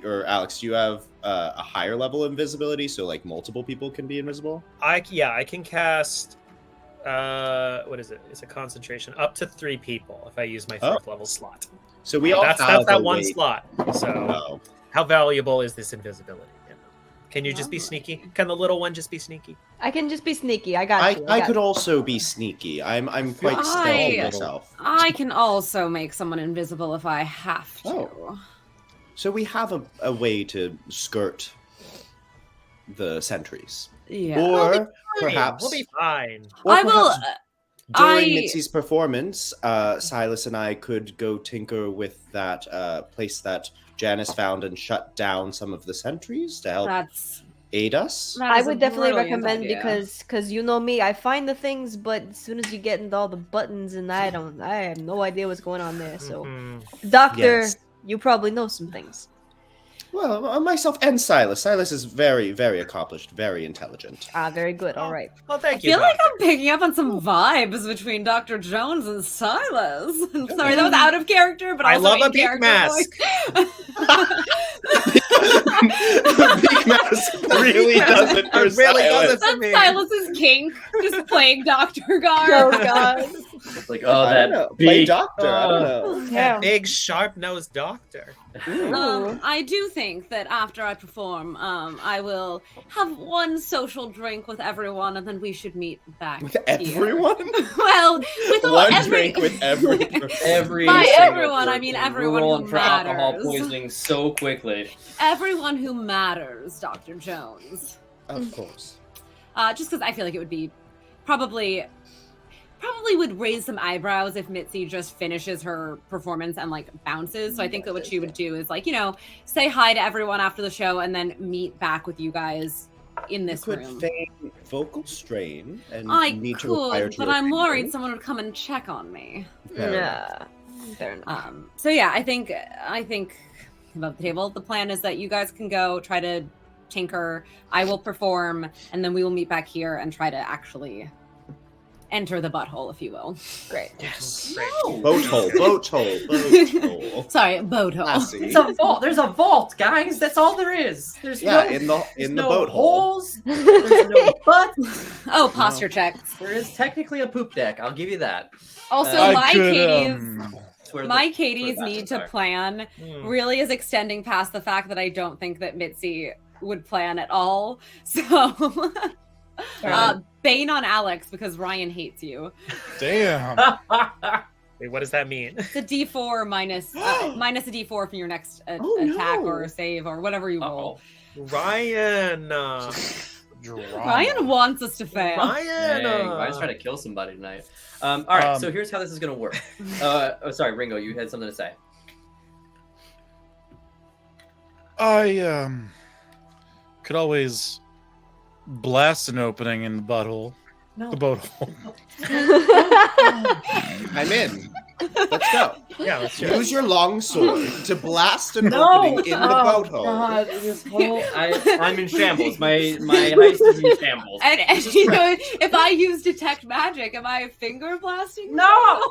or Alex, do you have a higher level invisibility, so like multiple people can be invisible? I can cast. What is it? It's a concentration up to 3 people if I use my 4th level slot. So we all That's have that a one way- slot. So Oh. how valuable is this invisibility? Can you just be sneaky? Can the little one just be sneaky? I can just be sneaky. I got you. I could also be sneaky. I'm quite stealthy myself. I can also make someone invisible if I have to. Oh. So we have a way to skirt the sentries. Yeah. Or perhaps We'll be fine. or I will. perhaps during I- Mitzi's performance, Silas and I could go tinker with that place that Janice found and shut down some of the sentries to help That's. aid us. that I is a would definitely brilliant recommend idea. because you know me, I find the things, but as soon as you get into all the buttons and I have no idea what's going on there. So, Mhm. Doctor, Yes. you probably know some things. Well, myself and Silas. Silas is very, very accomplished, very intelligent. Ah, very good. All right. Well, I thank you. feel like Doctor. I'm picking up on some vibes between Dr. Jones and Silas. I'm sorry, that was out of character, but I also love in a beak character mask. The big mask really does it for It really does Silas. it for me. That's Silas's kink, just playing Dr. Oh Gar. God. Like, oh, I don't that know. Play big doctor. I don't know. That Yeah. big sharp-nosed doctor. I do think that after I perform, I will have one social drink with everyone, and then we should meet back With here. everyone? Well, with all One every... drink with every. every By single everyone, I person. mean We're everyone rolling who for alcohol matters. poisoning so quickly. everyone who matters, Dr. Jones. Of course. Just because I feel like it would be probably would raise some eyebrows if Mitzi just finishes her performance and like bounces. So I think that what she would do is like, say hi to everyone after the show and then meet back with you guys in this You could room. feign vocal strain and I need to require could, to but I'm repeat worried it. someone would come and check on me. Fair enough. Yeah. Fair enough. So yeah, I think above the table, the plan is that you guys can go try to tinker. I will perform, and then we will meet back here and try to actually enter the butthole, if you will. Great. Yes. Great. Boat hole, boat hole, boat hole. Sorry, boat hole. Classy. It's a vault. There's a vault, guys. That's all there is. There's Yeah, no, in there's the no boat hole. holes. There's no butts. Oh, posture checks. There is technically a poop deck. I'll give you that. Also, I my Katie's It's where my the- Katie's where the need to bathrooms are. plan Hmm. really is extending past the fact that I don't think that Mitzi would plan at all. So Bane on Alex because Ryan hates you. Damn. Wait, what does that mean? It's a D4 minus minus a D4 from your next Oh, attack no. or save or whatever you roll. Ryan. Ryan wants us to fail. Ryan. Dang, Ryan's trying to kill somebody tonight. All right, so here's how this is gonna work. Sorry, Ringo, you had something to say. I could always blast an opening in the butthole. No. The boat hole. I'm in. Let's go. Yeah, let's do it. Use your long sword to blast an opening in the boat hole. God, this whole I'm in shambles. My heist is in shambles. And Jesus you know, Christ. if I use detect magic, am I finger blasting? No!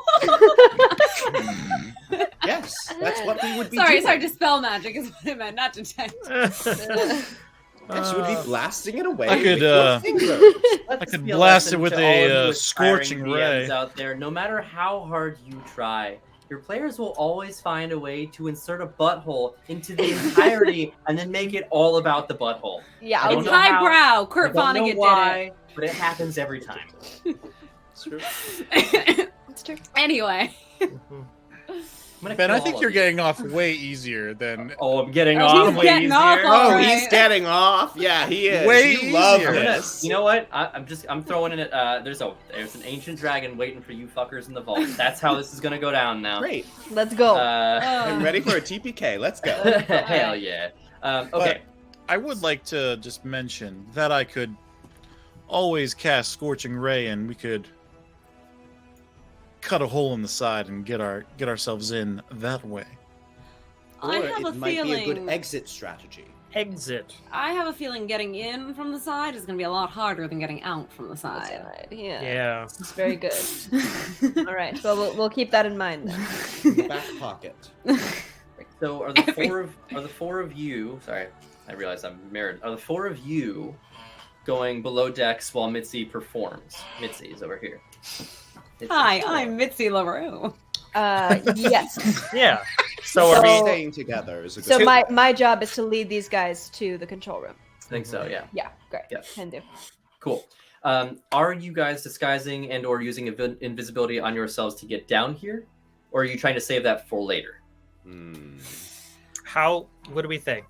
Yes, that's what we would be Sorry, doing. dispel magic is what I meant, not detect. Yes, you would be blasting it away. I could, with your fingers. Let I this could be blast lesson it with to a, all you aspiring scorching DMs ray. out there. No matter how hard you try, your players will always find a way to insert a butthole into the entirety and then make it all about the butthole. Yeah, I don't It's know how, highbrow. Kurt I don't know Vonnegut why, but it happens every time. It's true. did it. it's true. anyway. I'm gonna Ben, kill I think all you're of you. getting off way easier than. Oh, I'm getting Oh, off he's way getting easier. off all Oh, right. he's getting off. Yeah, he is. Way you love easier. this. You know what? I'm throwing in it. There's an ancient dragon waiting for you fuckers in the vault. That's how this is gonna go down now. Great. Let's go. I'm Oh. ready for a TPK. Let's go. Hell yeah. Okay. I would like to just mention that I could always cast Scorching Ray, and we could cut a hole in the side and get ourselves in that way. Or I have a it might be a good feeling. exit strategy. Exit. I have a feeling getting in from the side is going to be a lot harder than getting out from the side. Yeah. Yeah. It's very good. All right. So we'll keep that in mind then. In the back pocket. So are the four of you? Sorry, I realize I'm married. Are the four of you going below decks while Mitzi performs? Mitzi is over here. Mitzi. Hi, I'm Mitzi LaRue. Yes. Yeah. So are we So- staying together? Is a good So my job is to lead these guys to the control room. I think so. Yeah. Yeah. Great. Yeah. Can do. Cool. Are you guys disguising and or using invisibility on yourselves to get down here, or are you trying to save that for later? What do we think?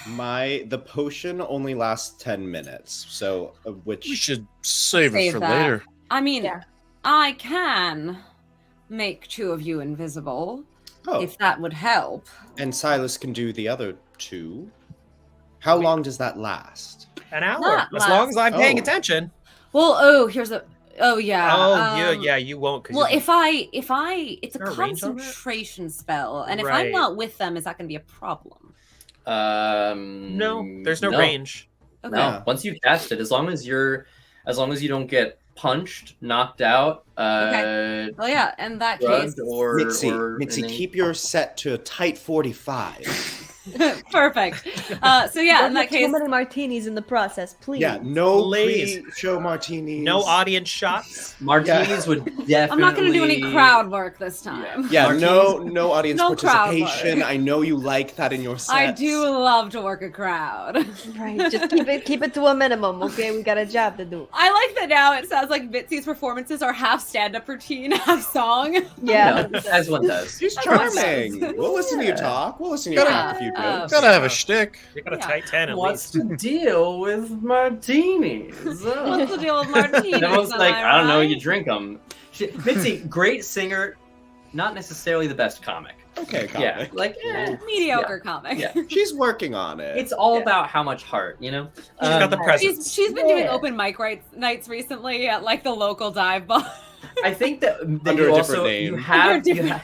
The potion only lasts 10 minutes, so which We should save it Save for that. later. I mean, Yeah. I can make two of you invisible oh, if that would help. and Silas can do the other two. How long does that last? An hour. Not As long as I'm paying Oh. attention. Well, yeah. You won't. 'Cause Well, you- if I, it's a there a range on that? concentration spell, and if Right. I'm not with them, is that going to be a problem? no, there's no range. Okay. No. Yeah. Once you cast it, as long as you don't get punched, knocked out, Well, yeah. In that case, drugged, or Mitzi, anything. keep your set to a tight 45. perfect. So yeah, in Don't that have too case, many martinis in the process, please. Yeah, no Please. pre-show martinis. No audience shots. Martinis would definitely. I'm not going to do any crowd work this time. Yeah, Martinis. no audience No crowd participation. work. I know you like that in your sets. I do love to work a crowd. Right. Just keep it to a minimum, okay? We got a job to do. I like that now. It sounds like Mitzi's performances are half stand-up routine, half song. Yeah. No, as one does. She's That's awesome. charming. We'll listen to you Yeah. talk. We'll listen to you Yeah. talk a few Oh. jokes. Gotta have a shtick. You got a Yeah. tight 10 at What's least. the deal with martinis? What's the deal with martinis? Everyone's am like, I don't know, right? you drink them. Mitzi, great singer, not necessarily the best comic. Okay, got Yeah, it. like Mediocre comic. Yeah. She's working on it. It's all Yeah. about how much heart, you know. She's got the presence. She's been doing Yeah. open mic nights recently at like the local dive bar. I think that Under you a also different name. you have, Under a you different- have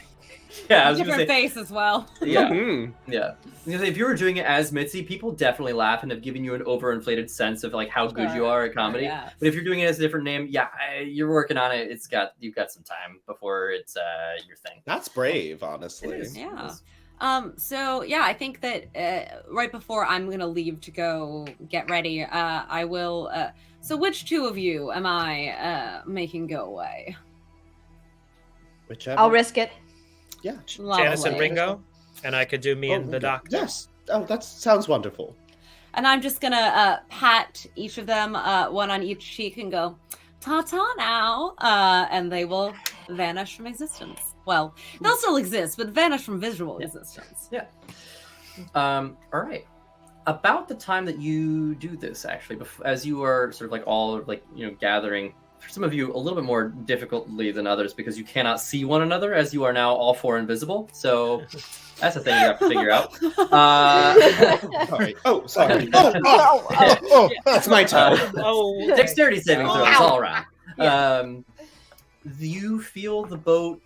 yeah, I was gonna Different say face as well. yeah. Mhm. Yeah, because if you were doing it as Mitzi, people definitely laugh and have given you an overinflated sense of like how good you are at comedy. Yeah. But if you're doing it as a different name, yeah, you're working on it. You've got some time before it's your thing. That's brave, honestly. It is. Yeah. So yeah, I think that right before I'm gonna leave to go get ready, I will. So which two of you am I making go away? Whichever. I'll risk it. Yeah. Janice and Lovely. Ringo. And I could do me and the okay. doctor. Yes. Oh, that sounds wonderful. And I'm just gonna pat each of them, one on each cheek, and go, "Ta-ta now," and they will vanish from existence. Well, they'll still exist, but vanish from visual existence. All right. About the time that you do this, actually, as you are sort of like all like gathering, for some of you a little bit more difficultly than others because you cannot see one another as you are now all four invisible. So that's a thing you have to figure out. Sorry. Oh, sorry. Oh, that's my toe. Oh, Dexterity saving throws Ow. all around. You feel the boat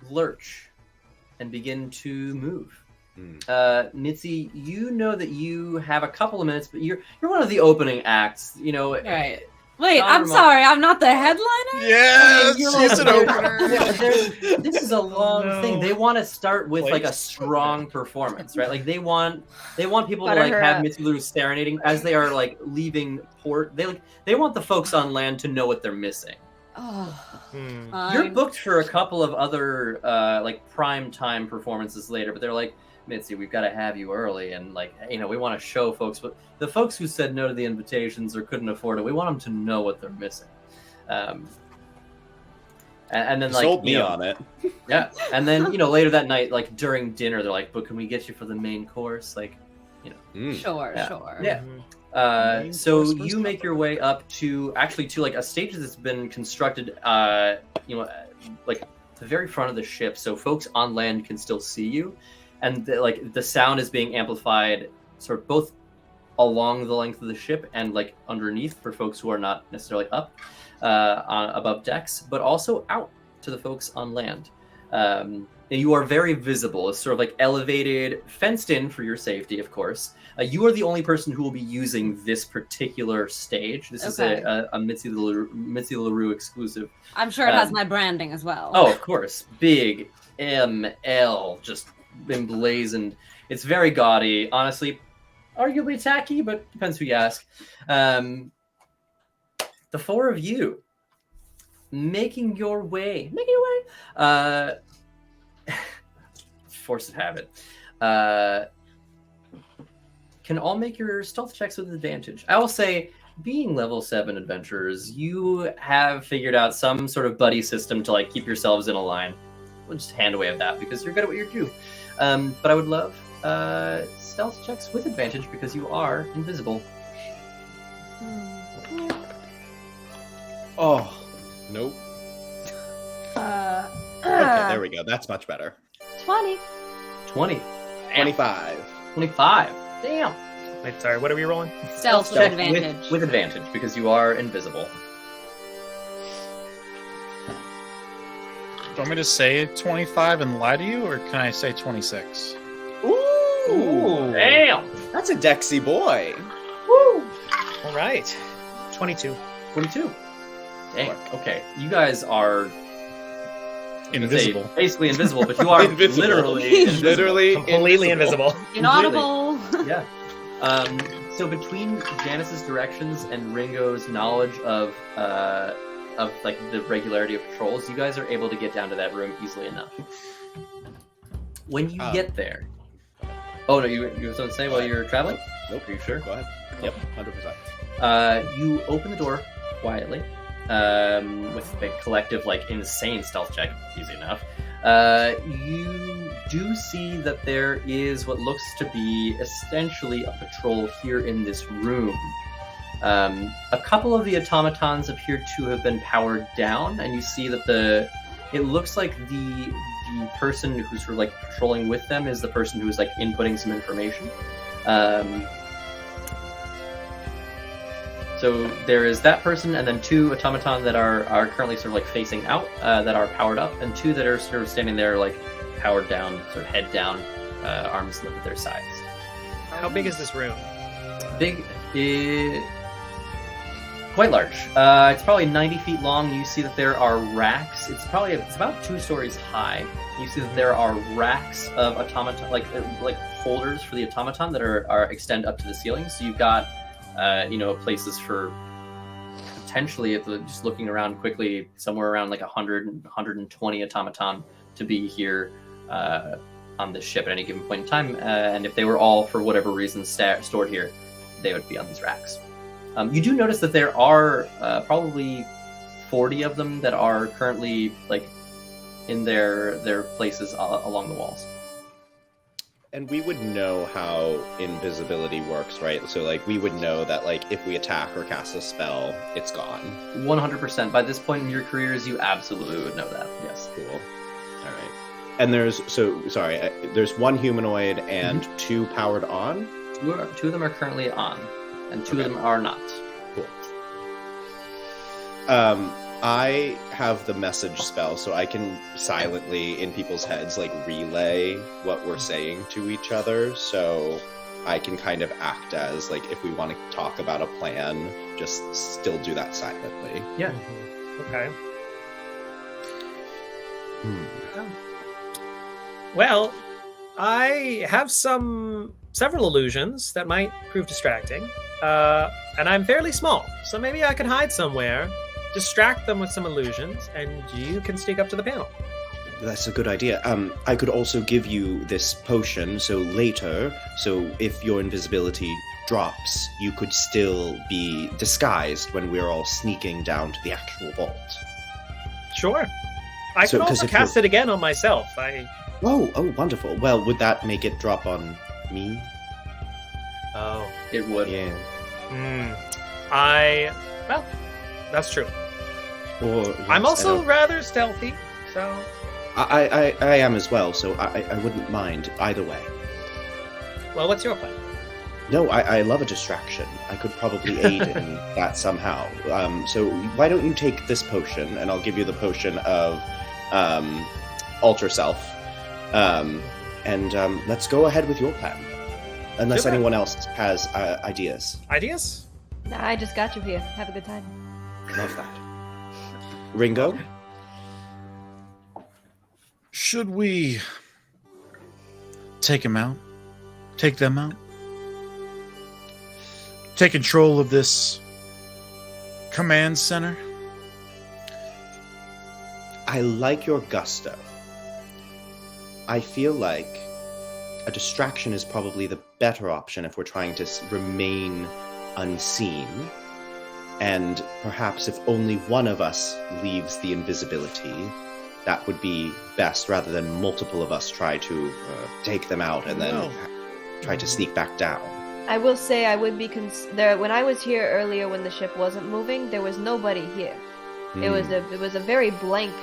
lurch and begin to move. Mitzi, you know that you have a couple of minutes, but you're one of the opening acts. Right. Wait, John I'm Ramon- sorry, I'm not the headliner? Yes, You're it's an like- opener. This is a long No. thing. They want to start with like a Wait. strong performance, right? Like they want people to Butter like her have up. Mitzi Lou serenading as they are like leaving port. They want the folks on land to know what they're missing, Oh, You're fine. booked for a couple of other like prime time performances later, but they're like, Mitzi, we've got to have you early, and like, you know, we want to show folks. But the folks who said no to the invitations or couldn't afford it, we want them to know what they're missing. And then like Sold me you know, on it. yeah, and then you know later that night, like during dinner, they're like, but can we get you for the main course? Like, you know, Sure, Yeah. sure. yeah. Main So course you first make your way up to like a stage that's been constructed, you know, like the very front of the ship, so folks on land can still see you, and like the sound is being amplified, sort of both along the length of the ship and like underneath for folks who are not necessarily up above decks, but also out to the folks on land. And you are very visible. It's sort of like elevated, fenced in for your safety, of course. You are the only person who will be using this particular stage. This is a Mitzi LaRue exclusive. I'm sure it has my branding as well. Oh, of course. Big ML, just emblazoned. It's very gaudy. Honestly, arguably tacky, but depends who you ask. The four of you making your way. Force of habit. Can all make your stealth checks with advantage. I will say, being level 7 adventurers, you have figured out some sort of buddy system to like keep yourselves in a line. We'll just hand away of that because you're good at what you do. But I would love stealth checks with advantage because you are invisible. Oh, nope. Okay, there we go. That's much better. 20. 20. Damn. 25. 25. Damn. Wait, sorry, what are we rolling? Stealth with Check advantage. with advantage because you are invisible. Do you want me to say 25 and lie to you, or can I say 26? Ooh. Damn. That's a Dexy boy. Woo. All right. 22. 22. Dang. Okay. You guys are Invisible. basically invisible, but you are Invisible. literally invisible. Literally Completely invisible. Inaudible. Yeah. So between Janice's directions and Ringo's knowledge of like the regularity of patrols, you guys are able to get down to that room easily enough. When you get there, oh no, you have something to say while you're traveling? Nope. Are you sure? Go ahead. Yep, 100%. You open the door quietly, with a collective like insane stealth check, easy enough. You do see that there is what looks to be essentially a patrol here in this room. A couple of the automatons appear to have been powered down, and you see that it looks like the person who's sort of like patrolling with them is the person who is like inputting some information. So there is that person, and then 2 automaton that are currently sort of like facing out, that are powered up, and 2 that are sort of standing there like powered down, sort of head down, arms lifted at their sides. How big is this room? Big, quite large. It's probably 90 feet long. You see that there are racks. It's about 2 stories high. You see that there are racks of automaton, like holders for the automaton that are extend up to the ceiling. So you've got places for potentially, just looking around quickly, somewhere around like 100, 120 automaton to be here on this ship at any given point in time. And if they were all, for whatever reason, stored here, they would be on these racks. You do notice that there are probably 40 of them that are currently like in their places along the walls. And we would know how invisibility works, right? So, like, we would know that, like, if we attack or cast a spell, it's gone. 100%. By this point in your careers, you absolutely would know that. Yes. Cool. All right. And there's 1 humanoid and 2 powered on? 2 of them are currently on, and 2 of them are not. Cool. I have the message spell, so I can silently, in people's heads, like, relay what we're saying to each other, so I can kind of act as, like, if we want to talk about a plan, just still do that silently. Yeah. Okay. Well, I have several illusions that might prove distracting, and I'm fairly small, so maybe I can hide somewhere distract them with some illusions, and you can sneak up to the panel. That's a good idea. I could also give you this potion, so later, if your invisibility drops, you could still be disguised when we're all sneaking down to the actual vault. Sure. I So, could 'cause also if cast you're- it again on myself. Oh, wonderful. Well, would that make it drop on me? Oh. It would. Yeah. Well, that's true. Or I'm yes, also rather stealthy, so... I am as well, so I wouldn't mind either way. Well, what's your plan? No, I love a distraction. I could probably aid in that somehow. So why don't you take this potion, and I'll give you the potion of Alter Self, and let's go ahead with your plan. Unless Super. anyone else has ideas. Ideas? Nah, I just got you here. Have a good time. Love that. Ringo? Should we take him out? Take them out? Take control of this command center? I like your gusto. I feel like a distraction is probably the better option if we're trying to remain unseen. And perhaps if only one of us leaves the invisibility, that would be best rather than multiple of us try to take them out and then try to sneak back down. I will say I would be there when I was here earlier when the ship wasn't moving. There was nobody here. It was a very blank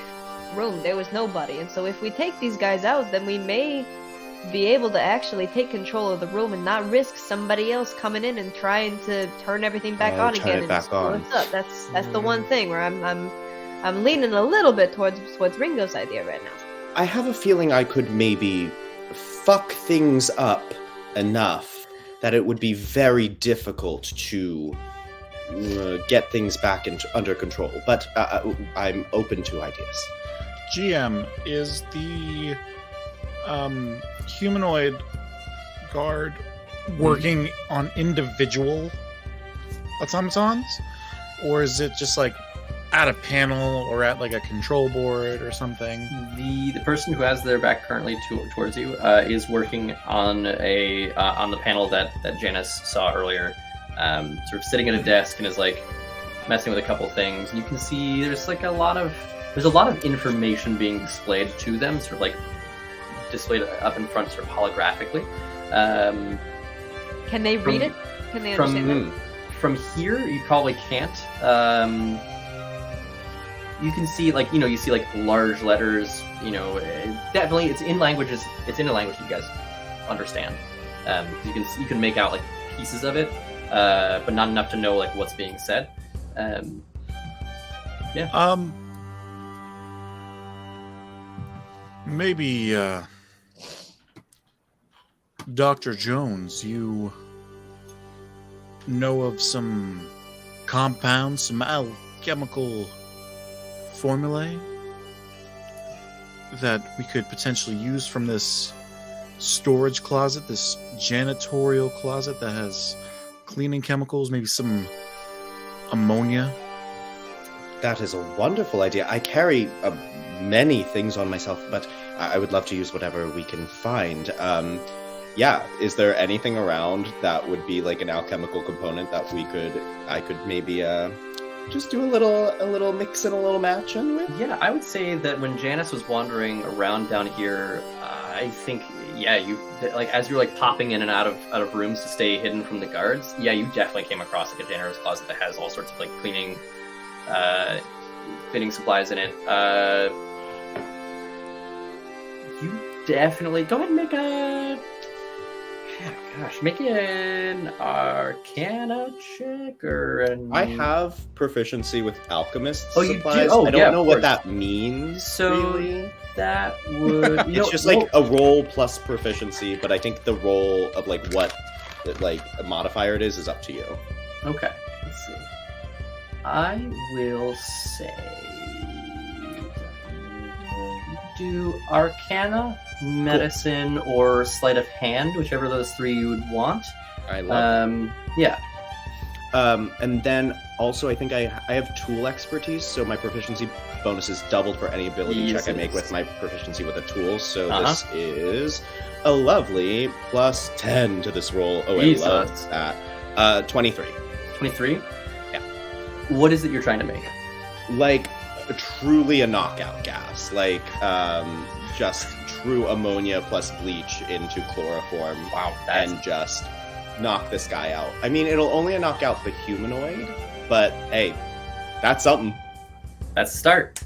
room. There was nobody, and so if we take these guys out, then we may be able to actually take control of the room and not risk somebody else coming in and trying to turn everything back on turn again it and back screw on. us up. That's the one thing where I'm leaning a little bit towards Ringo's idea right now. I have a feeling I could maybe fuck things up enough that it would be very difficult to get things back under control. But I'm open to ideas. GM, is the humanoid guard working on individual automatons? Or is it just like at a panel or at like a control board or something? The person who has their back currently towards you is working on the panel that Janice saw earlier, sort of sitting at a desk and is like messing with a couple things. And you can see there's a lot of information being displayed to them, sort of like displayed up in front, sort of holographically. Can they read it? Can they understand it? From here, you probably can't. You can see, you see large letters. Definitely, it's in languages. It's in a language you guys understand. You can make out pieces of it, but not enough to know what's being said. Maybe Dr. Jones, you know of some compounds, some alchemical formulae that we could potentially use from this storage closet, this janitorial closet that has cleaning chemicals, maybe some ammonia. That is a wonderful idea. I carry many things on myself, but I would love to use whatever we can find. Is there anything around that would be an alchemical component that I could maybe just do a little mix and a little match in with? Yeah, I would say that when Janice was wandering around down here, I think, you as you're popping in and out of rooms to stay hidden from the guards, you definitely came across a janitor's closet that has all sorts of cleaning supplies in it. You definitely go ahead and make an Arcana check or an. I have proficiency with alchemist Oh, you do? supplies. Oh, I don't yeah, know of what course. that means. So really. that would It's just a roll plus proficiency, but I think the roll of what a modifier it is up to you. Okay, let's see. I will say do Arcana, Medicine, or Sleight of Hand, whichever of those three you would want. I love it. Yeah. And then also, I think I have tool expertise, so my proficiency bonus is doubled for any ability check I make with my proficiency with a tool. So this is a lovely plus 10 to this roll. Oh, I love that. 23. 23? Yeah. What is it you're trying to make? Like, truly a knockout gas. Like, just true ammonia plus bleach into chloroform. Wow. And just knock this guy out. I mean, it'll only knock out the humanoid, but hey, that's something. That's the start.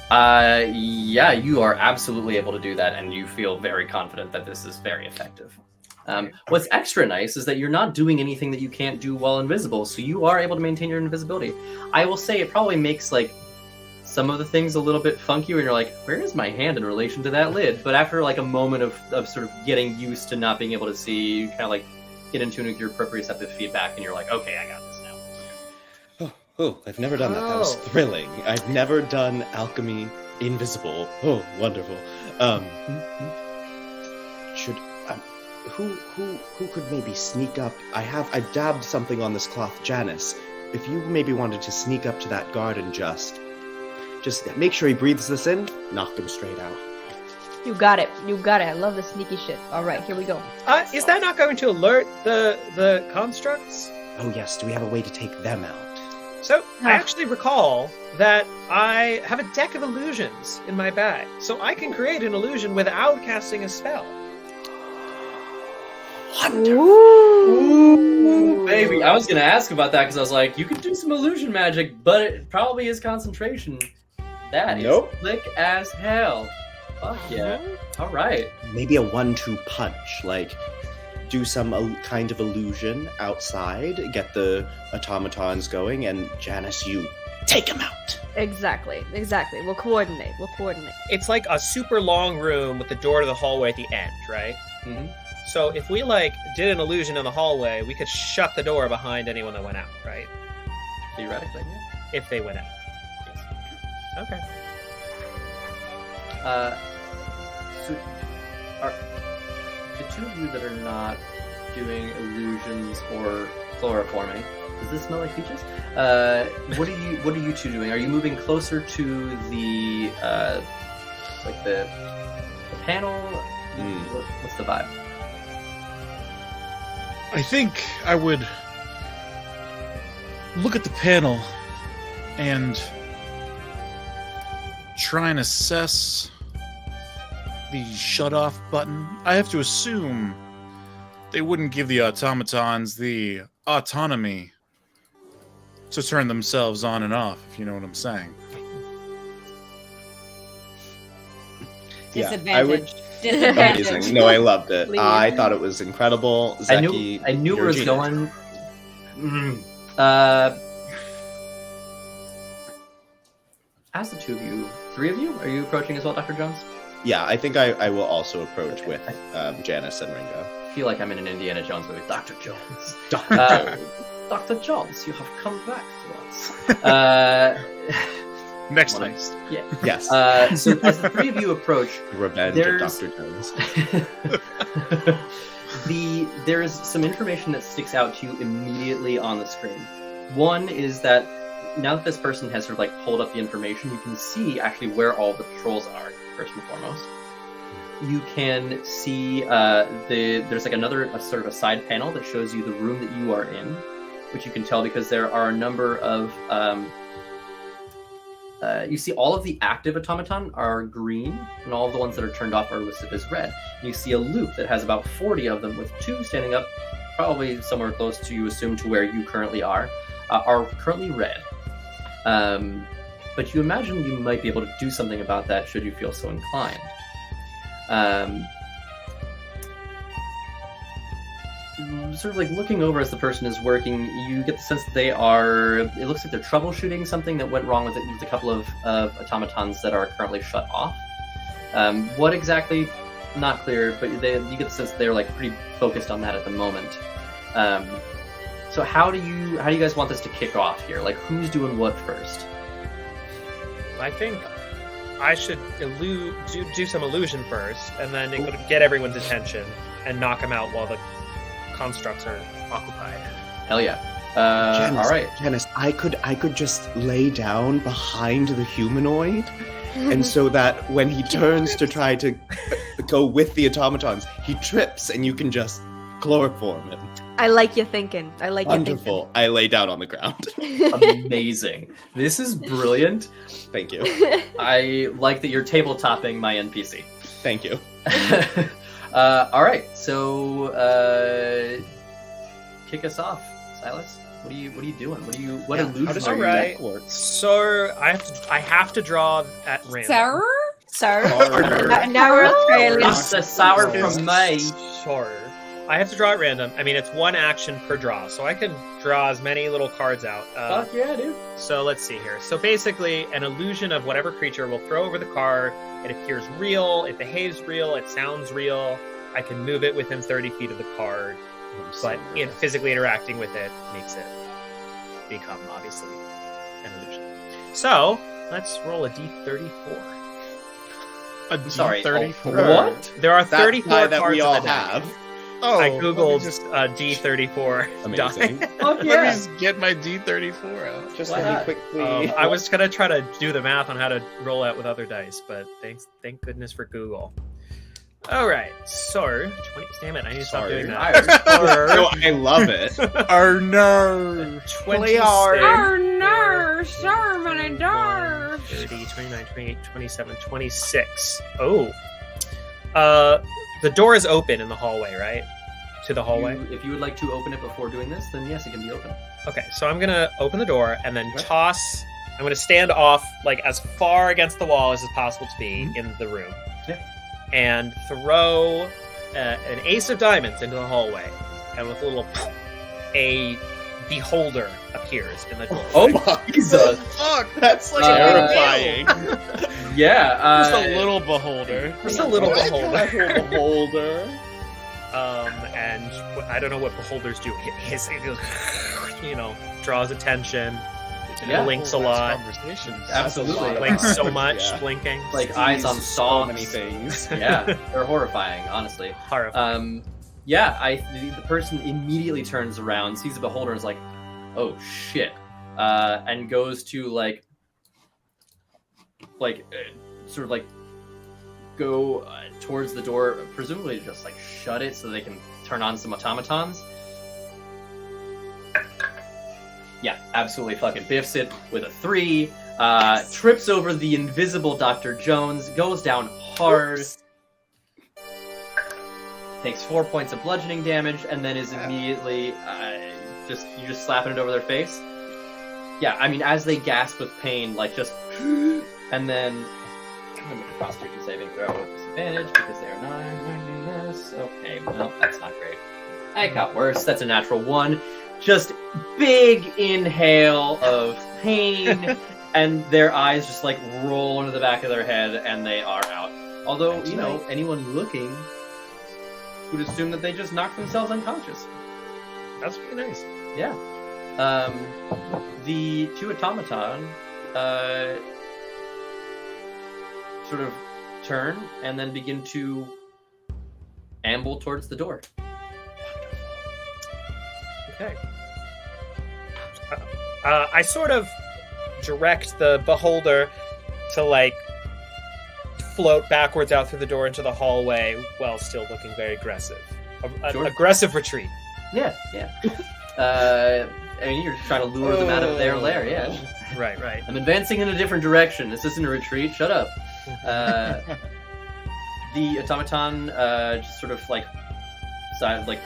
Yeah, you are absolutely able to do that, and you feel very confident that this is very effective. What's extra nice is that you're not doing anything that you can't do while invisible, so you are able to maintain your invisibility. I will say it probably makes like some of the things a little bit funky when you're like, where is my hand in relation to that lid? But after like a moment of sort of getting used to not being able to see, you kind of like get in tune with your proprioceptive feedback, and you're like, okay, I got this now. Oh, I've never done that. That was thrilling. I've never done alchemy invisible. Oh, wonderful. Who could maybe sneak up? I've dabbed something on this cloth, Janice. If you maybe wanted to sneak up to that guard and just make sure he breathes this in, knock him straight out. You got it. I love the sneaky shit. All right, here we go. Is that not going to alert the constructs? Oh yes, do we have a way to take them out? So, I actually recall that I have a deck of illusions in my bag, so I can create an illusion without casting a spell. Ooh, baby. I was going to ask about that because I was like, you could do some illusion magic, but it probably is concentration. That is slick as hell. Fuck yeah. All right. Maybe a 1-2 punch, like do some kind of illusion outside, get the automatons going, and Janice, you take them out. Exactly. We'll coordinate. It's like a super long room with the door to the hallway at the end, right? Mm-hmm. So if we did an illusion in the hallway, we could shut the door behind anyone that went out, right? Theoretically, yeah. If they went out. Yes. Okay. So are the two of you that are not doing illusions or chloroforming, does this smell like peaches? What are you two doing? Are you moving closer to the the panel? What's the vibe? I think I would look at the panel and try and assess the shut-off button. I have to assume they wouldn't give the automatons the autonomy to turn themselves on and off, if you know what I'm saying. Disadvantage. Amazing. No, I loved it. I thought it was incredible. Zeki, I knew where it was going. As the two of you, three of you, are you approaching as well, Dr. Jones? Yeah, I think I will also approach with Janice and Ringo. I feel like I'm in an Indiana Jones movie. Dr. Jones. Dr. Jones. Dr. Jones, you have come back to us. Next list. Yeah. Yes. So as the three of you approach, Revenge of Dr. Jones. there is some information that sticks out to you immediately on the screen. One is that now that this person has sort of like pulled up the information, you can see actually where all the patrols are, first and foremost. You can see there's like a sort of a side panel that shows you the room that you are in, which you can tell because there are a number of you see all of the active automaton are green, and all of the ones that are turned off are listed as red. And you see a loop that has about 40 of them, with 2 standing up, probably somewhere close to, you assume, to where you currently are currently red. But you imagine you might be able to do something about that should you feel so inclined. Sort of like looking over as the person is working, you get the sense that it looks like they're troubleshooting something that went wrong with it. With a couple of automatons that are currently shut off. What exactly, not clear, but you get the sense that they're like pretty focused on that at the moment. So how do you guys want this to kick off here? Like, who's doing what first? I think I should do some illusion first, and then it could get everyone's attention and knock them out while the constructs are occupied. Hell yeah. Janice, all right. Janice, I could just lay down behind the humanoid, and so that when he turns to try to go with the automatons, he trips, and you can just chloroform him. I like you thinking. I like you Wonderful. I lay down on the ground. thinking. Amazing. This is brilliant. Thank you. I like that you're tabletopping my NPC. Thank you. All right, so kick us off, Silas. What are you doing? What illusion How does are your you? deck work? So I have to draw at random. Sir? Sir. Sour. Now we're Australian. It's a sour from May. Sure. I have to draw at random. I mean, it's one action per draw, so I can draw as many little cards out. Fuck yeah, dude. So let's see here. So basically, an illusion of whatever creature will throw over the card. It appears real. It behaves real. It sounds real. I can move it within 30 feet of the card, but physically interacting with it makes it become, obviously, an illusion. So let's roll a d34. A Sorry, D34. what? There are That 34 die that cards we in all the deck. have. Oh, I let me googled just, D34 Amazing. die. Fuck let me yeah. just get my D34 out. Just Why let me not? quickly. I was gonna try to do the math on how to roll out with other dice, but thank goodness for Google. All right, so 20. Damn it! I need to stop Sorry. doing that. No, I love it. Oh no! 26, no, Sherman and Dar. 30, 29, 28, 27, 26. Oh, the door is open in the hallway, right? To the hallway. If you would like to open it before doing this, then yes, it can be open. Okay, so I'm gonna open the door and then toss. I'm gonna stand off like as far against the wall as is possible to be in the room, Yeah. and throw an ace of diamonds into the hallway, and with a little, a beholder appears in the door. Oh my Jesus! Fuck! That's like terrifying. Yeah. Just a little beholder. Just a little What? beholder. Beholder. And I don't know what beholders do. It goes, draws attention. Yeah. Blinks a lot. Conversations. Absolutely. Blinks so much. Yeah. Blinking. Like eyes on So stalks. many things. Yeah, they're horrifying, honestly. Horrifying. The person immediately turns around, sees the beholder, and is like, "Oh shit," and goes to sort of go towards the door, presumably to just shut it so they can turn on some automatons. Yeah, absolutely fucking biffs it with a 3. Trips over the invisible Dr. Jones, goes down hard. Oops. Takes 4 points of bludgeoning damage, and then is immediately you just slapping it over their face. Yeah, I mean, as they gasp with pain, and then I'm gonna make a Constitution saving throw with disadvantage because they are not doing this. Okay, well, that's not great. It got worse. That's a natural 1. Just big inhale of pain, and their eyes just roll into the back of their head, and they are out. Although, anyone looking would assume that they just knocked themselves unconscious. That's pretty nice. Yeah. The 2 automaton sort of turn and then begin to amble towards the door. Okay. I sort of direct the beholder to float backwards out through the door into the hallway while still looking very aggressive. Sure. Aggressive retreat. Yeah. I mean, you're trying to lure them out of their lair, yeah. Right. I'm advancing in a different direction. This isn't a retreat. Shut up. The automaton just sort of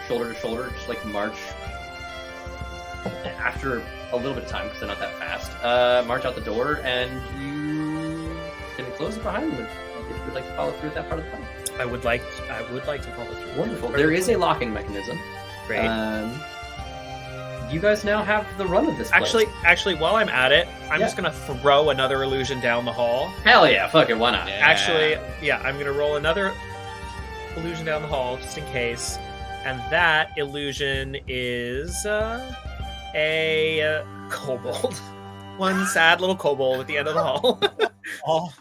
shoulder to shoulder, just march. After a little bit of time, because they're not that fast, march out the door, and you can close it behind them if you'd like to follow through with that part of the plan. I would like to follow through. Wonderful. There is a locking mechanism. Great. You guys now have the run of this place. Actually, while I'm at it, I'm just gonna throw another illusion down the hall. Hell yeah, fuck it, why not? Yeah. Actually, yeah, I'm gonna roll another illusion down the hall just in case, and that illusion is a kobold. One sad little kobold at the end of the hall. Oh,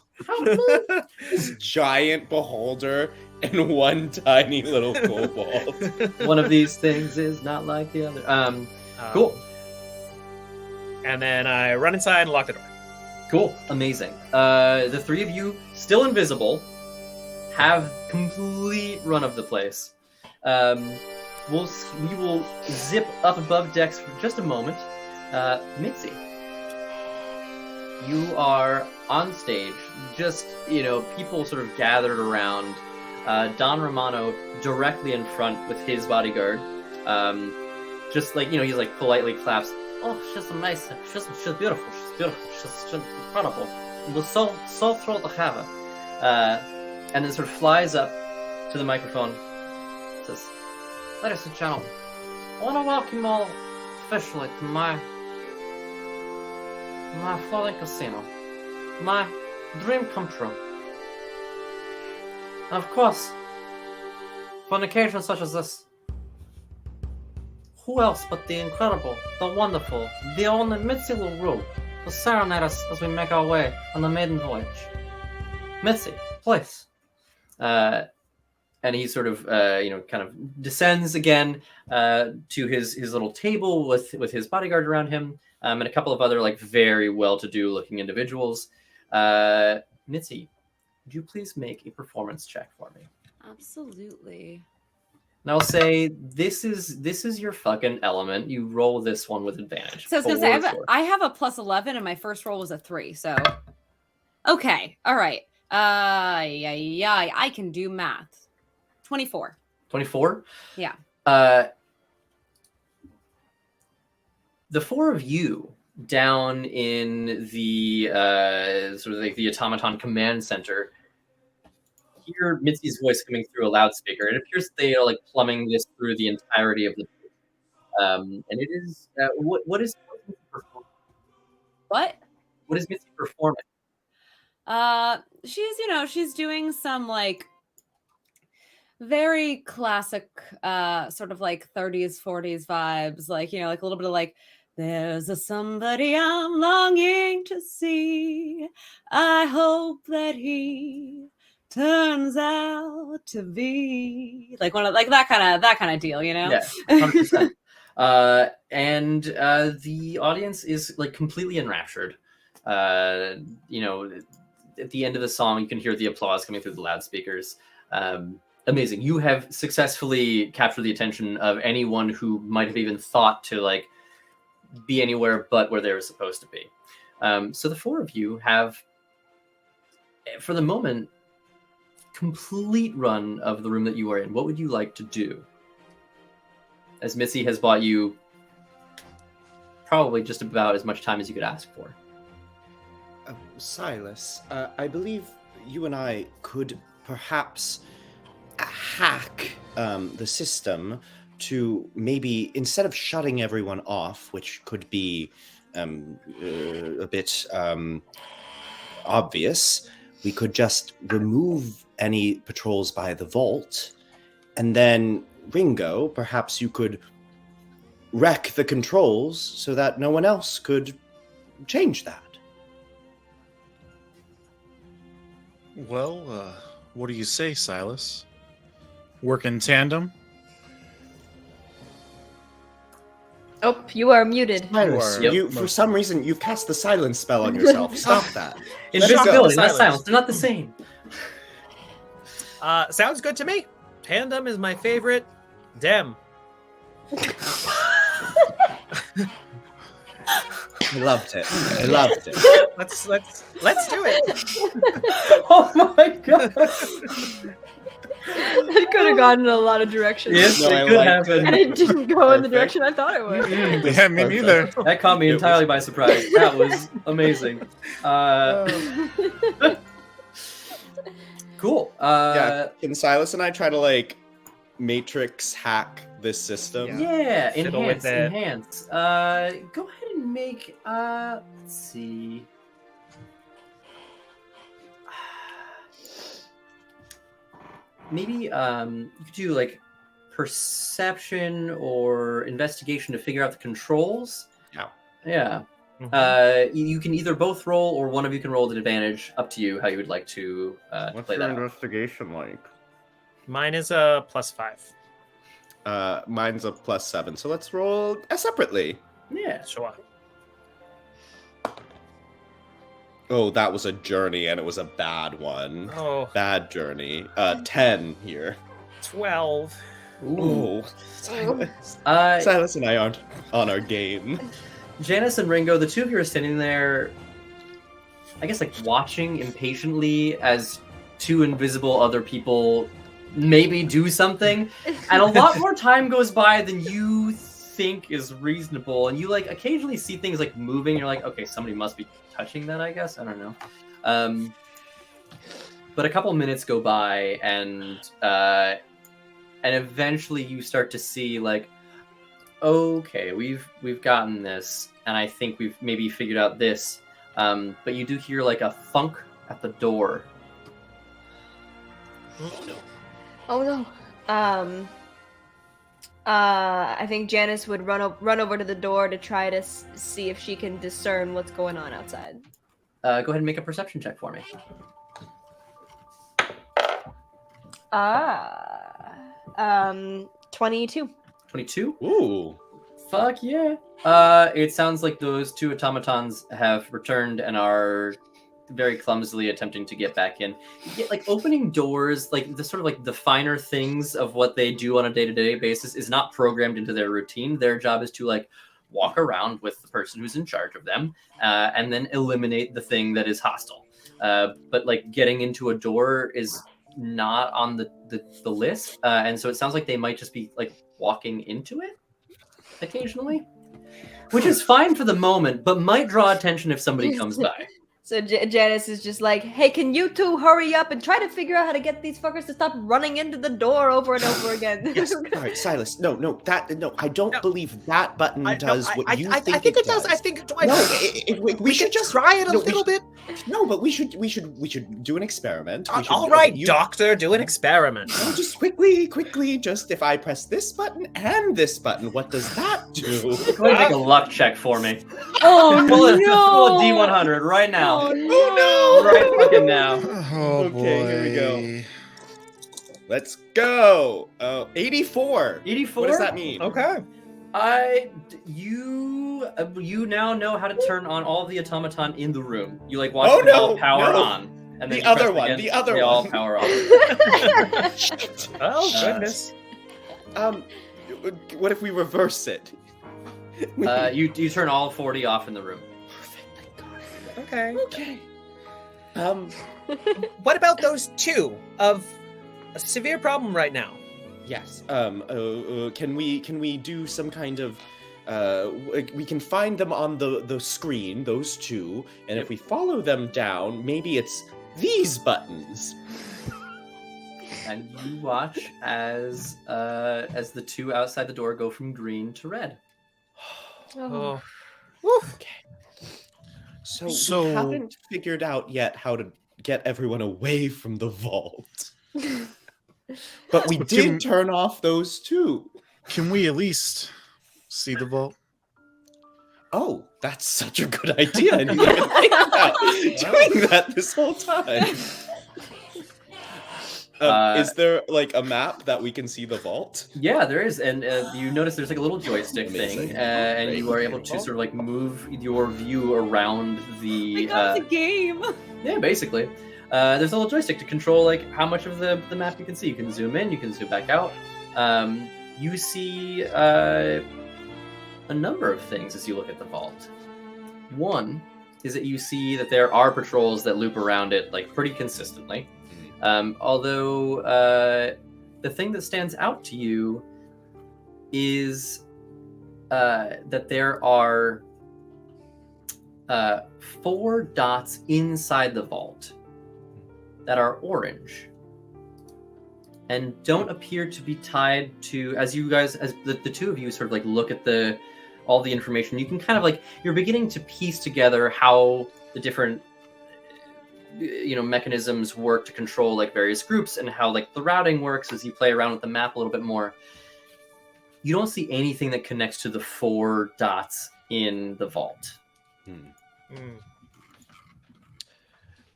This giant beholder and one tiny little kobold. One of these things is not like the other. Cool. and then I run inside and lock the door. Cool, amazing. The three of you, still invisible, have complete run of the place. We will zip up above decks for just a moment. Mitzi, you are on stage. Just, people sort of gathered around. Don Romano directly in front with his bodyguard. Just like, he's like politely claps. Oh, she's amazing. She's beautiful. She's beautiful. She's incredible. We're so thrilled to have her. And then sort of flies up to the microphone. Says, Ladies and gentlemen, I want to welcome you all officially to my floating casino. My dream come true. And of course, for an occasion such as this, who else but the incredible, the wonderful, the only Mitzi LaRue to serenade us as we make our way on the maiden voyage. Mitzi, please. And he sort of, kind of descends again to his little table with his bodyguard around him, and a couple of other like very well-to-do looking individuals. Mitzi, would you please make a performance check for me? Absolutely. And I'll say this is your fucking element. You roll this one with advantage. So I was gonna say I have a +11 and my first roll was a 3. So okay, all right. Yeah, I can do math. 24. 24? Yeah. The four of you down in the sort of like the automaton command center hear Mitzi's voice coming through a loudspeaker. It appears that they are like plumbing this through the entirety of the and it is what is Mitzi performing? What is Mitzi performing? She's doing some like very classic sort of like 30s 40s vibes, like like a little bit of like, there's a somebody I'm longing to see, I hope that he turns out to be like one of like that kind of deal, Yeah, 100%. And the audience is like completely enraptured. At the end of the song, you can hear the applause coming through the loudspeakers. Amazing. You have successfully captured the attention of anyone who might have even thought to like be anywhere but where they were supposed to be. So the four of you have, for the moment, complete run of the room that you are in. What would you like to do? As Mitzi has bought you probably just about as much time as you could ask for. Silas, I believe you and I could perhaps hack the system to maybe, instead of shutting everyone off, which could be a bit obvious, we could just remove any patrols by the vault, and then Ringo, perhaps you could wreck the controls so that no one else could change that. Well, what do you say, Silas? Work in tandem? Oh, you are muted. Silas, Yep. for some reason, you've cast the silence spell on yourself. Stop that. Invisibility, not Silence. silence. They're not the same. Sounds good to me. Tandem is my favorite. Dem. I loved it. I loved it. Let's do it. Oh my god. That could have gone in a lot of directions. Yes, No, I it could liked happen. And it didn't go in the Perfect. direction I thought it would. Yeah, me neither. That caught me entirely by surprise. That was amazing. Cool. Yeah, can Silas and I try to like matrix hack this system? Yeah, Fiddle with enhance. it. Go ahead and make. Let's see. Maybe you could do like perception or investigation to figure out the controls. Yeah. Yeah. Mhm. You can either both roll, or one of you can roll at advantage. Up to you how you would like to play that out. investigation like? Mine is a +5. Mine's a +7, so let's roll separately. Yeah. Sure. Oh, that was a journey, and it was a bad one. Oh, Bad journey. 10 here. 12. Oh, Silas. Uh, Silas and I aren't on our game. Janice and Ringo, the two of you are standing there, I guess, like watching impatiently as two invisible other people maybe do something, and a lot more time goes by than you think is reasonable, and you like occasionally see things like moving. You're like, okay, somebody must be touching that. I guess I don't know. But a couple minutes go by, and eventually you start to see like, okay, we've gotten this, and I think we've maybe figured out this. But you do hear like a thunk at the door. Oh no. I think Janice would run over to the door to try to see if she can discern what's going on outside. Go ahead and make a perception check for me. 22. 22? Ooh. Fuck yeah. It sounds like those two automatons have returned and are very clumsily attempting to get back in. Yeah, like opening doors, like the sort of like the finer things of what they do on a day-to-day basis is not programmed into their routine. Their job is to like walk around with the person who's in charge of them, and then eliminate the thing that is hostile. But like getting into a door is not on the list, and so it sounds like they might just be like walking into it occasionally, which is fine for the moment, but might draw attention if somebody comes by. So Janice is just like, hey, can you two hurry up and try to figure out how to get these fuckers to stop running into the door over and over again? Yes. All right, Silas. No, I don't believe that button does what you think I think it does. does. I think we should just try it a little bit. No, but we should do an experiment. We should, All right, doctor, do an experiment. No, just quickly, just if I press this button and this button, what does that do? Go ahead and make a luck check for me. Oh Pull a no! D100 right now. Oh no! Right fucking now. Oh, Okay, here we go. Let's go. 84. 84? What does that mean? Okay. You now know how to turn on all the automaton in the room. You like watch Oh, them all no, power no. on. And then The you other press one, again, the other they all one. power on. Shit. Oh goodness. What if we reverse it? You turn all 40 off in the room. Okay. Okay. What about those two of a severe problem right now? Yes. Can we do some kind of we can find them on the screen, those two, and if we follow them down, maybe it's these buttons. And you watch as the two outside the door go from green to red. Oh. Okay. So we haven't figured out yet how to get everyone away from the vault. But we did turn off those two. Can we at least see the vault? Oh, that's such a good idea. I didn't even think about doing that this whole time. Is there like a map that we can see the vault? Yeah, there is, and you notice there's like a little joystick Amazing. thing, and you are able to sort of like move your view around the. the game. Yeah, basically. There's a little joystick to control like how much of the map you can see. You can zoom in, you can zoom back out. You see a number of things as you look at the vault. One is that you see that there are patrols that loop around it like pretty consistently. Although the thing that stands out to you is that there are 4 dots inside the vault that are orange and don't appear to be tied to, as you guys, as the two of you sort of like look at all the information, you can kind of like, you're beginning to piece together how the different mechanisms work to control like various groups and how like the routing works as you play around with the map a little bit more. You don't see anything that connects to the 4 dots in the vault.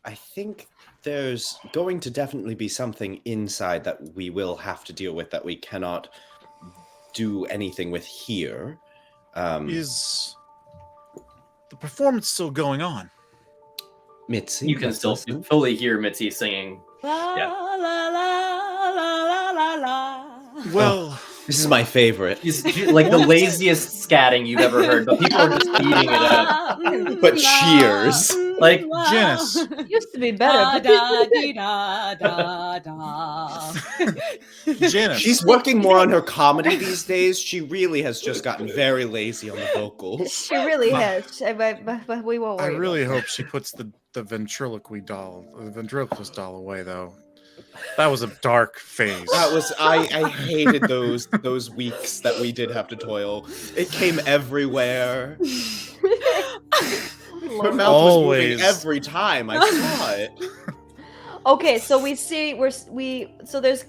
I think there's going to definitely be something inside that we will have to deal with that we cannot do anything with here. Is the performance still going on? Mitzi, You can let's still listen. fully hear Mitzi singing. La, Yeah. la, la, la, la, la, la. Well, This is my favorite. She's like the laziest scatting you've ever heard, but people are just eating it up. But cheers. Like, Janice. Used to be better, Da, but da, dee, da, da, da. Janice. She's working more on her comedy these days. She really has just gotten very lazy on the vocals. she really has. But we won't I worry. really about hope she puts the ventriloquist doll away, though. That was a dark phase. That was I hated those weeks that we did have to toil. It came everywhere. Her mouth was moving Always. every time I saw it. Okay, so so there's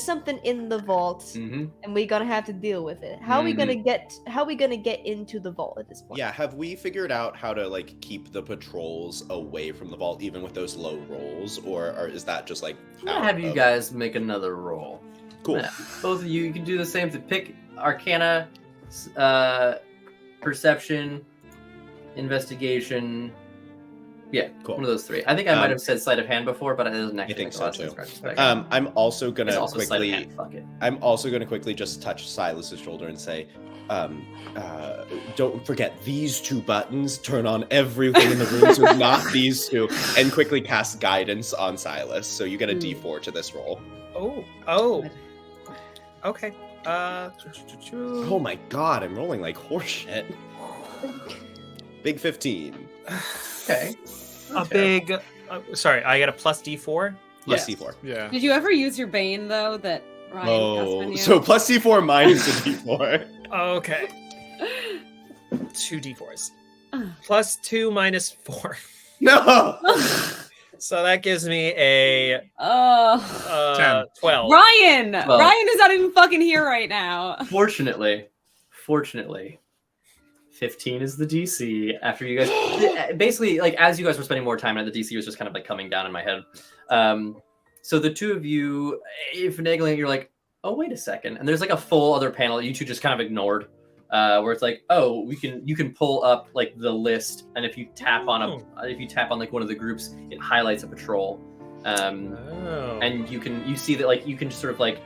something in the vault, mhm. and we're gonna have to deal with it. How are we gonna get into the vault at this point? Yeah, have we figured out how to like keep the patrols away from the vault even with those low rolls, or is that just like I'm gonna have you guys make another roll. Cool. Yeah, both of you can do the same thing. Pick Arcana, Perception, Investigation. Yeah, Cool. one of those three. I think I might have said Sleight of Hand before, but it doesn't actually. I think make a so lot of too. sense retrospect. I'm also It's gonna also Sleight of quickly Hand. Fuck it. I'm also gonna quickly just touch Silas's shoulder and say, don't forget these two buttons. Turn on everything in the room so not these two, and quickly cast guidance on Silas. So you get a D4 to this roll. Oh. Okay. Oh my god, I'm rolling like horseshit. Big 15. Okay. A big. Sorry, I get a plus D4. Plus Yes. D4. Yeah. Did you ever use your Bane though? That Ryan cast on Oh, you? so plus D4 minus the D4. Okay. 2 D4s. Plus 2 minus 4. No! So that gives me a Oh, 10. 12. Ryan! Well- Ryan is not even fucking here right now. Fortunately, 15 is the DC. After you guys, basically, like as you guys were spending more time, and the DC was just kind of like coming down in my head. So the two of you, if finagling, you're like, oh wait a second, and there's like a full other panel that you two just kind of ignored, where it's like, oh, you can pull up like the list, and if you tap on like one of the groups, it highlights a patrol, and you see that like you can sort of like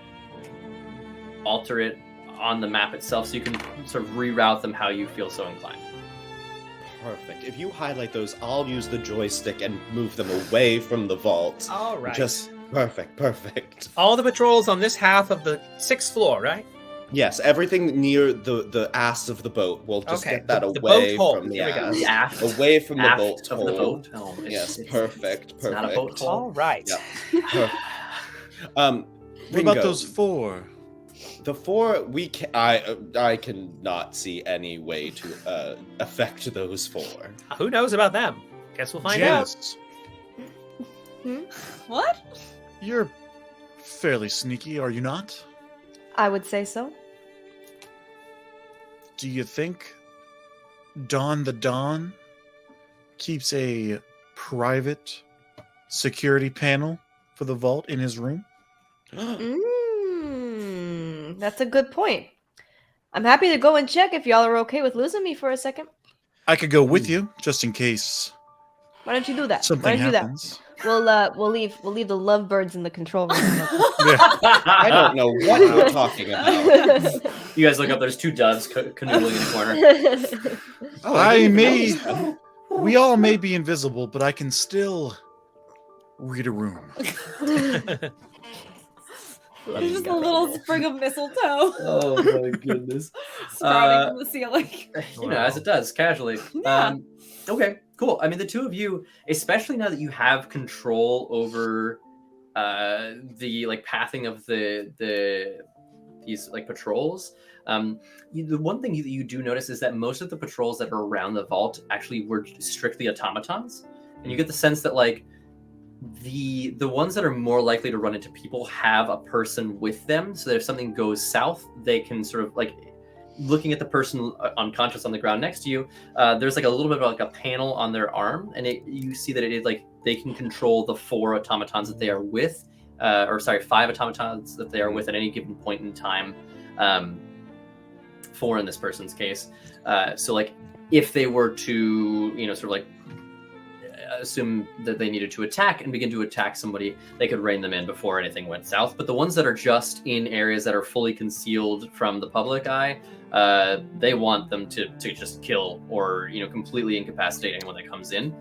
alter it on the map itself, so you can sort of reroute them how you feel so inclined. Perfect. If you highlight those, I'll use the joystick and move them away from the vault. All right. Just perfect. all the patrols on this half of the 6th floor, right? Yes, everything near the ass of the boat. We'll just Okay, get that the away boat hole. from the Here we go. ass. The aft, Away from the aft boat of hole. the boat. Oh, Yes, it's perfect. It's not a boat hole. All right. Yep. Perfect. What Ringo, about those 4? The 4 I cannot see any way to affect those 4. Who knows about them? Guess we'll find out. Janice, What? you're fairly sneaky, are you not? I would say so. Do you think Don the Don keeps a private security panel for the vault in his room? That's a good point. I'm happy to go and check if y'all are okay with losing me for a second. I could go with you just in case Why don't you do that? Why something don't you do that? happens. We'll leave the lovebirds in the control room. I don't know what you're talking about. You guys look up. There's two doves canoodling in the corner. We all may be invisible, but I can still read a room. There's just a little sprig of mistletoe Oh my goodness. sprouting from the ceiling. You know, as it does, casually. Yeah. Okay, cool. I mean, the two of you, especially now that you have control over the like pathing of these like patrols. The one thing that you do notice is that most of the patrols that are around the vault actually were strictly automatons, and you get the sense that like the ones that are more likely to run into people have a person with them, so that if something goes south, they can sort of like looking at the person unconscious on the ground next to you. There's like a little bit of like a panel on their arm, and you see that it is like they can control the 4 automatons that they are with, 5 automatons that they are with at any given point in time. 4 in this person's case. So like if they were to, sort of like assume that they needed to attack and begin to attack somebody, they could rein them in before anything went south. But the ones that are just in areas that are fully concealed from the public eye, they want them to just kill or completely incapacitate anyone that comes in.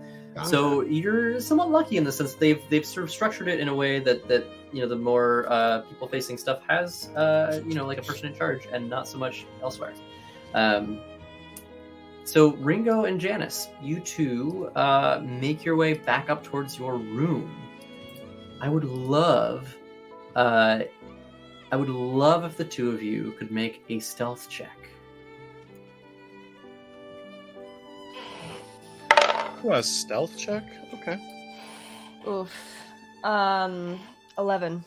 So you're somewhat lucky in the sense they've sort of structured it in a way that the more people facing stuff has like a person in charge and not so much elsewhere. So Ringo and Janice, you two make your way back up towards your room. I would love if the two of you could make a stealth check. Ooh, a stealth check? Okay. Oof. 11.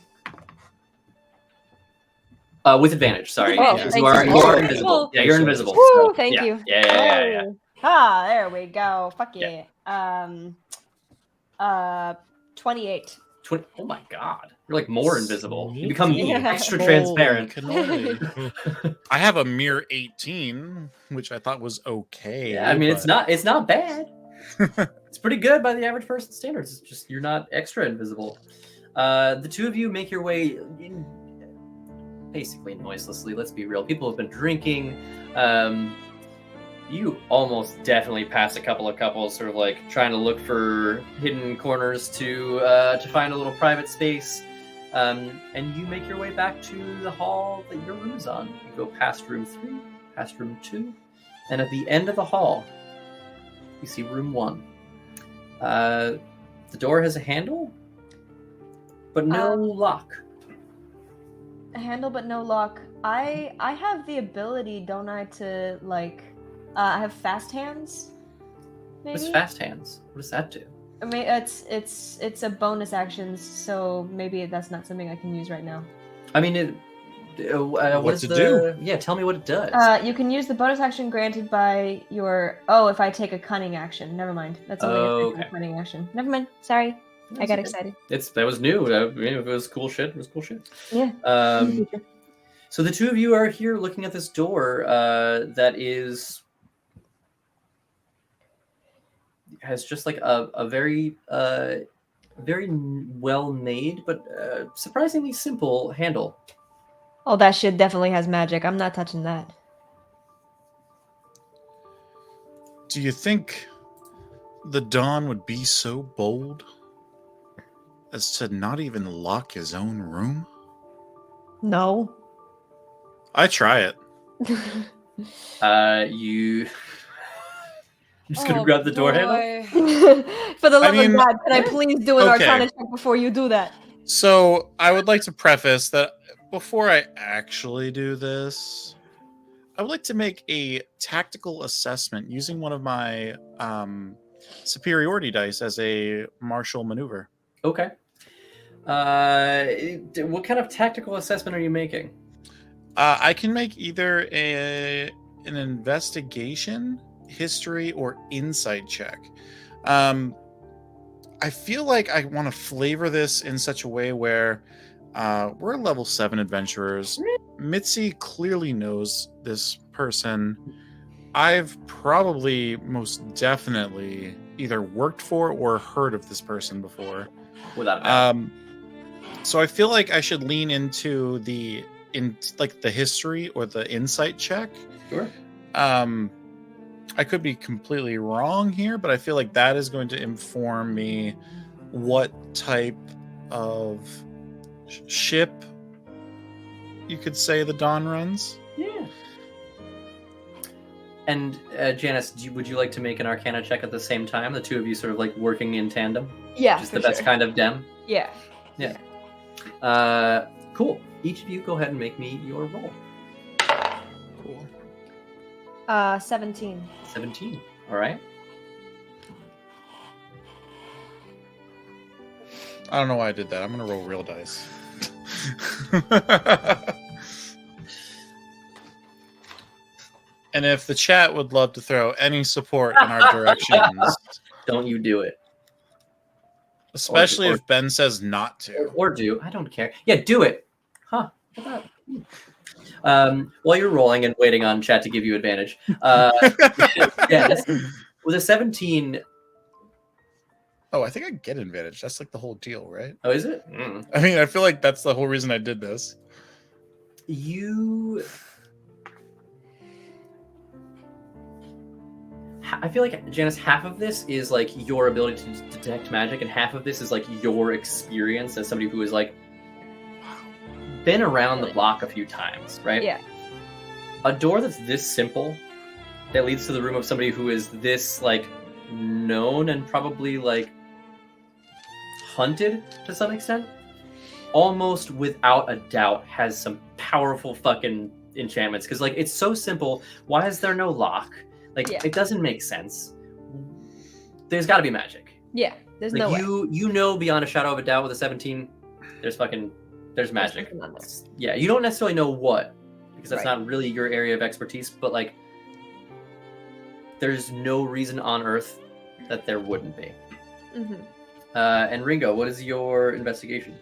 With advantage, sorry. Oh, because thank you are you. invisible. Yeah, you're invisible. Woo, so, thank yeah. you. Yeah. Ah, there we go. Fuck Yeah. yeah. 28. Oh my god. You're like more invisible. You become Yeah. extra transparent. Holy cannoli. I have a mere 18, which I thought was okay. Yeah, I mean it's but- not bad. It's pretty good by the average person standards. It's just you're not extra invisible. The two of you make your way in basically noiselessly. Let's be real. People have been drinking. You almost definitely pass a couple of couples, sort of like trying to look for hidden corners to find a little private space. And you make your way back to the hall that your room's on. You go past room 3, past room 2, and at the end of the hall, you see room 1. The door has a handle, but no lock. A handle but no lock. I have the ability, don't I, to like I have fast hands. Maybe? What's fast hands? What does that do? I mean, it's a bonus action, so maybe that's not something I can use right now. I mean, what is to the do? Yeah, tell me what it does. You can use the bonus action granted by your. Oh, if I take a cunning action. Never mind. That's only Okay. a cunning action. Never mind. Sorry, I got excited. That was new. I mean, if it was cool shit, it was cool shit. Yeah. So the two of you are here looking at this door that has just like a very very well made but surprisingly simple handle. Oh, that shit definitely has magic. I'm not touching that. Do you think the Don would be so bold as to not even lock his own room? No. I try it. You just gonna grab the door handle? For the love mean, of God, can I please do an okay. Arcana check before you do that? So I would like to preface that before I actually do this, I would like to make a tactical assessment using one of my superiority dice as a martial maneuver. Okay. What kind of tactical assessment are you making? I can make either an investigation, history, or insight check. I feel like I want to flavor this in such a way where we're level 7 adventurers. Mitzi clearly knows this person. I've probably most definitely either worked for or heard of this person before. Without a doubt. So I feel like I should lean into the history or the insight check. Sure. I could be completely wrong here, but I feel like that is going to inform me what type of ship you could say the Dawn runs. Yeah. And Janice, would you like to make an Arcana check at the same time? The two of you sort of like working in tandem? Yeah, Just the best kind of dem? Yeah. Cool. Each of you go ahead and make me your roll. Cool. 17. 17. All right. I don't know why I did that. I'm going to roll real dice. And if the chat would love to throw any support in our directions, Don't you do it. especially Or- if Ben says not to. Or do. I don't care. Yeah, do it. Huh. Look at that. While you're rolling and waiting on chat to give you advantage, Janice, with a 17, Oh, I think I get advantage. That's like the whole deal, right? Oh, is it? I mean, I feel like that's the whole reason I did this. I feel like, Janice, half of this is like your ability to detect magic, and half of this is like your experience as somebody who has like been around the block a few times, right? Yeah. A door that's this simple, that leads to the room of somebody who is this like known and probably like hunted to some extent, almost without a doubt has some powerful fucking enchantments. Because like it's so simple. Why is there no lock? Like it doesn't make sense. There's got to be magic. Yeah, there's like, no way. You know beyond a shadow of a doubt with a 17, there's magic. Yeah, you don't necessarily know what, because that's not really your area of expertise, but like there's no reason on earth that there wouldn't be. Mm-hmm. And Ringo, what is your investigation?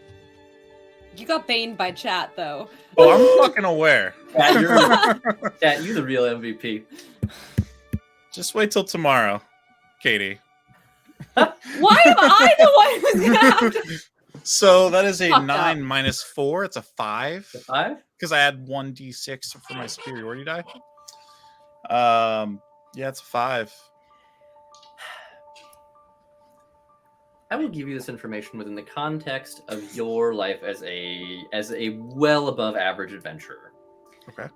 You got baned by chat, though. Oh, I'm fucking aware. Chat, you're the real MVP. Just wait till tomorrow, Katie. Why am I the one who's gonna have to... So that is a Fuck 9 up. minus 4. It's a 5. A 5? Because I had 1d6 for my superiority die. Yeah, it's a 5. I will give you this information within the context of your life as a well above average adventurer. Okay.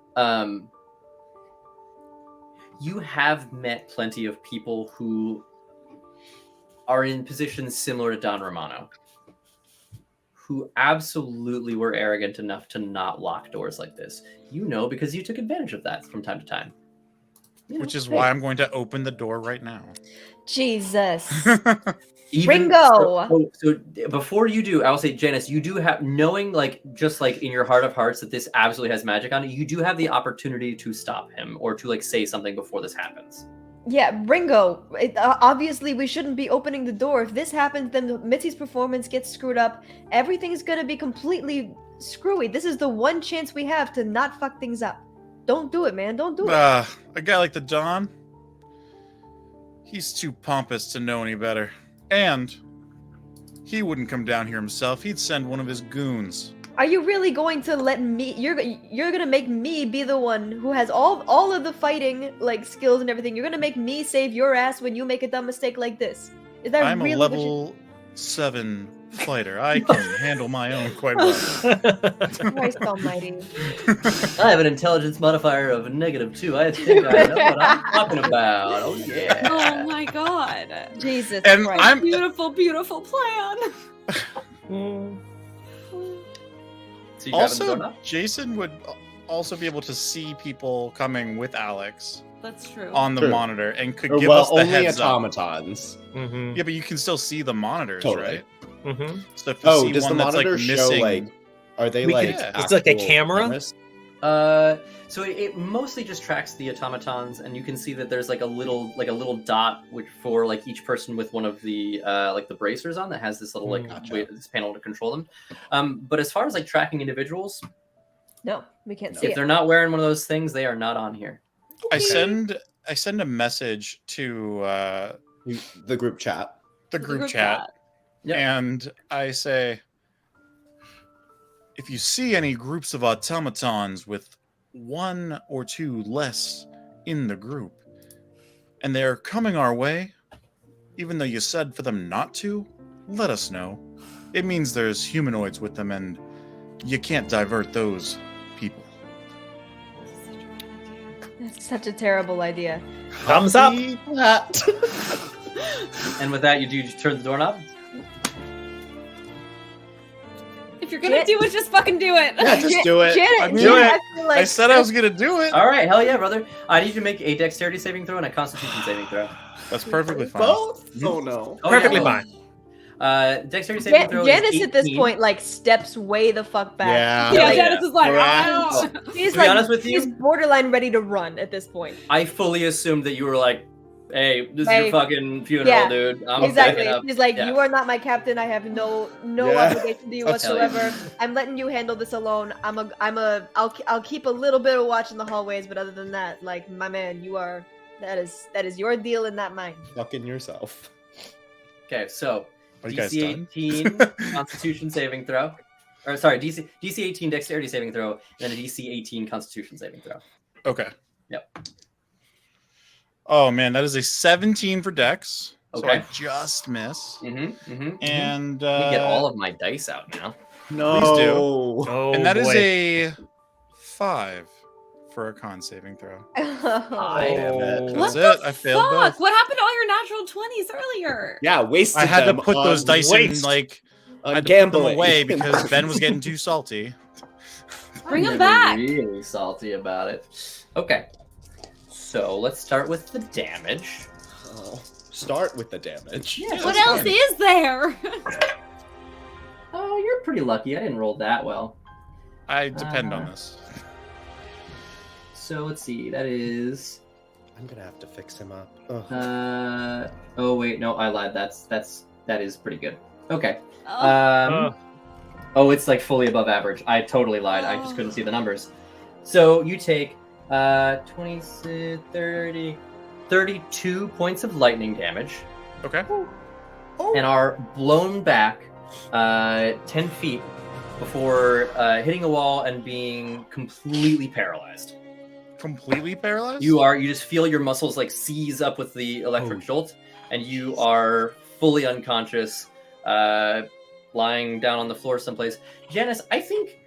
You have met plenty of people who are in positions similar to Don Romano, who absolutely were arrogant enough to not lock doors like this. You know, because you took advantage of that from time to time. You know, Which is why I'm going to open the door right now. Jesus. Ringo! So before you do, I will say, Janice, you do have, knowing like, just like in your heart of hearts that this absolutely has magic on it, you do have the opportunity to stop him or to like say something before this happens. Yeah, Ringo, obviously we shouldn't be opening the door. If this happens, then Mitzi's performance gets screwed up. Everything's gonna be completely screwy. This is the one chance we have to not fuck things up. Don't do it, man. Don't do it. A guy like the Don, he's too pompous to know any better. And he wouldn't come down here himself. He'd send one of his goons. Are you really going to let me? You're gonna make me be the one who has all of the fighting like skills and everything. You're gonna make me save your ass when you make a dumb mistake like this. Is that I'm really a level 7 fighter. I can handle my own quite well. Christ Almighty! I have an intelligence modifier of -2. I think I know what I'm talking about. Oh yeah. Oh my god. Jesus And Christ! Beautiful, beautiful plan. So you grabbing the Also, doorknob? Jason would also be able to see people coming with Alex That's true. on the True. monitor and could Or, give well, us the only heads up. automatons. Mm-hmm. Yeah, but you can still see the monitors, Totally. right? Mm-hmm. So if you Oh, see does one the that's like monitor show missing, like? Are they We like? could- It's like a actual camera? cameras? So it mostly just tracks the automatons, and you can see that there's like a little dot which for like each person with one of the like the bracers on that has this little like Gotcha. this panel to control them. But as far as like tracking individuals, No, we can't see if it. they're not wearing one of those things, they are not on here. I send a message to The group chat. the group chat, Yep. and I say, if you see any groups of automatons with 1 or 2 less in the group, and they're coming our way, even though you said for them not to, let us know. It means there's humanoids with them, and you can't divert those people. That's such a terrible idea. Thumbs up. See that? And with that, you turn the doorknob. If you're gonna do it, just fucking do it. Yeah, just do it. Janet, I'm Janet doing it. has to, like, I said I was gonna do it. All right, hell yeah, brother. I need you to make a dexterity saving throw and a constitution saving throw. That's perfectly fine. Both? Oh no. Oh, Perfectly yeah. fine. Dexterity saving throw. Janice is at this 18. point like steps way the fuck back. Yeah. Yeah, Hell Janice is like, Right. "Ow." He's To be like, honest with he's you, borderline ready to run at this point. I fully assumed that you were like, "Hey, this is Hey. your fucking funeral, Yeah. dude. I'm Exactly. backing up." He's like, Yeah. you are not my captain. I have no Yeah. obligation to you Hell yeah. whatsoever. I'm letting you handle this alone. I'll keep a little bit of watch in the hallways, but other than that, like, my man, that is your deal and not mine. Fucking yourself. Okay, so Are you guys DC done? 18 Constitution saving throw. Or sorry, DC 18 Dexterity saving throw, and then a DC 18 Constitution saving throw. Okay. Yep. Oh man, that is a 17 for Dex. So Okay. I just miss. And And let me get all of my dice out now. No. Please do. Oh, and that is boy. a 5 for a con saving throw. it. What That's the it. I failed fuck? both. What happened to all your natural 20s earlier? Yeah, wasted I had to them put those on dice waste, in like on I had to put them gambling. away because Ben was getting too salty. Bring I'm him back. Really salty about it. Okay. So let's start with the damage. Start with the damage. Yeah, What that's else fine. is there? Oh, you're pretty lucky. I didn't roll that well. I depend on Uh, this. So let's see. That is. I'm gonna have to fix him up. Ugh. Oh wait, no, I lied. That is pretty good. Okay. Oh, Oh, it's like fully above average. I totally lied. I just couldn't see the numbers. So you take 26, 30, 32 points of lightning damage Okay. and are blown back 10 feet before hitting a wall and being completely paralyzed. Completely paralyzed? You just feel your muscles like seize up with the electric jolt, and you are fully unconscious, lying down on the floor someplace. Janice, I think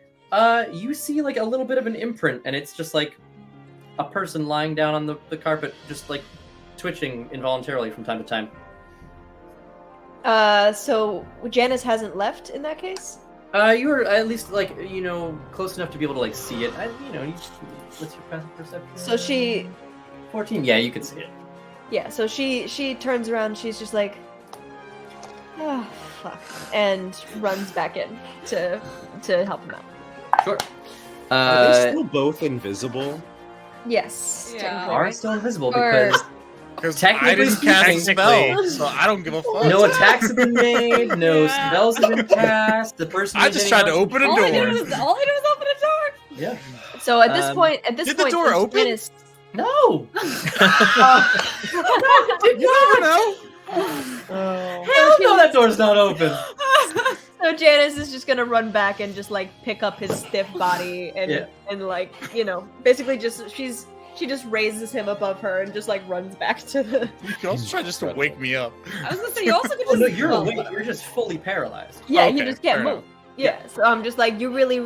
you see like a little bit of an imprint, and it's just like a person lying down on the carpet, just like twitching involuntarily from time to time. So Janice hasn't left in that case? You were at least like close enough to be able to like see it. What's your passive perception? So she 14. Yeah, you can see it. Yeah, so she turns around, she's just like, oh, fuck, and runs back in to help him out. Sure. Are they still both invisible? Yes. Yeah. technically, Are right? still invisible Or- because Because Technically I didn't cast a spell, Technically. so I don't give a fuck. no attacks have been made, no Yeah. spells have been cast. The person. I who's just hitting tried to us- open a all I did door. was open a door. Yeah. So at this Um, point, did the door since open? Janice- No. You never know. Hell no, that door's not open. So Janice is just gonna run back and just like pick up his stiff body and Yeah. and like basically just she just raises him above her and just like runs back to the. You can also try just to wake me up. I was gonna say you also could Oh just. no, you're well, awake. whatever. You're just fully paralyzed. Yeah, Okay, you just can't fair move. enough. Yeah, so I'm just like, you really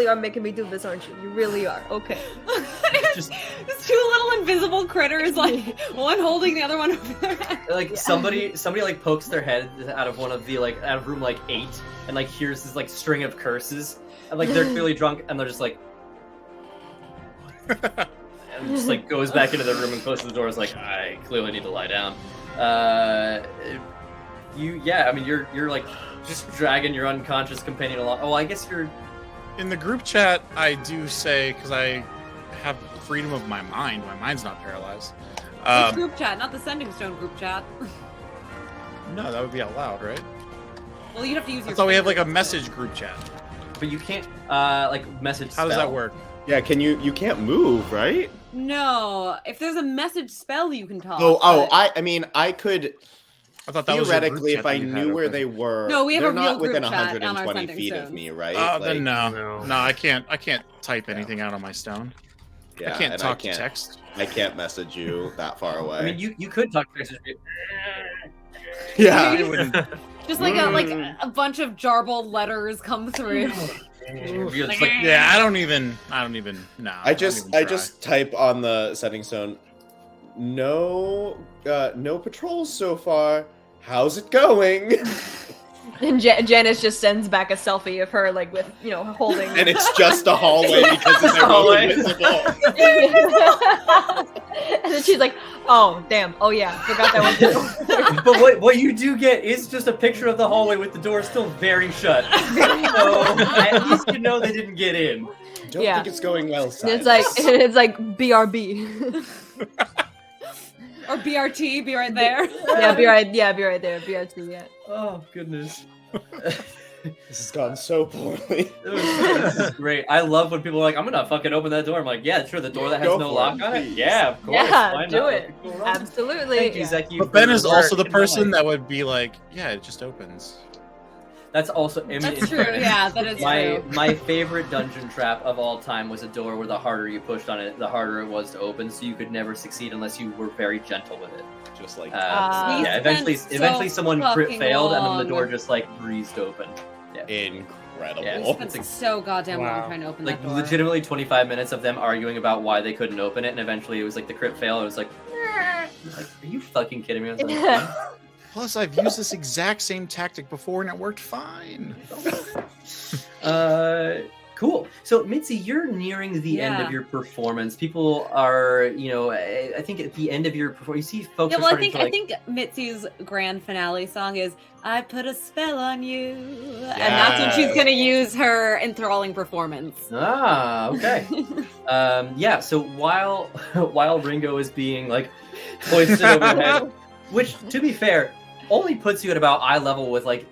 are making me do this, aren't you? You really are. Okay. Just There's two little invisible critters, like one holding the other one over their head. like somebody like pokes their head out of one of the like out of room like 8 and like hears this like string of curses and like they're clearly drunk and they're just like and just like goes back into the room and closes the door. Is like, I clearly need to lie down. You're like just dragging your unconscious companion along. Oh, I guess you're. In the group chat, I do say, because I have freedom of my mind, my mind's not paralyzed. It's group chat, not the Sending Stone group chat. No, that would be out loud, right? Well, you'd have to use I your. thought we have like a fingers. message group chat. But you can't like message. How does spell. that work? Yeah, you can't move, right? No, if there's a message spell, you can talk. Oh, but- I mean, I could I thought that was your group theoretically, chat if that I you had knew where open. they were. No, we have they're a real not group within chat on our 120 Sending feet of Stones. me, right? Oh, then no. No. No, I can't type anything out on my stone. Yeah, I can't and talk to text. I can't message you that far away. I mean, you could talk to message. yeah. I wouldn't. Just like a bunch of jarbled letters come through. You're just like, Yeah, I don't even. No. I just type on the setting stone. No patrols so far. How's it going? And Janice just sends back a selfie of her like with holding. And it's just a hallway because they're both Hallway. invisible. And then she's like, "Oh damn! Oh yeah, forgot that one too." But what you do get is just a picture of the hallway with the door still very shut. So at least you know they didn't get in. Don't Yeah. think it's going well, And Silas. it's like BRB. Or BRT, be right there. Yeah, be right there. BRT. Yeah. Oh goodness. This has gone so poorly. This is great. I love when people are like, I'm gonna fucking open that door. I'm like, yeah, sure, the door that has Go no for lock it, on it? please. Yeah, of course. Yeah, Why do not? it. Cool run. Absolutely. Thank you, yeah. Zeki. But Ben for is your also work the in my person life. that would be like, yeah, it just opens. That's also, I mean, in That's true. fairness, Yeah, that is true. my favorite dungeon trap of all time was a door where the harder you pushed on it, the harder it was to open, so you could never succeed unless you were very gentle with it. Just like We Yeah, eventually spent so someone crit fucking failed, and then the long. door just like breezed open. incredible. Yeah. We spent so goddamn long Wow. trying to open Like that door. legitimately 25 minutes of them arguing about why they couldn't open it, and eventually it was like the crit fail. It was like, are you fucking kidding me? I was like, Plus, I've used this exact same tactic before and it worked fine. Cool. So Mitzi, you're nearing the end Yeah. of your performance. People are, I think at the end of your performance, you see folks Yeah, are well, starting to like. I think Mitzi's grand finale song is "I Put a Spell on You," and that's when she's Yes. gonna use her enthralling performance. Ah, okay. Yeah. So while Ringo is being like hoisted overhead, which to be fair, only puts you at about eye level with like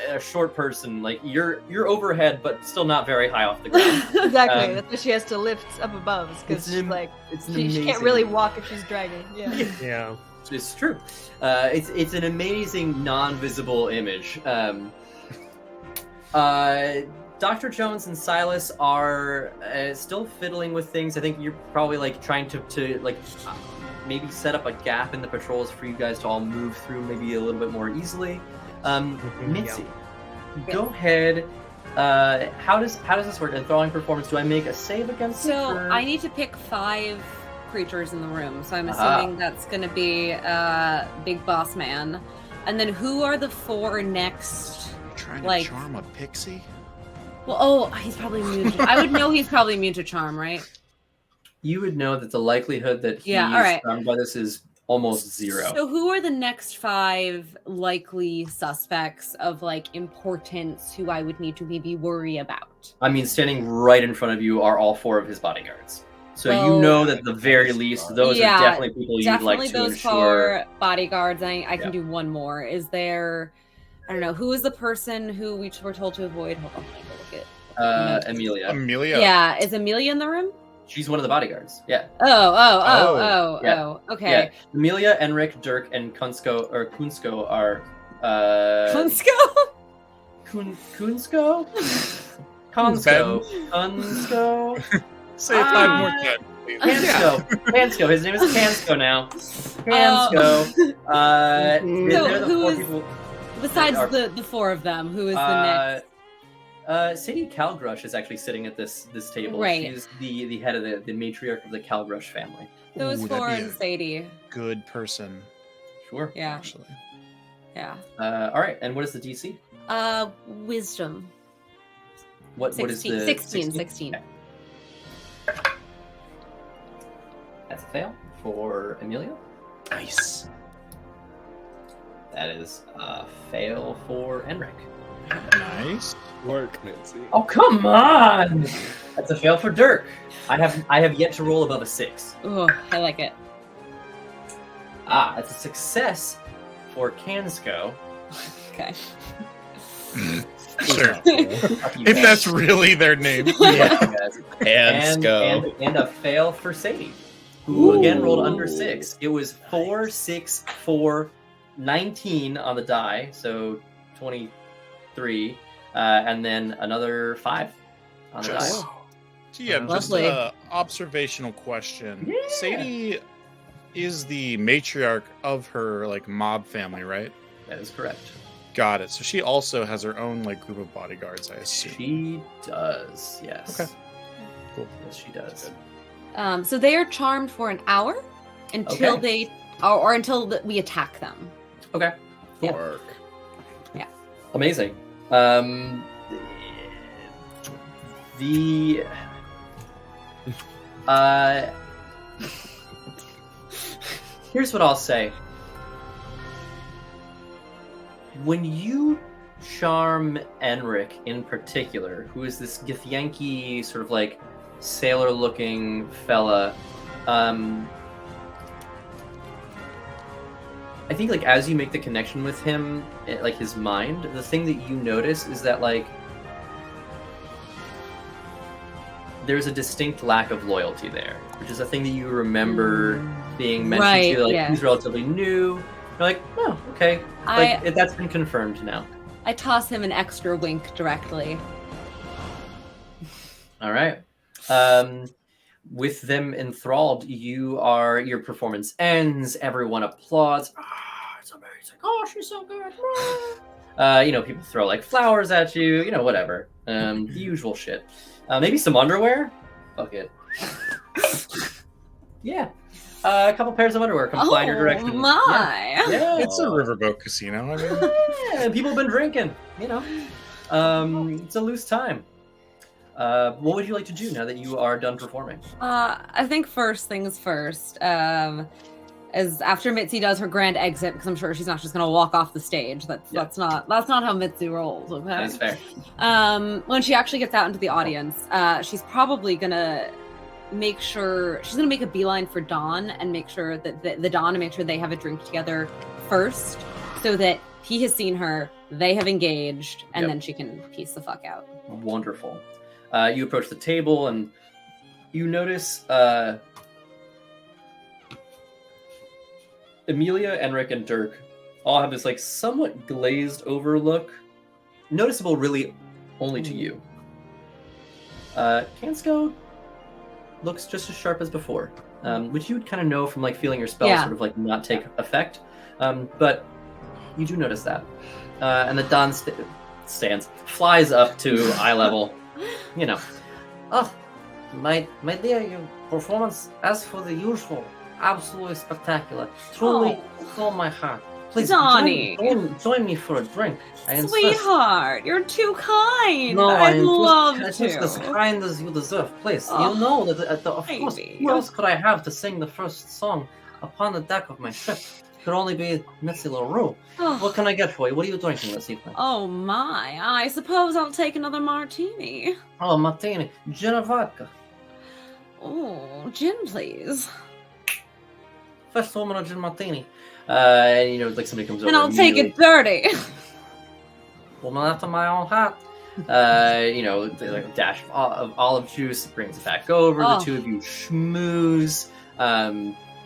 a short person. Like you're overhead, but still not very high off the ground. Exactly. That's why she has to lift up above because it's she's an- like It's an she amazing. can't really walk if she's dragging. Yeah. Yeah. It's true. It's an amazing non-visible image. Dr. Jones and Silas are still fiddling with things. I think you're probably like trying to like maybe set up a gap in the patrols for you guys to all move through maybe a little bit more easily. Mitzi, go ahead. How does this work? Enthralling performance. Do I make a save against it? So or- I need to pick 5 creatures in the room. So I'm Aha. assuming that's gonna be Big Boss Man, and then who are the 4 next? You're trying to Like- charm a pixie? Well, he's probably immune. I would know he's probably immune to charm, right? You would know that the likelihood that he's Yeah, all right. done by this is almost 0. So who are the next 5 likely suspects of like importance who I would need to maybe worry about? I mean, standing right in front of you are all 4 of his bodyguards. So you Well- know that at the very least, those Yeah, are definitely people you'd like Definitely to those ensure. 4 bodyguards. I can Yeah. do one more. Is there? I don't know. Who is the person who we were told to avoid? Hold on, let me go look at. Amelia. Amelia? Yeah, is Amelia in the room? She's one of the bodyguards. Yeah. Oh. Okay. Yeah. Amelia, Enric, Dirk, and Kunsko are. Let's go. Kunsko? Kunsko. Say it 5 more times, please. Kansko. His name is Kansko now. Kansko. They're the who 4 is- people. Besides Are- the 4 of them, who is the next? Sadie Calgrush is actually sitting at this table. Right. She's the head of the matriarch of the Calgrush family. Those Ooh, 4 that'd and be Sadie. a good person, Sure. Yeah. actually. Yeah. All right. And what is the DC? Wisdom. What is 16. the 16. Okay. That's a fail for Amelia. Nice. That is a fail for Enric. Nice. Work, Mitzi. Oh come on! That's a fail for Dirk. I have yet to roll above a 6. Oh, I like it. That's a success for Kansko. Okay. Sure. Fuck you If guys. that's really their name. Yeah, you guys. And go. And a fail for Sadie, who again rolled under 6. It was 4, 6, 4, 19 on the die, so 23, and then another 5 on the Just- die. Yeah, just Lovely. a observational question. Yeah. Sadie is the matriarch of her like mob family, right? That is correct. Got it. So she also has her own like group of bodyguards, I assume. She does, yes. Okay. Cool. Yes, she does. So they are charmed for an hour until Okay. they or until we attack them. Okay. Cool. Work. Amazing. The here's what I'll say. When you charm Enric in particular, who is this Githyanki sort of like sailor-looking fella, I think like as you make the connection with him, like his mind, the thing that you notice is that like there's a distinct lack of loyalty there, which is a thing that you remember being mentioned Right, to. Like yes. he's relatively new. You're like, oh, okay. Like that's been confirmed now. I toss him an extra wink directly. All right. With them enthralled, your performance ends. Everyone applauds. Ah, it's amazing. Oh, she's so good. People throw like flowers at you. Whatever. The usual shit. Maybe some underwear. Fuck it. Yeah. A couple pairs of underwear come flying your direction. Oh my! Yeah. It's a riverboat casino. I mean, Yeah, people have been drinking. It's a loose time. What would you like to do now that you are done performing? I think first things first. Is after Mitzi does her grand exit, because I'm sure she's not just gonna walk off the stage. That's not how Mitzi rolls. Okay. That's fair. When she actually gets out into the audience, she's probably gonna make a beeline for Dawn and make sure that the Dawn and make sure they have a drink together first, so that he has seen her, they have engaged, and then she can piece the fuck out. Wonderful. You approach the table and you notice Amelia, Enric, and Dirk all have this like somewhat glazed over look, noticeable really only to you. Kansko looks just as sharp as before, which you would kind of know from like feeling your spell sort of like not take effect, but you do notice that. And the Don flies up to eye level. Oh, my dear, your performance, as for the usual, absolutely spectacular. Truly stole my heart. Please Donnie. join me for a drink. I insist. Sweetheart, you're too kind. No, I'd love just to. as kind as you deserve. Please, Oh, you know that of course, baby. who else could I have to sing the first song upon the deck of my ship? Could only be Mitzi LaRue. What can I get for you? What are you drinking this evening? Oh my, I suppose I'll take another martini. Oh, martini, gin or vodka? Oh, gin, please. First woman or gin martini. And like somebody comes over. And I'll take it dirty. Woman after my own heart. They like a dash of olive juice, brings it back over. The two of you schmooze.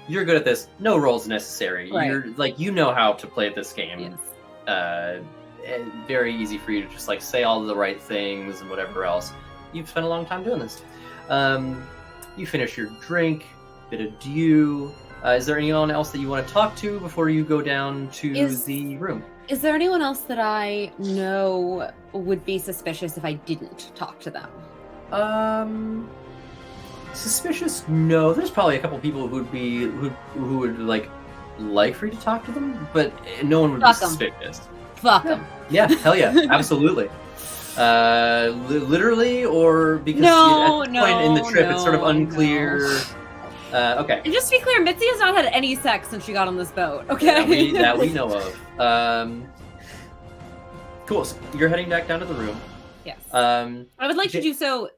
You're good at this. No rolls necessary. Right. You're like you know how to play this game. Yes. Very easy for you to just like say all the right things and whatever else. You've spent a long time doing this. You finish your drink, bit of dew. Is there anyone else that you want to talk to before you go down to the room? Is there anyone else that I know would be suspicious if I didn't talk to them? Suspicious? No. There's probably a couple people who would like for you to talk to them, but no one would be suspicious. Fuck them. Yeah, hell yeah, absolutely. Literally, or because No, at the point in the trip it's sort of unclear. No. Okay. And just to be clear, Mitzi has not had any sex since she got on this boat. Okay. That we know of. Cool. So you're heading back down to the room. Yes. I would like to do so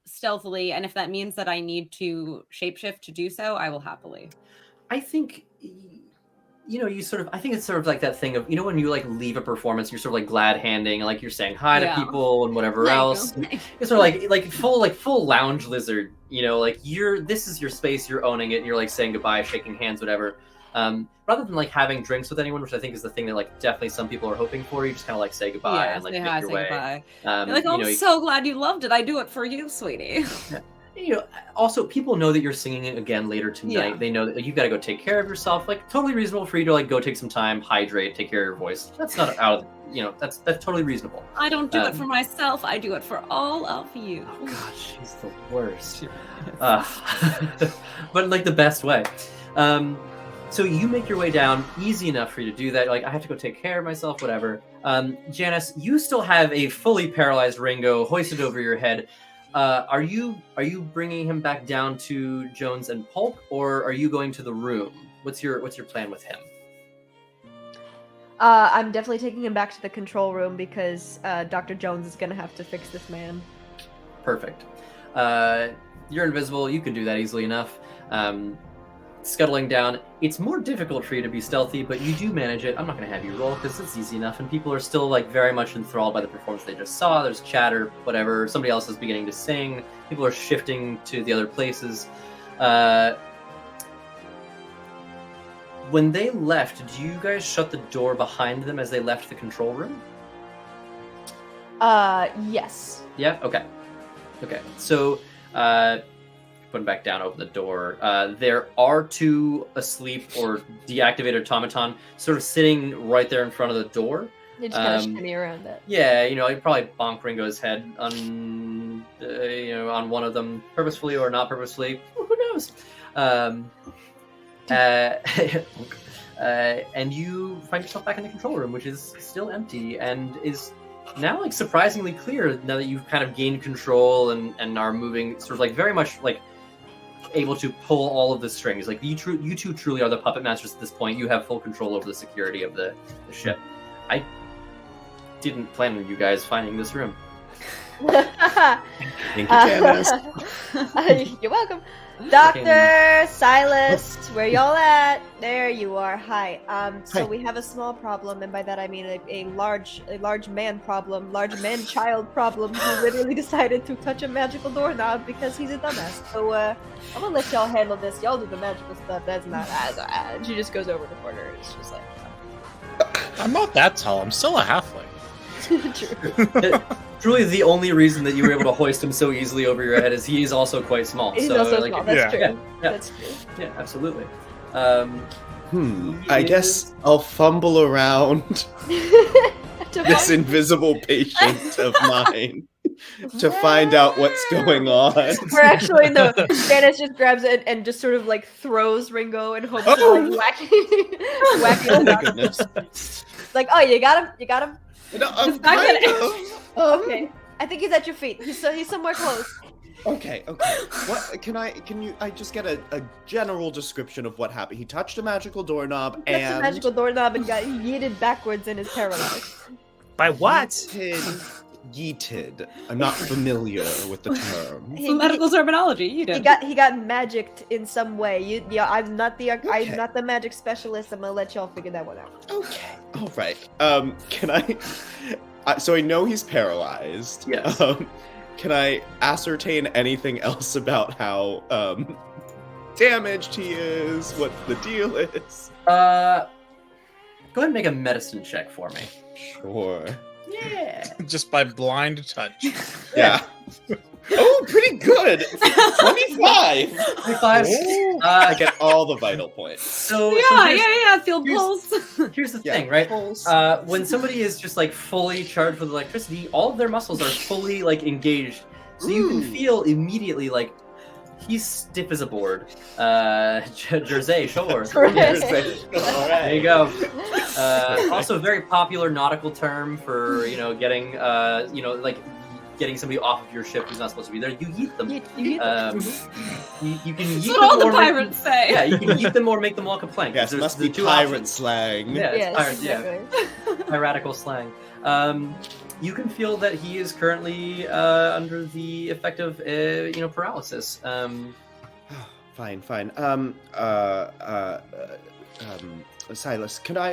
stealthily, and if that means that I need to shapeshift to do so, I will happily. I think I think it's sort of like that thing of, when you like leave a performance, you're sort of like glad handing, like you're saying hi to people and whatever else. It's sort of like full lounge lizard, like this is your space, you're owning it, and you're like saying goodbye, shaking hands, whatever. Rather than like having drinks with anyone, which I think is the thing that like definitely some people are hoping for, you just kind of like say goodbye and like make your way. Goodbye. You're like, I'm so glad you loved it. I do it for you, sweetie. Also people know that you're singing it again later tonight. They know that you've got to go take care of yourself. Like totally reasonable for you to like go take some time, hydrate, take care of your voice. That's not out of that's totally reasonable. I don't do it for myself. I do it for all of you. Oh God, she's the worst. But like the best way. So you make your way down, easy enough for you to do that. Like, I have to go take care of myself, whatever. Janice, you still have a fully paralyzed Ringo hoisted over your head. Are you bringing him back down to Jones and Polk, or are you going to the room? What's your plan with him? I'm definitely taking him back to the control room because Dr. Jones is going to have to fix this man. Perfect. You're invisible. You can do that easily enough. scuttling down. It's more difficult for you to be stealthy, but you do manage it. I'm not going to have you roll because it's easy enough, and people are still like very much enthralled by the performance they just saw. There's chatter, whatever. Somebody else is beginning to sing. People are shifting to the other places. When they left, did you guys shut the door behind them as they left the control room? Yes. Yeah? Okay. Okay. So, put them back down, open the door. There are two asleep or deactivated automaton sort of sitting right there in front of the door. They just kind of shimmy around it. Yeah, you know, he'd probably bonk Ringo's head on, on one of them purposefully or not purposefully. Who knows? And you find yourself back in the control room, which is still empty and is now like surprisingly clear now that you've kind of gained control and are moving sort of like very much like able to pull all of the strings. Like you two truly are the puppet masters at this point. You have full control over the security of the ship. I didn't plan on you guys finding this room. Thank you, Janice. You're welcome. Dr. Silas, where y'all at? There you are. Hi. So Hi. we have a small problem, and by that I mean a large man problem, large man-child problem who literally decided to touch a magical doorknob because he's a dumbass. So I'm gonna let y'all handle this. Y'all do the magical stuff. That's not and she just goes over to the corner and it's just like I'm not that tall. I'm still a halfling. true. Truly, the only reason that you were able to hoist him so easily over your head is he is also quite small. He's so, also like, small. That's yeah. true. Yeah. That's true. Yeah, absolutely. I guess I'll fumble around this invisible patient of mine to find out what's going on. Or actually, no. Janice just grabs it and just sort of like throws Ringo and hopes to like whacking Oh him my down. goodness. Like, oh, you got him? You got him? No, I'm It's not kind gonna- of- Okay. I think he's at your feet. He's somewhere close. Okay. What can you I just get a general description of what happened? He touched a magical doorknob He touched and a magical doorknob and got yeeted backwards and is paralyzed. By what? Yeeted. I'm not familiar with the term. He, Medical terminology. You he did. got magicked in some way. I'm not the magic specialist. I'm gonna let y'all figure that one out. Okay. All right. Can I? So I know he's paralyzed. Yes. Can I ascertain anything else about how damaged he is? What the deal is? Go ahead and make a medicine check for me. Sure. Yeah. Just by blind touch. Yeah. Oh, pretty good. 25. 25. I get all the vital points. So Yeah. Feel here's- pulse. here's the Yeah. thing, right? Pulse. When somebody is just like fully charged with electricity, all of their muscles are fully like engaged. So you can feel immediately like he's stiff as a board. Jersey, sure. Right. There you go. Also, a very popular nautical term for getting getting somebody off of your ship who's not supposed to be there. You yeet them. You eat them. You can yeet That's what all them the or pirates say. yeah, you can yeet them or make them walk a plank. Yes, There's must the be two pirate options. slang. Yeah, it's Yes, pirate, exactly. piratical slang. You can feel that he is currently under the effect of paralysis. Fine. Silas, can I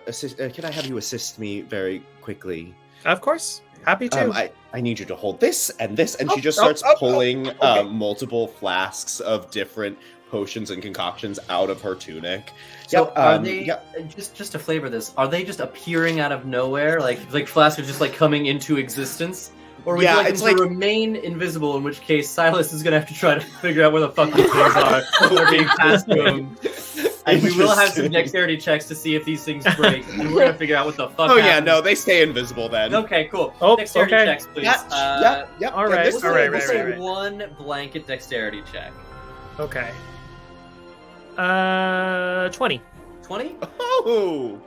assist? Can I have you assist me very quickly? Of course. Happy to. I need you to hold this and this, and she Oh, just oh, starts oh, oh, pulling okay. multiple flasks of different potions and concoctions out of her tunic. So Yeah, are they just to flavor this? Are they just appearing out of nowhere, like flasks are just like coming into existence, or would Yeah, you like it's them to like- remain invisible? In which case, Silas is gonna have to try to figure out where the fuck these things are. They're being passed to him, and we will have some Interesting. dexterity checks to see if these things break, and we're gonna figure out what the fuck. Oh yeah, happened. no, they stay invisible then. Okay, cool. Oh, Dexterity okay. checks, please. Yep. all right, We'll all right, say right. one blanket dexterity check. Okay. 20. 20? Oh,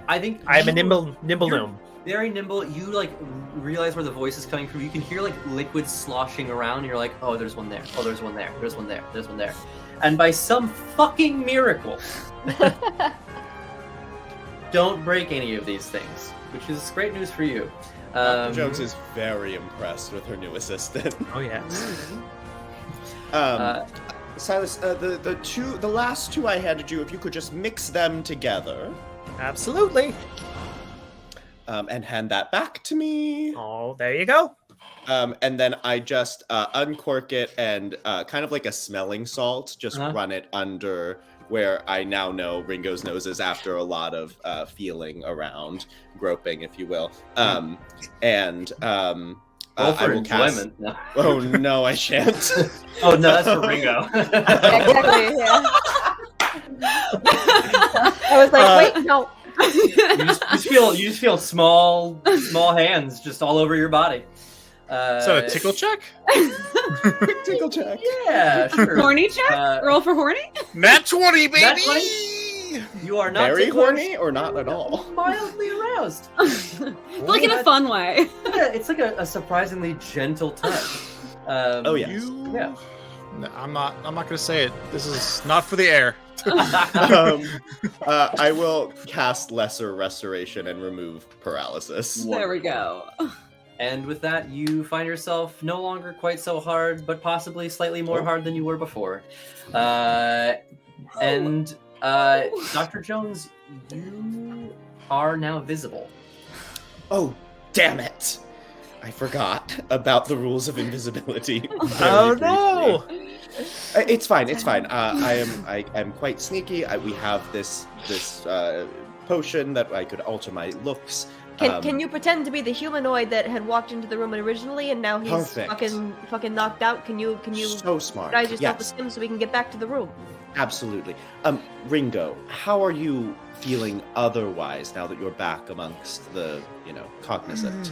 I think I'm a you- nimble you're gnome. Very nimble. You like realize where the voice is coming from. You can hear like liquid sloshing around, and you're like, "Oh, there's one there. Oh, there's one there. There's one there. There's one there." And by some fucking miracle, don't break any of these things, which is great news for you. Dr. Jones is very impressed with her new assistant. Oh yes. Silas, the last two I handed you, if you could just mix them together. Absolutely. And hand that back to me. Oh, there you go. And then I just uncork it and kind of like a smelling salt, just run it under where I now know Ringo's nose is after a lot of feeling around, groping, if you will. Roll I for will enjoyment. cast... Oh, no, I shan't. Oh, no, that's for Ringo. Exactly. Yeah. I was like, wait, no. You just feel small hands just all over your body. So a tickle check? Tickle check. Yeah, sure. Horny check? Roll for horny? Nat 20, baby! Nat 20? You are not Very ticklish, horny or not at all? mildly aroused. Like in a fun way. Yeah, it's like a surprisingly gentle touch. Oh, yes. Yeah. No, I'm not gonna say it. This is not for the air. I will cast Lesser Restoration and remove paralysis. There we go. And with that, you find yourself no longer quite so hard, but possibly slightly more hard than you were before. Dr. Jones, you are now visible. Oh, damn it! I forgot about the rules of invisibility. Oh no! It's fine. It's fine. I am quite sneaky. We have this potion that I could alter my looks. Can you pretend to be the humanoid that had walked into the room originally and now he's fucking knocked out? Can you so smart. disguise yourself Yes, as him so we can get back to the room? absolutely. Ringo, how are you feeling otherwise now that you're back amongst the, cognizant?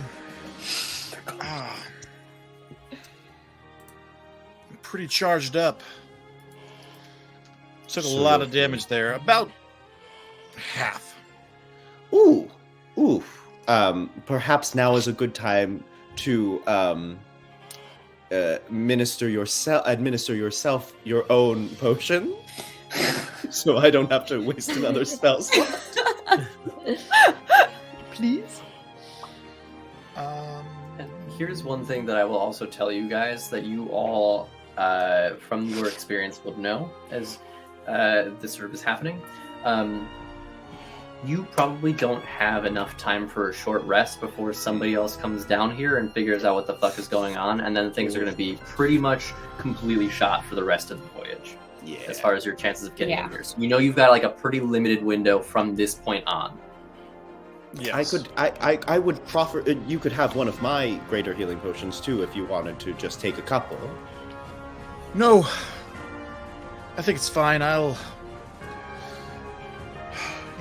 I'm pretty charged up. Took a lot of damage there. About half. Ooh. Perhaps now is a good time to administer yourself your own potion, so I don't have to waste another spell slot. Please. And here's one thing that I will also tell you guys that you all, from your experience, will know as this sort of is happening. You probably don't have enough time for a short rest before somebody else comes down here and figures out what the fuck is going on, and then things are going to be pretty much completely shot for the rest of the voyage. Yeah. As far as your chances of getting in here. So you've got like a pretty limited window from this point on. Yes. I would proffer. You could have one of my greater healing potions too, if you wanted to just take a couple. No. I think it's fine. I'll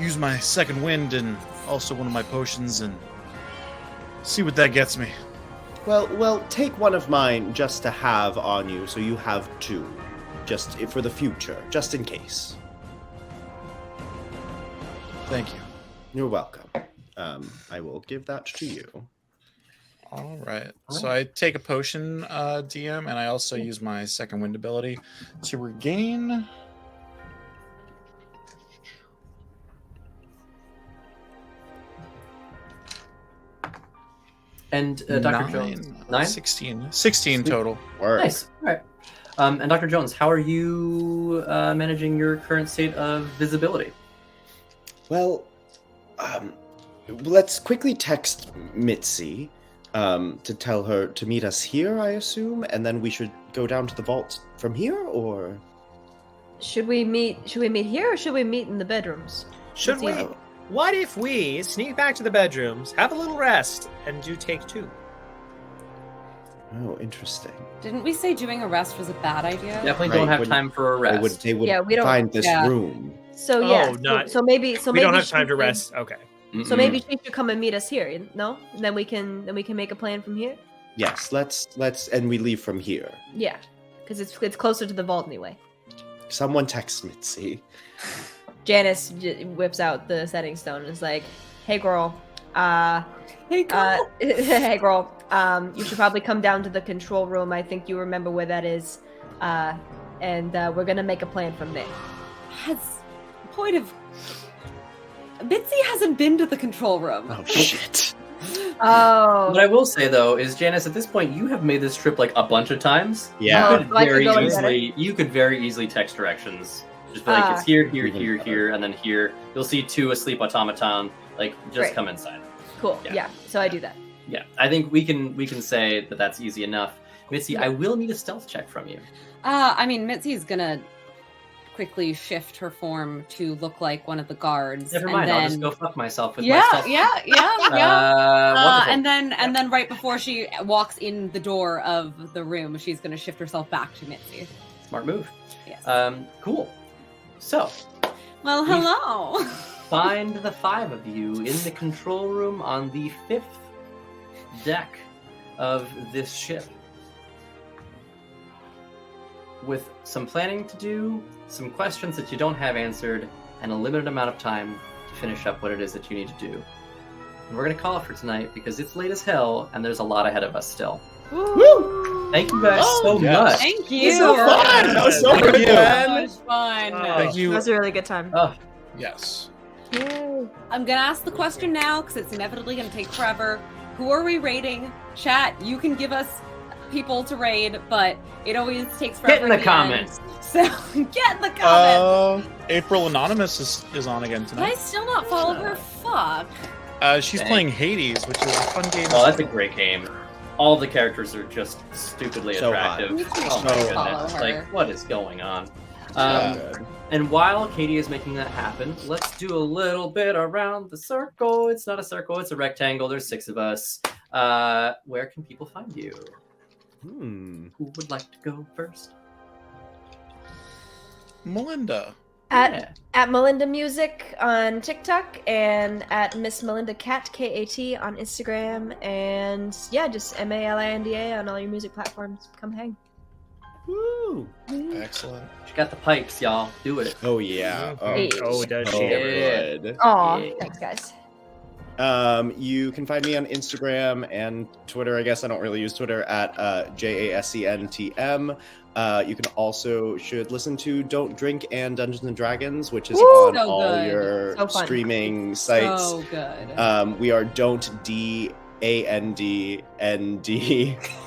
use my second wind and also one of my potions and see what that gets me. Well, take one of mine just to have on you, so you have two, just for the future, just in case. Thank you. You're welcome. I will give that to you. All right. So I take a potion, DM, and I also use my second wind ability to regain. And Dr. Jones, 9? 16 total. Work. Nice. All right. And Dr. Jones, how are you managing your current state of visibility? Well, let's quickly text Mitzi to tell her to meet us here, I assume, and then we should go down to the vault from here, or Should we meet here or should we meet in the bedrooms? Should we? Well, What if we sneak back to the bedrooms, have a little rest, and do take two? oh, interesting. Didn't we say doing a rest was a bad idea? Definitely Right, don't have wouldn't- time for a rest. They would Yeah, we don't- find this Yeah. room. So Oh, yeah, not- so maybe We don't have she time to should- rest. Okay. So maybe she should come and meet us here. No, then we can make a plan from here. Yes, let's and we leave from here. Yeah, because it's closer to the vault anyway. Someone text Mitzi. Janice whips out the setting stone and is like, "Hey girl, Hey, girl. hey girl, you should probably come down to the control room. I think you remember where that is, and we're gonna make a plan from there." Has point of Bitsy hasn't been to the control room. Oh shit. Oh. What I will say though is, Janice, at this point, you have made this trip like a bunch of times. Yeah. You could so I could very go and get easily. You could very easily text directions. Just be like, it's here, here, here, here, and then here. You'll see 2 asleep automaton. Like, just Great. come inside. Cool. Yeah. Yeah. So I do that. Yeah, I think we can say that that's easy enough. Mitzi, I will need a stealth check from you. I mean, Mitzi's gonna quickly shift her form to look like one of the guards. Never and mind, then... I'll just go fuck myself with yeah, my stealth. yeah. Wonderful. And then right before she walks in the door of the room, she's gonna shift herself back to Mitzi. Smart move. Yes. Cool. So, Well, hello. find the 5 of you in the control room on the 5th deck of this ship. With some planning to do, some questions that you don't have answered, and a limited amount of time to finish up what it is that you need to do. And we're going to call it for tonight because it's late as hell and there's a lot ahead of us still. Woo! Thank you guys so yes. much. Thank you. It's so fun. That was so Thank good, you. man. So much fun. Thank It you. was a really good time. Oh, Yes. Yay. I'm gonna ask the question now because it's inevitably gonna take forever. Who are we raiding? Chat, you can give us people to raid, but it always takes forever. get in the at end. comments. So get in the comments. April Anonymous is on again Can I tonight. still not follow her? Fuck. She's Dang. playing Hades, which is a fun game. Oh, that's a great game. All the characters are just stupidly So hot. attractive. You can Oh my so follow goodness. her. Like, what is going on? Good. And while Katie is making that happen, let's do a little bit around the circle. It's not a circle, it's a rectangle. There's 6 of us. Where can people find you? Who would like to go first? Melinda. At Melinda Music on TikTok and at Miss Melinda Cat KAT on Instagram, and yeah, just MALINDA on all your music platforms. Come hang. Woo. Excellent. She got the pipes, y'all. Do it. Oh yeah. Oh, Hey. Oh, does so she? Yeah. good. Aw, Yeah. thanks guys. You can find me on Instagram and Twitter. I guess I don't really use Twitter at JASCNTM. You can also should listen to Don't Drink and Dungeons and Dragons, which is Woo! on So all good. your So fun. streaming sites. So good. We are Don't D-A-N-D-N-D.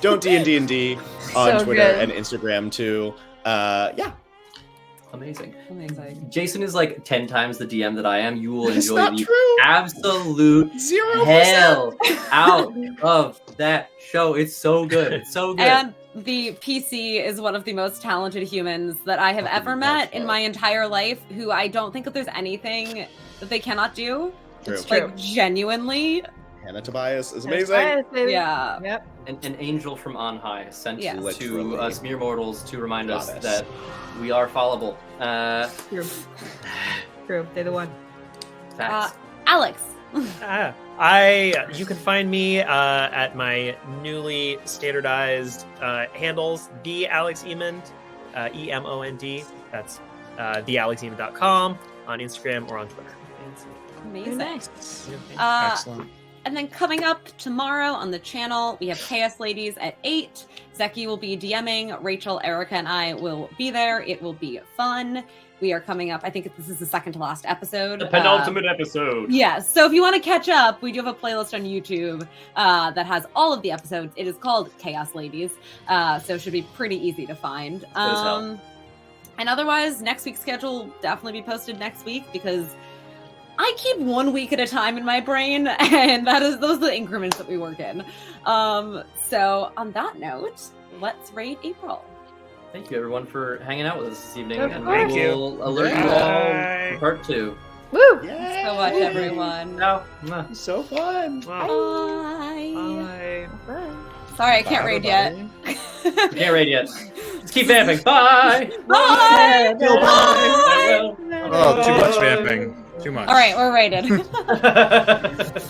Don't D&D on So Twitter good. and Instagram too. Yeah. Amazing. Amazing. Jason is like 10 times the DM that I am. You will It's enjoy not the true. absolute 0%. hell out of that show. It's so good. It's so good. And the PC is one of the most talented humans that I have Fucking ever met in love my entire life, who I don't think that there's anything that they cannot do. True. Like, genuinely. Hannah Tobias is That's amazing. right, baby. Yeah. Yep. An angel from on high sent Yeah. to Literally. us mere mortals to remind us Goddess. that we are fallible. True. True. They're the one. Facts. Alex. You can find me at my newly standardized handles, the Alex Emond, EMOND. That's thealexemond.com on Instagram or on Twitter. Amazing. Nice. Excellent. And then coming up tomorrow on the channel, we have Chaos Ladies at 8. Zeki will be DMing. Rachel, Erica, and I will be there. It will be fun. We are coming up. I think this is the second to last episode. Episode. Yeah, so if you want to catch up, we do have a playlist on YouTube that has all of the episodes. It is called Chaos Ladies, so it should be pretty easy to find. as hell. And otherwise, next week's schedule will definitely be posted next week because I keep 1 week at a time in my brain, and those are the increments that we work in. So on that note, let's raid April. Thank you, everyone, for hanging out with us this evening. Of And course. we will alert you all for part 2. Woo! Yay. So much, everyone. No. So fun. Bye. Bye. Bye. Sorry, I can't Bye, raid yet. everybody. Can't raid yet. Let's keep vamping. Bye. Bye. Go bye. I will. Oh, too much vamping. Too much. All right, we're raided.